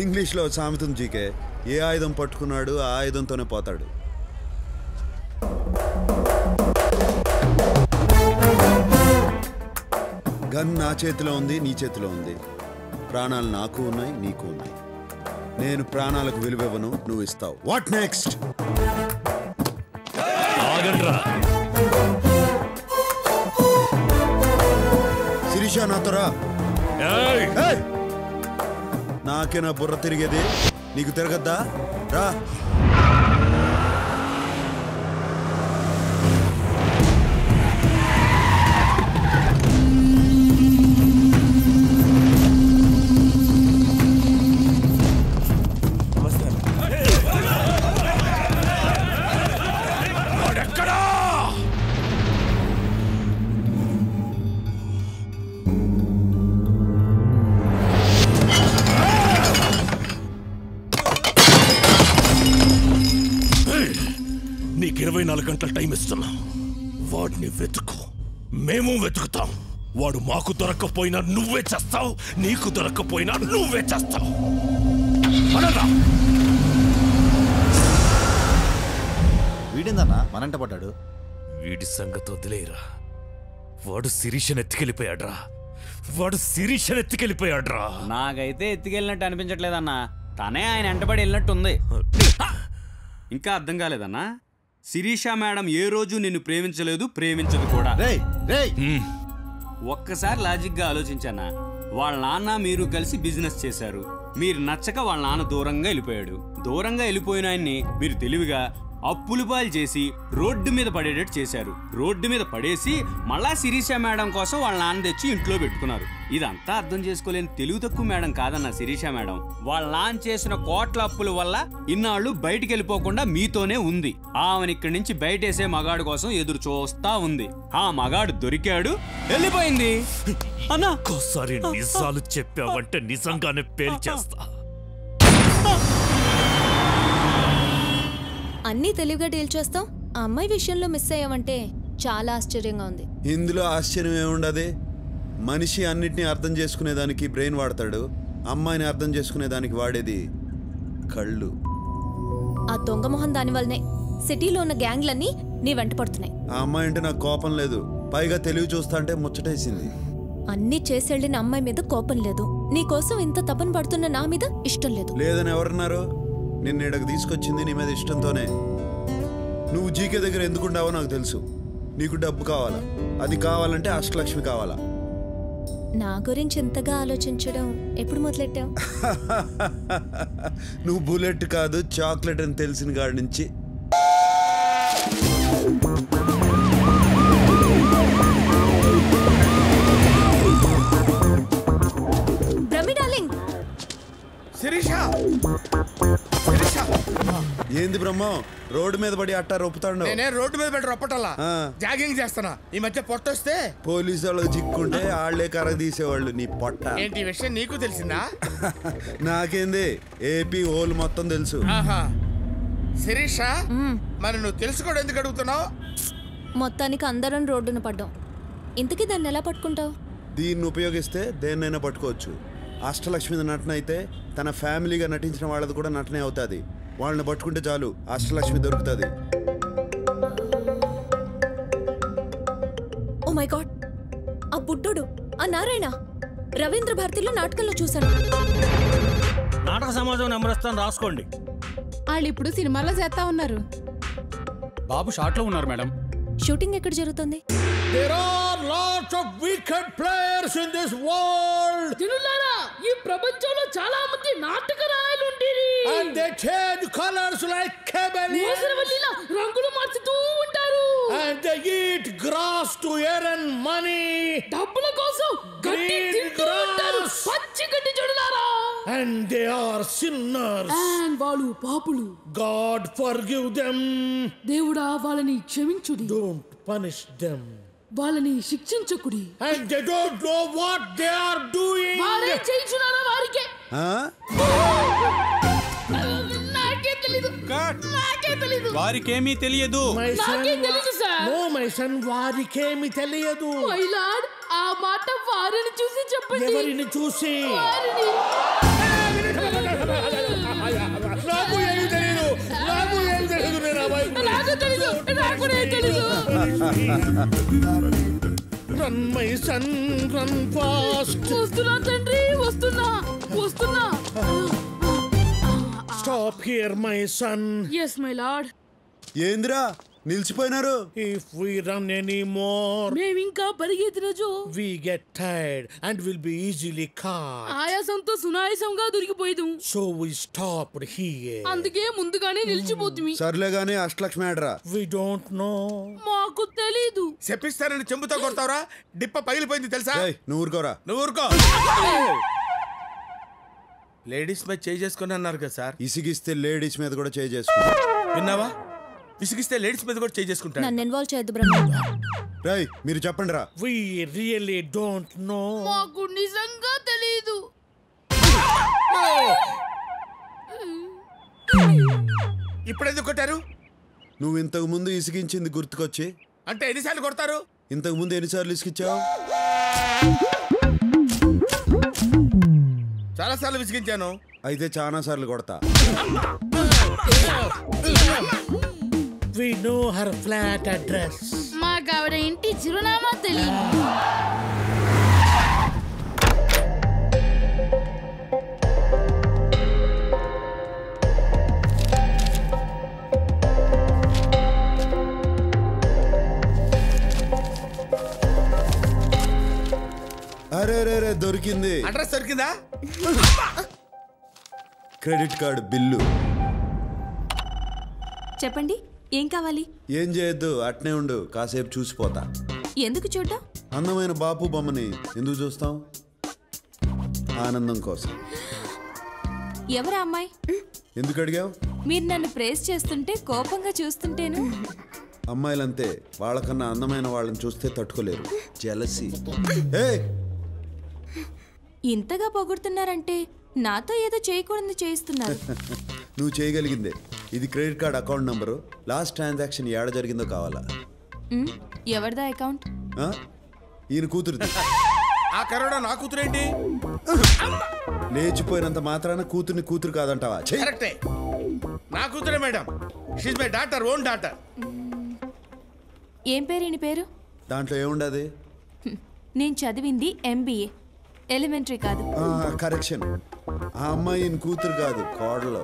Speaker 6: ఇంగ్లీష్లో సామెతం జీకే, ఏ ఆయుధం పట్టుకున్నాడు ఆ ఆయుధంతోనే పోతాడు. గన్ నా చేతిలో ఉంది, నీ చేతిలో ఉంది. ప్రాణాలు నాకు ఉన్నాయి, నీకు ఉన్నాయి. నేను ప్రాణాలకు విలువివ్వను, నువ్వు ఇస్తావు. What next? శిరీష నాతో రా. నాకే నా బుర్ర తిరిగేది, నీకు తిరగద్దా? రా.
Speaker 16: నీకు 24 గంటల టైం ఇస్తున్నా. వాడిని వెతుకు, మేము వెతుకుతాం. వాడు మాకు దొరక్కపోయినా నువ్వే చేస్తావు, నీకు దొరక్కపోయినా నువ్వే చేస్తావు.
Speaker 3: వీడిందన్నా మనంట పడ్డాడు.
Speaker 16: వీడి సంగతి వదిలేరా. వాడు శిరీషను ఎత్తుకెళ్ళిపోయాడ్రా.
Speaker 17: నాకైతే ఎత్తుకెళ్ళినట్టు అనిపించట్లేదన్నా. తనే ఆయన వెంటబడి వెళ్ళినట్టుంది. ఇంకా అర్థం కాలేదన్నా? శిరీష మేడం ఏ రోజు నిన్ను ప్రేమించలేదు, ప్రేమించదు కూడా. ఒక్కసారి లాజిక్గా ఆలోచించానా? వాళ్ళ నాన్న మీరు కలిసి బిజినెస్ చేశారు. మీరు నచ్చక వాళ్ళ నాన్న దూరంగా వెళ్ళిపోయాడు. దూరంగా వెళ్ళిపోయిన ఆయన్ని మీరు తెలివిగా అప్పులు పాలు చేసి రోడ్డు మీద పడేటట్టు చేశారు. రోడ్డు మీద పడేసి మళ్ళా శిరీష మేడం కోసం వాళ్ళ నాన్న తెచ్చి ఇంట్లో పెట్టుకున్నారు. ఇదంతా అర్థం చేసుకోలేని తెలుగు తక్కువ మేడం కాదన్న శిరీష మేడం. వాళ్ళ నాన్న చేసిన కోట్ల అప్పుల వల్ల ఇన్నాళ్ళు బయటికి వెళ్ళిపోకుండా మీతోనే ఉంది. ఆమెను ఇక్కడి నుంచి బయటేసే మగాడు కోసం ఎదురు చూస్తా ఉంది. ఆ మగాడు దొరికాడు, వెళ్ళిపోయింది.
Speaker 16: అన్నా ఒక్కోసారి నిజాలు చెప్పావంటే నిజంగానే పేల్చేస్తా.
Speaker 8: అన్నీ తెలివిగా డీల్ చేస్తాం. ఆ అమ్మాయి విషయంలో మిస్ అయ్యావంటే చాలా ఆశ్చర్యంగా ఉంది.
Speaker 6: ఇందులో ఆశ్చర్యం ఏముండదు. మనిషి అన్నిటినీ అర్థం చేసుకునేదానికి బ్రెయిన్ వాడతాడు, అమ్మాయిని అర్థం చేసుకునేదానికి వాడేది కళ్ళు.
Speaker 8: ఆ దొంగ మొహం దాని వల్లనే సిటీలో ఉన్న గ్యాంగ్లన్నీ నీ వెంట పడుతున్నాయి.
Speaker 6: ఆ అమ్మాయి అంటే నాకు కోపం లేదు, పైగా తెలివి చూస్తా అంటే ముచ్చటేసింది.
Speaker 8: అన్నీ చేసెళ్ళిన అమ్మాయి మీద కోపం లేదు, నీకోసం ఇంత తపన పడుతున్న నా మీద ఇష్టం లేదు.
Speaker 6: లేదని ఎవరన్నారు? నిన్ను ఇక్కడికి తీసుకొచ్చింది నీ మీద ఇష్టంతోనే. నువ్వు జీకే దగ్గర ఎందుకుంటావో నాకు తెలుసు. నీకు డబ్బు కావాలా, అది కావాలంటే అష్టలక్ష్మి కావాలా.
Speaker 8: నా గురించి ఎంతగా ఆలోచించడం ఎప్పుడు మొదలెట్టావు?
Speaker 6: నువ్వు బుల్లెట్ కాదు చాక్లెట్ అని తెలిసిన కాడి నుంచి. ఏంది బ్రహ్మం రోడ్డు మీద పడి అట్టా రొప్పుతాడు?
Speaker 11: నేనే రోడ్డు మీద పడి రొప్పటల్లా జాగింగ్ చేస్తున్నా. ఈ మధ్య పొట్టొస్తే
Speaker 6: పోలీసు వాళ్ళకి చిక్కుంటే ఆళ్లే కర్ర తీసేవాళ్ళు. నీ పొట్ట
Speaker 11: ఏంటి విషయం నీకు తెలిసిందా?
Speaker 6: నాకేంది, ఏపీ హోల్ మొత్తం తెలుసు.
Speaker 11: శిరీష, మరి నువ్వు తెలుసుకోవడం ఎందుకు అడుగుతున్నావు?
Speaker 8: మొత్తానికి అందరం రోడ్డున పడ్డాం. ఇంతకీ దాన్ని ఎలా పట్టుకుంటావు?
Speaker 6: దీన్ని ఉపయోగిస్తే దేన్నైనా పట్టుకోవచ్చు. అష్టలక్ష్మి నటన అయితే తన ఫ్యామిలీగా నటించిన వాళ్ళది కూడా నటనే అవుతుంది. వాళ్ళని పట్టుకుంటే చాలు, అష్టలక్ష్మి దొరుకుతుంది.
Speaker 8: ఓ మై గాడ్, ఆ బుడ్డోడు, ఆ నారాయణ రవీంద్ర భారతిలో నాటకంలో చూశాను.
Speaker 18: నాటక సమాజం నెంబర్ ఇస్తాను, రాసుకోండి.
Speaker 20: వాళ్ళు ఇప్పుడు సినిమాలో చేస్తా ఉన్నారు.
Speaker 24: బాబు షార్ట్ లో ఉన్నారు మేడం.
Speaker 8: షూటింగ్ ఎక్కడ జరుగుతుంది?
Speaker 11: There are lots of wicked players in this world.
Speaker 20: జనులారా, ఈ ప్రపంచంలో చాలా మంది నాటక రాయలు ఉండేది.
Speaker 11: And they change colors like chameleons.
Speaker 20: మోసరవల్లిలా రంగులు మార్చుతూ ఉంటారు.
Speaker 11: And they eat grass to earn money.
Speaker 20: డబ్బుల కోసం గడ్డి తింటూ ఉంటారు. పచ్చి గడ్డి జనులారా.
Speaker 11: And they are sinners.
Speaker 20: And వాళ్ళు పాపులు.
Speaker 11: God forgive them.
Speaker 20: దేవుడా వాళ్ళని క్షమించుడి.
Speaker 11: Don't punish them.
Speaker 20: వాళ్ళని శిక్షించకుడి.
Speaker 11: And they don't know what they are doing.
Speaker 20: వారే చేయించున్నారా వారికే? నాకే తెలీదు. నాకే తెలీదు.
Speaker 18: వారికేమీ తెలియదు.
Speaker 20: నాకే తెలీదు సార్.
Speaker 11: No, my son, వారికేమీ తెలియదు.
Speaker 20: My lord, ఆ మాట వారిని చూసి చెప్పండి.
Speaker 11: ఎవరిని చూసి?
Speaker 20: వారిని.
Speaker 11: నాకు ఏమీ తెలియదు. నాకు ఏమీ తెలియదు. నేను అబ్బాయి.
Speaker 20: నాకు తెలీదు. నాకు తెలీదు.
Speaker 11: Run, my son, run fast.
Speaker 20: వస్తున్నా తండ్రి, వస్తున్నా.
Speaker 11: Stop here, my son.
Speaker 20: Yes, my lord.
Speaker 6: ఏంద్రా నిలిచిపోయినారు?
Speaker 11: If we run anymore,
Speaker 20: మేమింకా పరిగెత్తిన Joe
Speaker 11: we get tired and will be easily caught.
Speaker 20: ఆయాసంతో సునాయాసంగా దొరికిపోయేదు.
Speaker 11: So we stopped here.
Speaker 20: అందుకే ముందుగానే నిలిచిపోతుంది.
Speaker 6: సర్లే గానీ అష్టలక్ష్మి ఆడరా.
Speaker 11: We don't know.
Speaker 20: మాకు తెలీదు.
Speaker 14: చెప్పిస్తానని చెంబుతో కొడతావరా? డిప్ప పగిలిపోయింది తెలుసా?
Speaker 6: నువ్వు ఊరుకోరా.
Speaker 14: నువ్వు ఊరుకో. లేడీస్ మీద చేయి చేసుకుని అన్నారు కదా సార్.
Speaker 6: ఇసిగిస్తే లేడీస్ మీద కూడా చేయి చేసుకుంటా.
Speaker 14: విన్నావా? విసిగిస్తే లేడీస్ మీద కూడా చేయి చేసుకుంటాను.
Speaker 8: నన్ను ఇన్వాల్వ్ చేయొద్దు బ్రహ్మ.
Speaker 6: రై మీరు చెప్పండి రా.
Speaker 11: We really don't know.
Speaker 20: మాకు నిజంగా తెలీదు.
Speaker 14: ఇప్పుడు ఎందుకు కొట్టారు?
Speaker 6: నువ్వు ఇంతకు ముందు ఇసిగించింది గుర్తుకొచ్చి.
Speaker 14: అంటే ఎన్నిసార్లు కొడతారు?
Speaker 6: ఇంతకు ముందు ఎన్నిసార్లు ఇసిగించావు?
Speaker 14: చాలా సార్లు విసిగించాను.
Speaker 6: అయితే చాలా సార్లు కొడతా.
Speaker 11: We know her flat address.
Speaker 20: మాకు ఆవిడ ఇంటి చిరునామా తెలియదు.
Speaker 6: అరే రే దొరికింది.
Speaker 14: అడ్రస్ దొరికిందా?
Speaker 6: Credit card bill.
Speaker 8: చెప్పండి, ఏం కావాలి?
Speaker 6: ఏం చేయొద్దు, అట్నే ఉండు, కాసేపు చూసిపోతా.
Speaker 8: ఎందుకు చూడ్డా?
Speaker 6: అందమైన బాపు బొమ్మని ఎందుకు చూస్తాం? ఆనందం కోసం.
Speaker 8: ఎవరా అమ్మాయి?
Speaker 6: ఎందుకు అడిగావు?
Speaker 8: మీరు నన్ను ప్రేస్ చేస్తుంటే కోపంగా చూస్తుంటేను.
Speaker 6: అమ్మాయిలంతే, వాళ్ళకన్నా అందమైన వాళ్ళని చూస్తే తట్టుకోలేరు. జెలసీ.
Speaker 8: ఇంతగా పొగుడుతున్నారంటే నాతో ఏదో చేయకూడదు చేయిస్తున్నారు.
Speaker 6: నువ్వు చేయగలిగిందే. ఇది credit card account number. Last transaction ఏడ జరిగిందో కావాలా?
Speaker 8: ఎవరిదా అకౌంట్?
Speaker 6: ఈయన కూతురుది.
Speaker 14: ఆ కరోనా నా కూతురేంటి?
Speaker 6: లేచిపోయినంత మాత్రాన కూతుర్ని కూతురు కాదంటావా?
Speaker 14: కరెక్టే, నా కూతురే madam. She's my daughter, own daughter.
Speaker 8: ఏం పేరు ఈయన పేరు?
Speaker 6: దాంట్లో ఏముండదు?
Speaker 8: నేను చదివింది MBA, ఎలిమెంటరీ కాదు.
Speaker 6: కరెక్షన్. ఆ అమ్మాయి ఈయన కూతురు కాదు, కోడలు.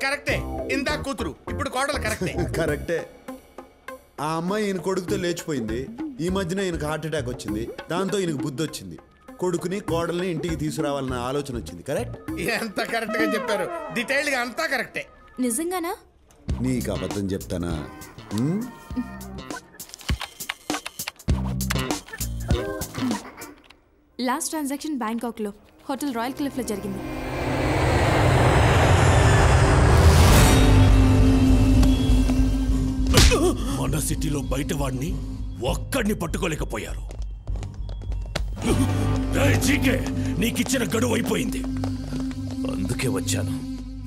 Speaker 14: కరెక్టే, ఇందా కూతురు, ఇప్పుడు కోడలు. కరెక్టే.
Speaker 6: కరెక్టే. ఆ అమ్మాయి ఈయన కొడుకుతో లేచిపోయింది. ఈ మధ్యన ఈయనకు హార్ట్ అటాక్ వచ్చింది. దాంతో ఈయనకు బుద్ధి వచ్చింది. కొడుకుని కోడల్ని ఇంటికి తీసుకురావాలన్న ఆలోచన వచ్చింది. కరెక్ట్?
Speaker 14: ఎంత కరెక్ట్ గా చెప్పారు. డీటెయిల్డ్ గా అంతా కరెక్టే.
Speaker 8: నిజంగానా?
Speaker 6: నీకు అబద్ధం చెప్తానా?
Speaker 8: లాస్ట్ ట్రాన్సాక్షన్ బ్యాంకాక్లో హోటల్ రాయల్ క్లిఫ్లో జరిగింది.
Speaker 5: మన సిటీలో బయట వాడిని ఒక్కడిని పట్టుకోలేకపోయారు. నీకిచ్చిన గడువు అయిపోయింది.
Speaker 16: అందుకే వచ్చాను.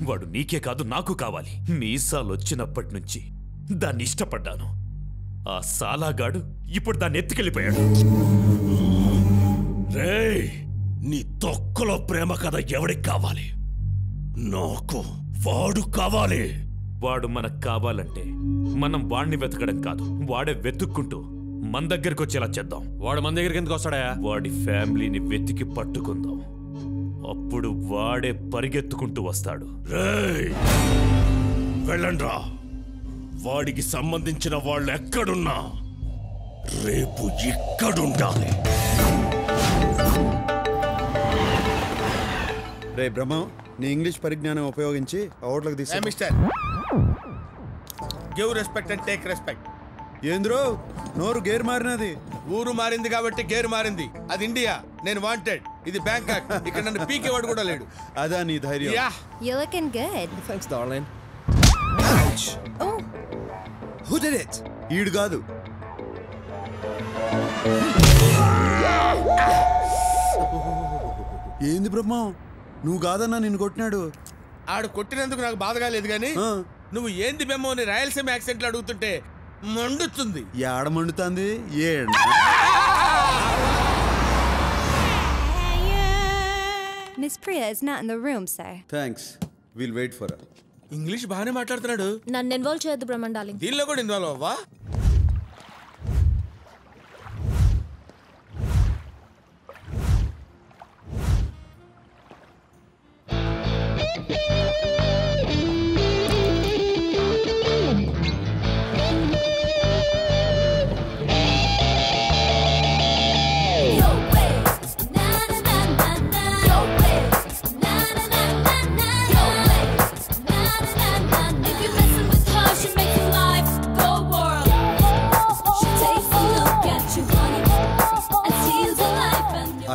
Speaker 16: వాడు నీకే కాదు నాకు కావాలి. మీసాలు వచ్చినప్పటి నుంచి దాన్ని ఇష్టపడ్డాను. ఆ సాలాగాడు ఇప్పుడు దాన్ని ఎత్తుకెళ్ళిపోయాడు.
Speaker 5: రేయ్, నీ తొక్కలో ప్రేమ కథ ఎవడికి కావాలి? నాకు వాడు కావాలి.
Speaker 16: వాడు మనకు కావాలంటే మనం వాడిని వెతకడం కాదు, వాడే వెతుక్కుంటూ మన దగ్గరికి వచ్చేలా చేద్దాం.
Speaker 18: వాడు మన దగ్గరికి ఎందుకు వస్తాడా?
Speaker 16: వాడి ఫ్యామిలీని వెతికి పట్టుకుందాం. అప్పుడు వాడే పరిగెత్తుకుంటూ వస్తాడు.
Speaker 5: వెళ్ళండ్రా, వాడికి సంబంధించిన వాళ్ళు ఎక్కడున్నా రేపు ఇక్కడుండాలి.
Speaker 6: రే బ్రహ్మం, నీ ఇంగ్లీష్ పరిజ్ఞానం ఉపయోగించి అవుట్లోకి తీసి
Speaker 11: mister give respect and take respect.
Speaker 6: ఏంద్రో నోరు గేర్ మారినది?
Speaker 11: ఊరు మారింది కాబట్టి గేరు మారింది. అది ఇండియా, నేను వాంటెడ్. ఇది బ్యాంకాక్, ఇక్కడ నన్ను పీకేవాడు కూడా లేడు.
Speaker 6: అదా నీ ధైర్యం?
Speaker 8: You're looking good.
Speaker 3: Thanks, darling.
Speaker 8: Oh.
Speaker 3: Who did it?
Speaker 6: ఈడు కాదు. ఏంది బ్రహ్మం, నువ్వు కాదన్నా నిన్ను కొట్టినాడు.
Speaker 11: ఆడు కొట్టినందుకు నాకు బాధగా లేదు కానీ నువ్వు ఏంది బెమ్మో అని రాయలసీమ యాక్సెంట్ లో అడుగుతుంటే మండుతుంది.
Speaker 6: ఏడ మండుతుంది? ఏడ
Speaker 8: Miss Priya is not in the room, sir.
Speaker 6: Thanks, will wait for her.
Speaker 11: English బాగానే మాట్లాడుతున్నాడు.
Speaker 8: నన్ను ఇన్వాల్వ్ చేయొద్దు బ్రహ్మన్ డార్లింగ్.
Speaker 11: దీనిలో కూడా ఇన్వాల్వ్ అవ్వా?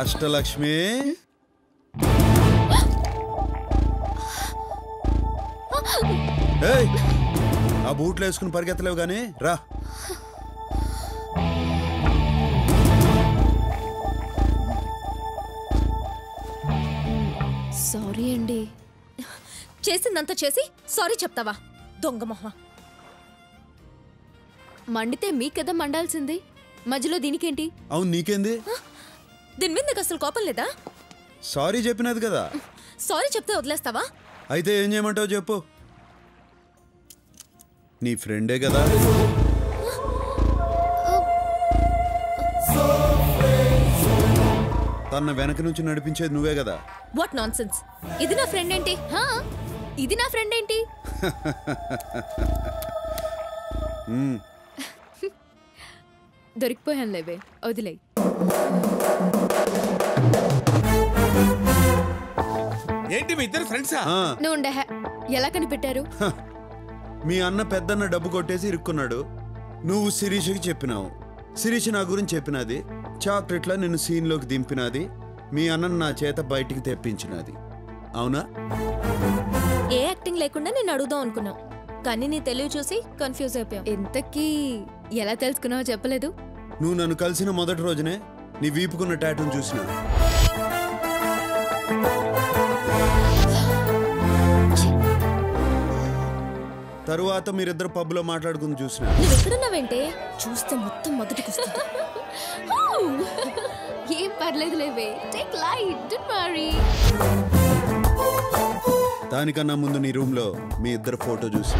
Speaker 6: అష్టలక్ష్మి, ఏయ్, ఆ బూట్లు వేసుకుని పరిగెత్తలేవు కానీ రా.
Speaker 8: సారీ అండి. చేసిందంతా చేసి సారీ చెప్తావా? దొంగ మొహ. మండితే మీకెదా మండాల్సింది, మధ్యలో దీనికేంటి?
Speaker 6: అవును, నీకేంది?
Speaker 8: దీని మీద నీకు అసలు కోపం లేదా?
Speaker 6: సారీ చెప్పినది కదా.
Speaker 8: సారీ చెప్తే వదిలేస్తావా?
Speaker 6: అయితే ఏం చేయమంటావు చెప్పు. నీ ఫ్రెండే కదా. తన వెనక నుంచి నడిపించేది నువ్వే కదా.
Speaker 8: What non sense. ఇది నా ఫ్రెండ్ ఏంటి? ఇది నా ఫ్రెండ్ ఏంటి? దొరికిపోయాను లేవే, వదిలే.
Speaker 11: ఏంటి మీ ఇద్దరు ఫ్రెండ్సా?
Speaker 8: నువ్వు ఉండే. ఎలా కనిపెట్టారు?
Speaker 6: మీ అన్న పెద్దన్న డబ్బు కొట్టేసి ఇరుక్కున్నాడు. నువ్వు శిరీషకి చెప్పినావు, శిరీష నా గురించి చెప్పినది, చాక్లెట్లా నిన్ను సీన్లోకి దింపినది, మీ అన్న నా చేత బయటికి తెప్పించినది. అవునా?
Speaker 8: ఏ యాక్టింగ్ లేకుండా నేను అడుగుదాం అనుకున్నావు, కానీ నీ తెలివి చూసి కన్ఫ్యూజ్ అయిపోయావు. ఇంతకీ ఎలా తెలుసుకున్నావో చెప్పలేదు.
Speaker 6: నువ్వు నన్ను కలిసిన మొదటి రోజునే నీ వీపుకున్న టాటూను చూసిన. తరువాత మీరిద్దరు పబ్లో మాట్లాడుకుని చూసిన.
Speaker 8: నువ్వు ఎక్కడున్నావేంటే? చూస్తే మొత్తం మొదటికి వస్తుంది. ఏం పర్లేదు లేవే, టేక్ లైట్, డోంట్ వరీ.
Speaker 6: దానికన్నా ముందు నీ రూమ్లో మీ ఇద్దరు ఫోటో చూసి.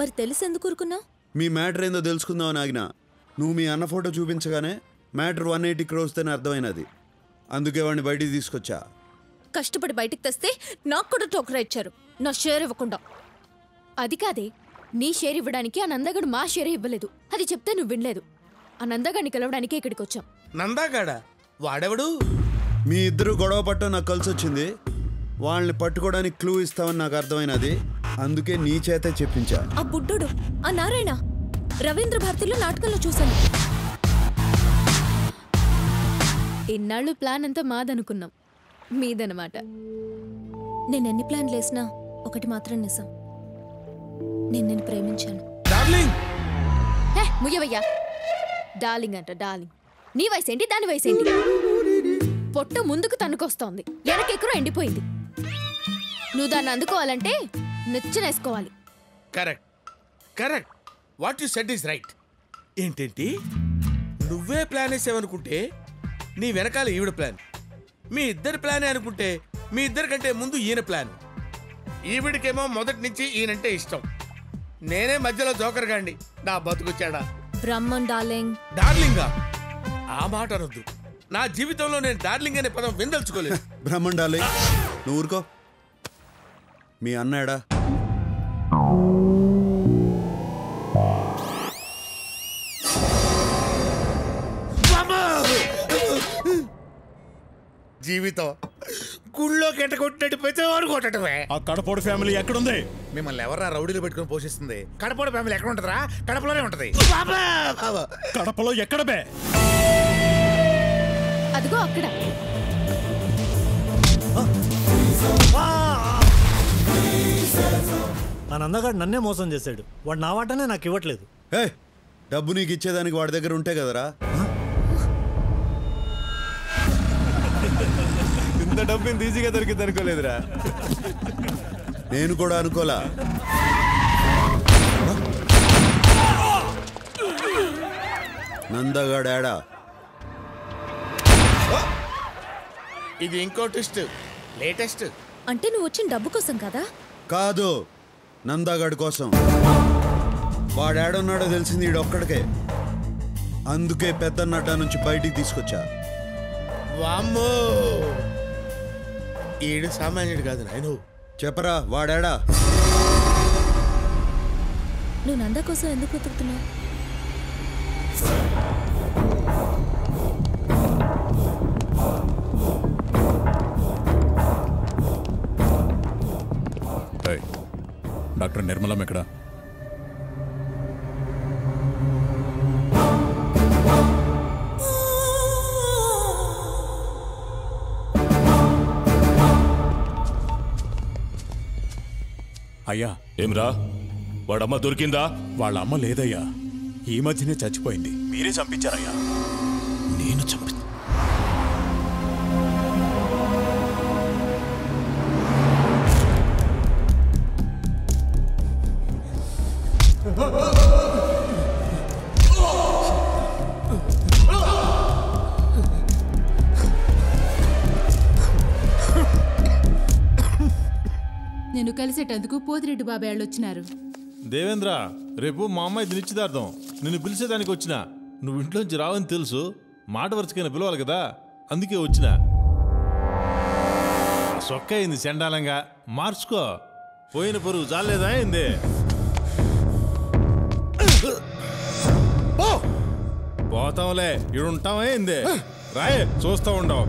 Speaker 8: మరి తెలిసి ఎందుకు ఊరుకున్నావు?
Speaker 6: మీ మ్యాటర్ ఏందో తెలుసుకుందామని ఆగిన. నువ్వు మీ అన్న ఫోటో చూపించగానే మ్యాటర్ 180 crores అని అర్థమైనది. అందుకే వాడిని బయటికి తీసుకొచ్చా.
Speaker 8: కష్టపడి బయటికి తెస్తే నాకు కూడా టోకరా ఇచ్చారు, నా షేర్ ఇవ్వకుండా. అది కాదే, నీ షేర్ ఇవ్వడానికి ఆ నందగాడు మా షేర్ ఇవ్వలేదు. అది చెప్తే నువ్వు వినలేదు. ఆ నందగాడిని కలవడానికే ఇక్కడికి వచ్చాం.
Speaker 11: నందాగాడా? వాడెవడు?
Speaker 6: మీ ఇద్దరు గొడవ పట్టడం నాకు కలిసి వచ్చింది. వాళ్ళని పట్టుకోవడానికి క్లూ ఇస్తామని నాకు అర్థమైనది. అందుకే నీ చేతే చెప్పించా.
Speaker 8: ఆ బుడ్డోడు, ఆ నారాయణ, రవీంద్ర భారతిలో నాటకంలో చూశాను. ఇన్నాళ్ళు ప్లాన్ అంతా మాదనుకున్నాం, మీదనమాట. నేను ఎన్ని ప్లాన్లు వేసినా ఒకటి మాత్రం నిజం, నేను ప్రేమించాను. ముయ్యవయ్యా, డార్లింగ్ అంట డార్లింగ్. నీ వయసేంటి, దాని వయసేంటి? పొట్ట ముందుకు తన్నుకొస్తోంది, వెనకెక్కరో ఎండిపోయింది. నువ్వు దాన్ని అందుకోవాలంటే నెచ్చనేసుకోవాలి.
Speaker 11: Correct correct, what you said is right. ఏంటేంటి, నువ్వే ప్లాన్ వేసావనుకుంటే నీ వెనకాల ఈవిడ ప్లాన్, మీ ఇద్దరి ప్లానే అనుకుంటే మీ ఇద్దరి కంటే ముందు ఈయన ప్లాన్. ఈవిడికేమో మొదటి నుంచి ఈయనంటే ఇష్టం, నేనే మధ్యలో జోకర్ గాండి. నా బతుకొచ్చాడా?
Speaker 8: బ్రహ్మన్ డార్లింగ్.
Speaker 11: డార్లింగా? ఆ మాట అనొద్దు. నా జీవితంలో నేను డార్లింగ్ అనే పదం విందల్చుకోలేదు.
Speaker 6: బ్రహ్మండాలి నువ్వు ఊరుకో. మీ అన్నాడా?
Speaker 5: జీవితం గుళ్ళో కెట్ట కొట్టినట్టు ప్రతివాడు కొట్టడమే.
Speaker 7: ఆ కడపోడు ఫ్యామిలీ ఎక్కడుంది?
Speaker 5: మిమ్మల్ని ఎవరా రౌడీలు పెట్టుకుని పోషిస్తుంది? కడపోడు ఫ్యామిలీ ఎక్కడ ఉంటుందిరా? కడపలోనే ఉంటది.
Speaker 7: కడపలో ఎక్కడ బే?
Speaker 8: అదిగో అక్కడ.
Speaker 2: ఆ నందగాడు నన్నే మోసం చేశాడు. వాడు నా వాటనే నాకు ఇవ్వట్లేదు.
Speaker 6: డబ్బు నీకు ఇచ్చేదానికి వాడి దగ్గర ఉంటే కదరా.
Speaker 14: ఇంత డబ్బు ఇంత ఈజీగా దొరికింది అనుకోలేదురా.
Speaker 6: నేను కూడా అనుకోలా. నందగాడా?
Speaker 5: ఇది ఇంకో ట్విస్ట్, లేటెస్ట్.
Speaker 8: అంటే నువ్వు వచ్చిన డబ్బు కోసం కదా?
Speaker 6: కాదు, నందగాడి కోసం. వాడాడున్నాడో తెలిసింది ఈడొక్కడికే. అందుకే పెద్దన్నడ్డ నుంచి బయటికి తీసుకొచ్చా.
Speaker 11: వామ్మో, ఈడు సామాన్యుడు కాదు నాయను.
Speaker 6: చెప్పరా వాడాడా?
Speaker 8: నువ్వు నంద కోసం ఎందుకు వెతుకుతున్నావు?
Speaker 7: డాక్టర్ నిర్మలం ఎక్కడ? అయ్యా.
Speaker 16: ఏమ్రా, వాడమ్మ దొరికిందా?
Speaker 7: వాళ్ళ అమ్మ లేదయ్యా, ఈ మధ్యనే చచ్చిపోయింది. మీరే చంపించారయ్యా.
Speaker 16: నేను చంపి
Speaker 20: నేను కలిసేటందుకు పోతిరెడ్డి బాబాయ్ వాళ్ళు వచ్చినారు.
Speaker 10: దేవేంద్ర, రేపు మా అమ్మాయి నిశ్చితార్థం. నిన్ను పిలిచేదానికి వచ్చిన. నువ్వు ఇంట్లోంచి రావని తెలుసు, మాట వరుసకైనా పిలవాలి కదా, అందుకే వచ్చిన. సొక్క అయింది చండాలంగా, మార్చుకో. పోయిన పరుగు చాలేదా అయింది? పోతాంలే, ఇడుంటావా అయింది? రాయ్, చూస్తా ఉండవు.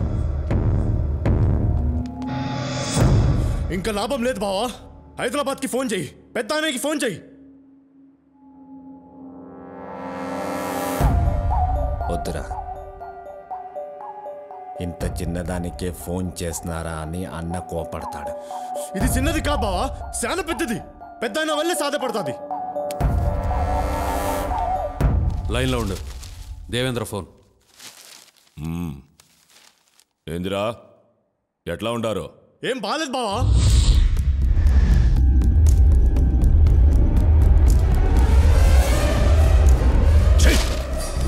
Speaker 7: ఇంకా లాభం లేదు బావా. హైదరాబాద్కి ఫోన్ చెయ్యి, పెద్ద ఆయనకి ఫోన్ చెయ్యి.
Speaker 4: వద్దురా, ఇంత చిన్నదానికే ఫోన్ చేస్తున్నారా అని అన్న కోపడతాడు.
Speaker 7: ఇది చిన్నది కా బావా, చాలా పెద్దది. పెద్ద ఆయన వల్లే సాధ్యపడుతుంది.
Speaker 16: లైన్లో ఉండు. దేవేంద్ర ఫోన్. ఏందిరా, ఎట్లా ఉండారు?
Speaker 7: ఏం బాలేదు బావా.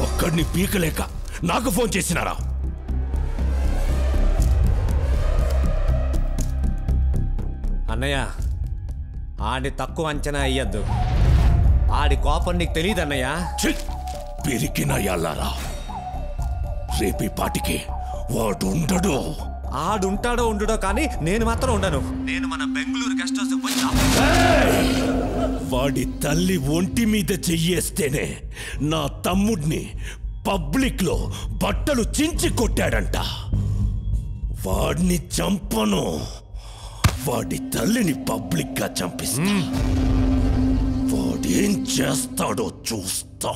Speaker 16: ఒక్కడిని పీకలేక నాకు ఫోన్ చేసినారా?
Speaker 4: అన్నయ్య, ఆడి తక్కువ అంచనా అయ్యద్దు. ఆడి కోపం నీకు తెలియదు అన్నయ్య.
Speaker 16: పిరికిన ఎల్లారా, రేపీ పాటికి వాడు ఉండడు.
Speaker 4: ఆడుంటాడో ఉండడో కానీ నేను మాత్రం ఉండను. నేను మన బెంగళూరు గెస్ట్ హౌస్ పోయినా
Speaker 16: వాడి తల్లి ఒంటి మీద చెయ్యేస్తేనే నా తమ్ముడిని పబ్లిక్ లో బట్టలు చించి కొట్టాడంట. వాడిని చంపను, వాడి తల్లిని పబ్లిక్ గా చంపిస్తా. వాడేం చేస్తాడో చూస్తా.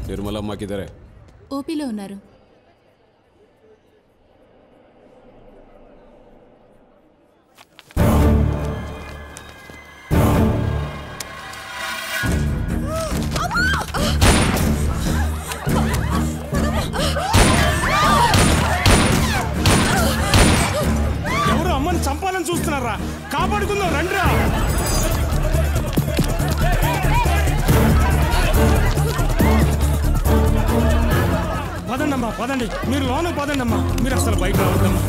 Speaker 10: నిర్మలమ్మ కిదరే?
Speaker 20: ఓపీలో ఉన్నారు.
Speaker 7: ఎవరు అమ్మని చంపాలని చూస్తున్నారా? కాపాడుకుందాం రండిరా.
Speaker 12: పదండి, మీరు లోన పదండి అమ్మా, మీరు అసలు బయట రావద్దమ్మా.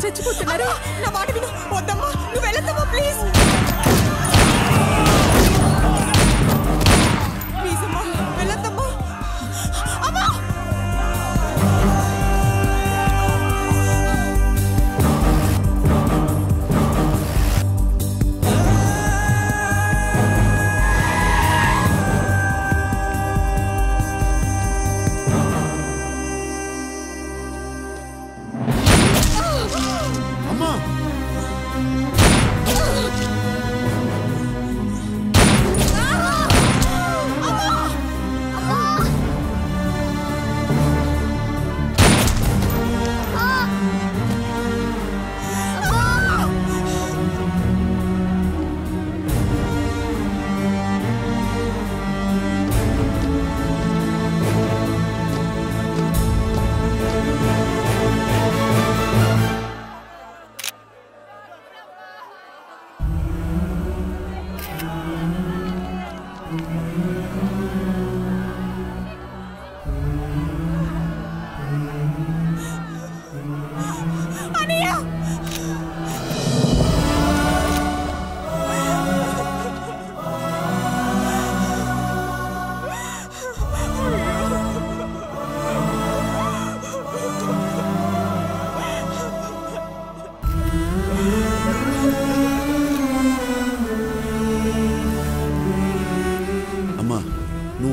Speaker 21: చచ్చిపోతున్నారు. నా మాట విను. వద్దమ్మా, నువ్వు వెళ్ళొద్దమ్మా, ప్లీజ్ ప్లీజ్ అమ్మా, వెళ్ళొద్దమ్మా. అమ్మా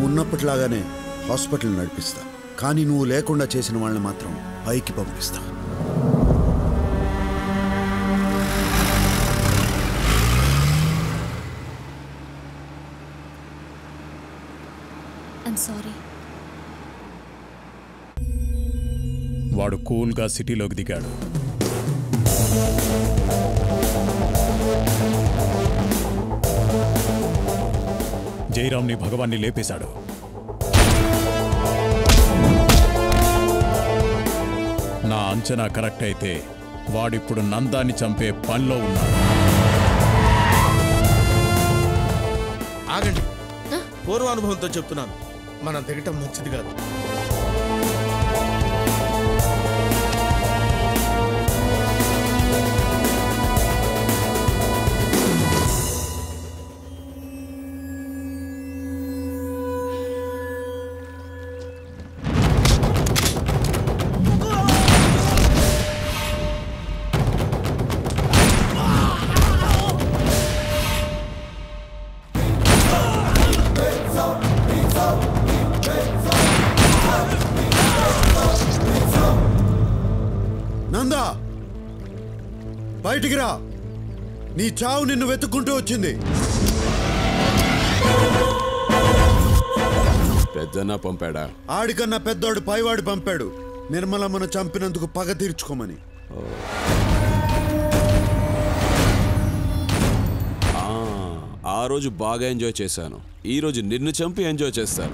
Speaker 6: ఉన్నప్పటిలాగానే హాస్పిటల్ నడిపిస్తా, కానీ నువ్వు లేకుండా చేసిన వాళ్ళని మాత్రం పైకి పంపిస్తా.
Speaker 12: వాడు కూల్గా సిటీలోకి దిగాడు. జయరామ్ని భగవాన్ని లేపేశాడు. నా అంచనా కరెక్ట్ అయితే వాడిప్పుడు నందాన్ని చంపే పనిలో ఉన్నాడు.
Speaker 11: ఆగండి, పూర్వానుభవంతో చెప్తున్నాను, మనం దిగటం మంచిది కాదు.
Speaker 6: నందా, బయటికి రా. నీ చావు నిన్ను వెతుక్కుంటూ వచ్చింది.
Speaker 13: పెద్దన్న పంపాడా?
Speaker 6: ఆడికన్నా పెద్దోడు పైవాడు పంపాడు, నిర్మలమ్మను చంపినందుకు పగ తీర్చుకోమని.
Speaker 13: ఆ రోజు బాగా ఎంజాయ్ చేశాను, ఈ రోజు నిన్ను చంపి ఎంజాయ్ చేస్తాను.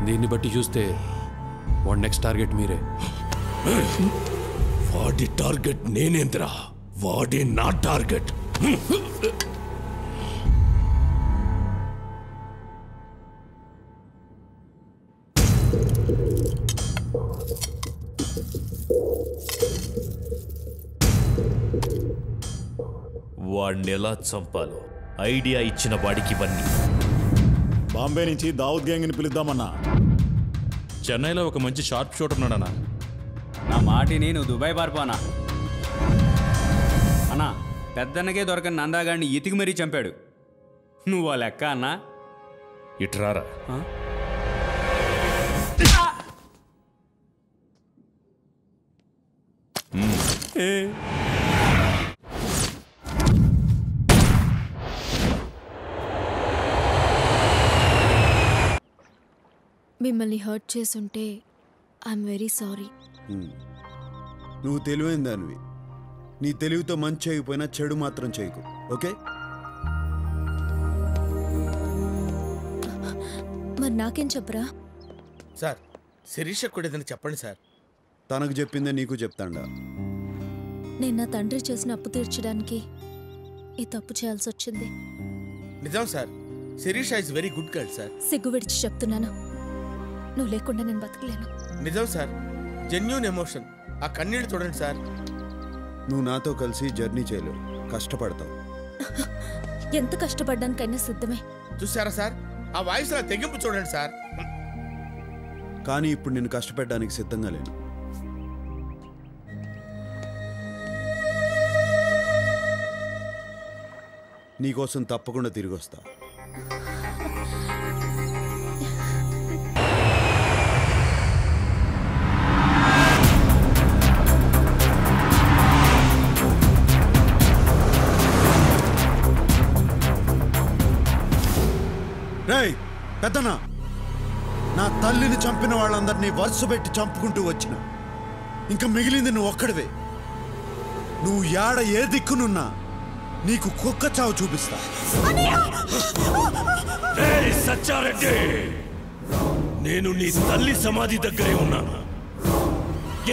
Speaker 1: దీన్ని బట్టి చూస్తే వాడు నెక్స్ట్ టార్గెట్ మీరే.
Speaker 5: వాడి టార్గెట్ నేనేంద్రా, వాడే నా టార్గెట్.
Speaker 16: వాడిని ఎలా చంపాలో ఐడియా ఇచ్చిన వాడికి ఇవన్నీ.
Speaker 7: బాంబే నుంచి దావుద్ గ్యాంగ్ని పిలుద్దామన్నా.
Speaker 1: చెన్నైలో ఒక మంచి షార్ప్ షూటర్ ఉన్నాడన్నా.
Speaker 17: నా మాటిని నువ్వు దుబాయ్ పారిపోనా అన్నా. పెద్దన్నకే దొరకని నందాగాడిని ఇతికి మరీ చంపాడు. నువ్వు ఆ లెక్క అన్నా.
Speaker 16: ఇట్రారా.
Speaker 8: మిమ్మల్ని హర్ట్ చేసుంటే ఐఎమ్ వెరీ సారీ.
Speaker 6: నువ్వు తెలివైన దానివి. నీ తెలివితో మంచి చేయకపోయినా చెడు మాత్రం చేయకు, ఓకే?
Speaker 8: మరి నాకేం చెప్పరా?
Speaker 11: సార్ శిరీష కూడా ఏదైనా చెప్పండి సార్.
Speaker 6: తనకు చెప్పిందే నీకు చెప్తాండా.
Speaker 8: నేను నా తండ్రి చేసిన అప్పు తీర్చడానికి ఈ తప్పు చేయాల్సి వచ్చింది.
Speaker 11: నిజం sir, Shirisha is very good girl sir.
Speaker 8: సిగ్గు విడిచి చెప్తున్నాను, నువ్వు లేకుండా నేను బతకలేను.
Speaker 11: నిజం సార్, జెన్యూన్ ఎమోషన్. ఆ కన్నీళ్ళు చూడండి సార్.
Speaker 6: నువ్వు నాతో కలిసి జర్నీ చేయలేవు, కష్టపడతావు.
Speaker 8: ఎంత కష్టపడ్డానికైనా సిద్ధమే.
Speaker 11: చూసారా సార్, ఆ వాయిస్ లా తెగింపు చూడండి సార్.
Speaker 6: కానీ ఇప్పుడు నేను కష్టపెట్టడానికి సిద్ధంగా లేను. నీకోసం తప్పకుండా తిరిగి వస్తా. రేయ్ పెద్దనా, నా తల్లిని చంపిన వాళ్ళందరినీ వరుస పెట్టి చంపుకుంటూ వచ్చిన. ఇంకా మిగిలింది నువ్వు ఒక్కడివే. నువ్వు యాడ ఏ దిక్కునున్నా నీకు కుక్క చావు చూపిస్తా.
Speaker 5: సచ్చారెడ్డి, నేను నీ తల్లి సమాధి దగ్గరే ఉన్నాను.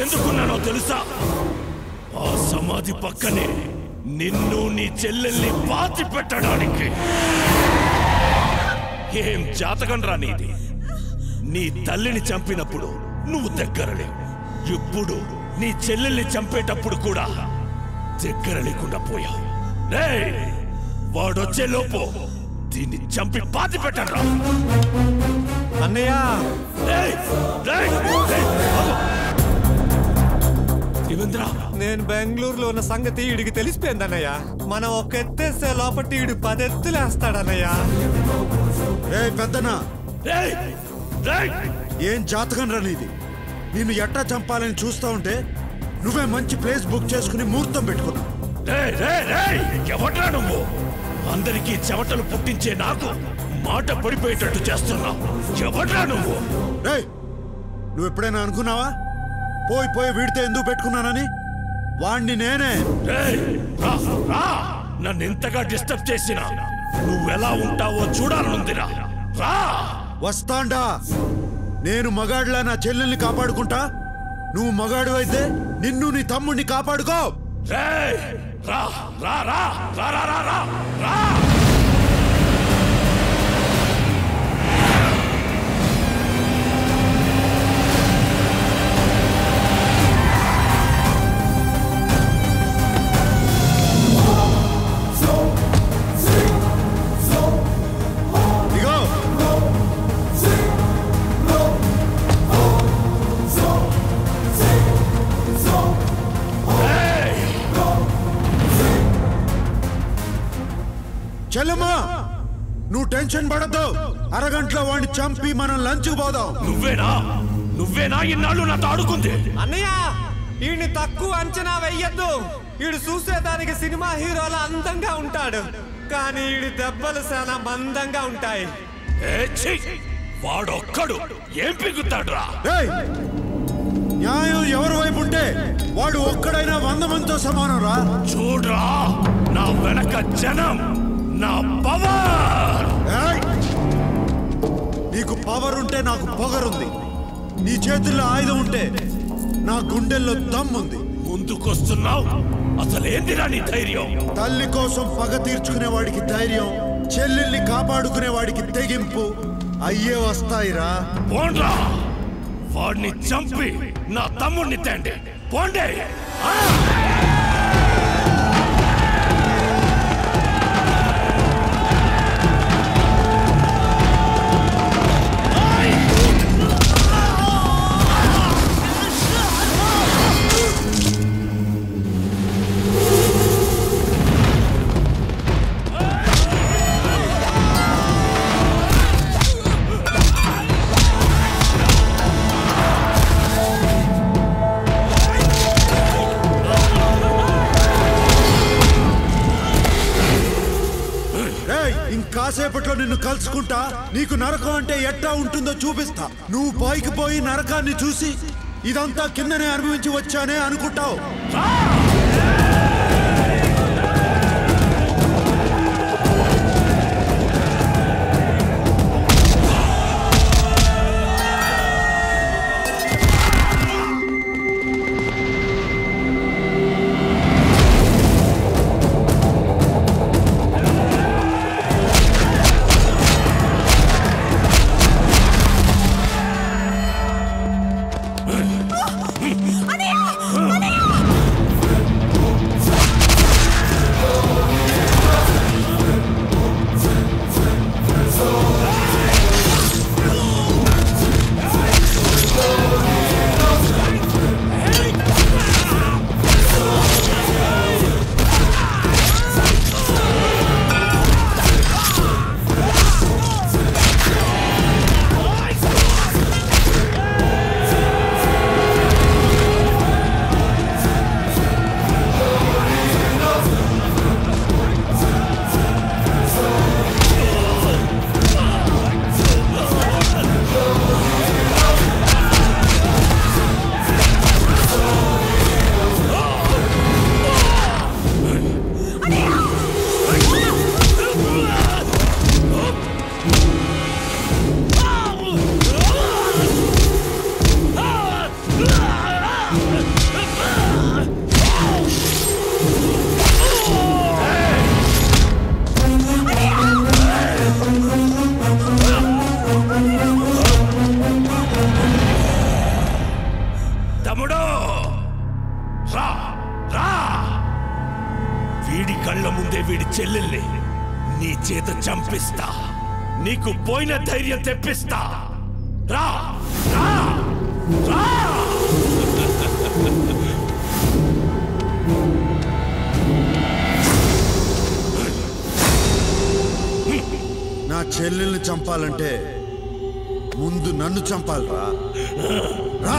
Speaker 5: ఎందుకున్నానో తెలుసా? ఆ సమాధి పక్కనే నిన్ను నీ చెల్లెల్ని పాతి పెట్టడానికి. ఏం జాతకంరా నీది? నీ తల్లిని చంపినప్పుడు నువ్వు దగ్గరలే. ఇప్పుడు నీ చెల్లెల్ని చంపేటప్పుడు కూడా దగ్గర లేకుండా పోయావు. వాడొచ్చే లోపు దీన్ని చంపి పాతి పెట్టరా.
Speaker 4: అన్నయ్య, నేను బెంగళూరులో ఉన్న సంగతి వీడికి తెలిసిపోయింది అన్నయ్య. మనం ఒక ఎత్తేస్తే లోపట్టి వీడు 10 ఎత్తులేస్తాడన్నయ్య.
Speaker 6: పెద్దనా, ఏం జాతకం రా నీది? నిన్ను ఎట్టా చంపాలని చూస్తా ఉంటే నువ్వే మంచి ప్లేస్ బుక్ చేసుకుని ముహూర్తం పెట్టుకున్నావు.
Speaker 5: ఎవడ్రా నువ్వు? అందరికీ చెమటలు పుట్టించే నాకు మాట పడిపోయేటట్టు చేస్తున్నావు. ఎవడ్రా నువ్వు?
Speaker 6: నువ్వు ఎప్పుడైనా అనుకున్నావా పోయి పోయి వీడితో ఎందుకు పెట్టుకున్నానని? వాణ్ణి నేనే.
Speaker 5: నన్ను ఎంతగా డిస్టర్బ్ చేసినా నువ్వెలా ఉంటావో చూడాలనుందిరా.
Speaker 6: వస్తాండా. నేను మగాడిలా నా చెల్లెల్ని కాపాడుకుంటా. నువ్వు మగాడు అయితే నిన్ను నీ తమ్ముడిని కాపాడుకో. చెల్లమ్మా, నువ్వు టెన్షన్ పడద్దు. అరగంటలో వాడిని చంపి మనం లంచ్కి పోదాం.
Speaker 5: నువ్వేనా ఇన్నాళ్ళు నాతో ఆడుకుంది?
Speaker 4: అన్నయ్య, వీడిని తక్కువ అంచనా వెయ్యొద్దు. వీడు చూసేదానికి సినిమా హీరోల అందంగా ఉంటాడు, కానీ వీడి దెబ్బలు చాలా మందంగా ఉంటాయి.
Speaker 5: వాడొక్కడు ఏం పిగుతాడ్రా?
Speaker 6: న్యాయం ఎవరి వైపు ఉంటే వాడు ఒక్కడైనా 100 మందితో సమానం రా.
Speaker 5: చూడ్రా, నా వెనక జనం, నా పవర్.
Speaker 6: నీకు పవర్ ఉంటే నాకు పొగరుంది. నీ చేతుల్లో ఆయుధం ఉంటే నా గుండెల్లో దమ్ముంది.
Speaker 5: ముందుకొస్తున్నావు, అసలేందిరా నీ ధైర్యం?
Speaker 6: తల్లి కోసం పగ తీర్చుకునే వాడికి ధైర్యం, చెల్లెల్ని కాపాడుకునే వాడికి తెగింపు అయ్యే వస్తాయిరా.
Speaker 5: పోండ్రా, వాడిని చంపి నా తమ్ముడిని తేండి. పోండే.
Speaker 6: కాసేపట్లో నిన్ను కలుసుకుంటా. నీకు నరకం అంటే ఎట్టా ఉంటుందో చూపిస్తా. నువ్వు పైకి పోయి నరకాన్ని చూసి ఇదంతా కిందనే అనుభవించి వచ్చానే అనుకుంటావు.
Speaker 5: చంపిస్తా, నీకు పోయిన ధైర్యం తెప్పిస్తా. రా రా రా.
Speaker 6: నా చెల్లెల్ని చంపాలంటే ముందు నన్ను చంపాలి. రా రా.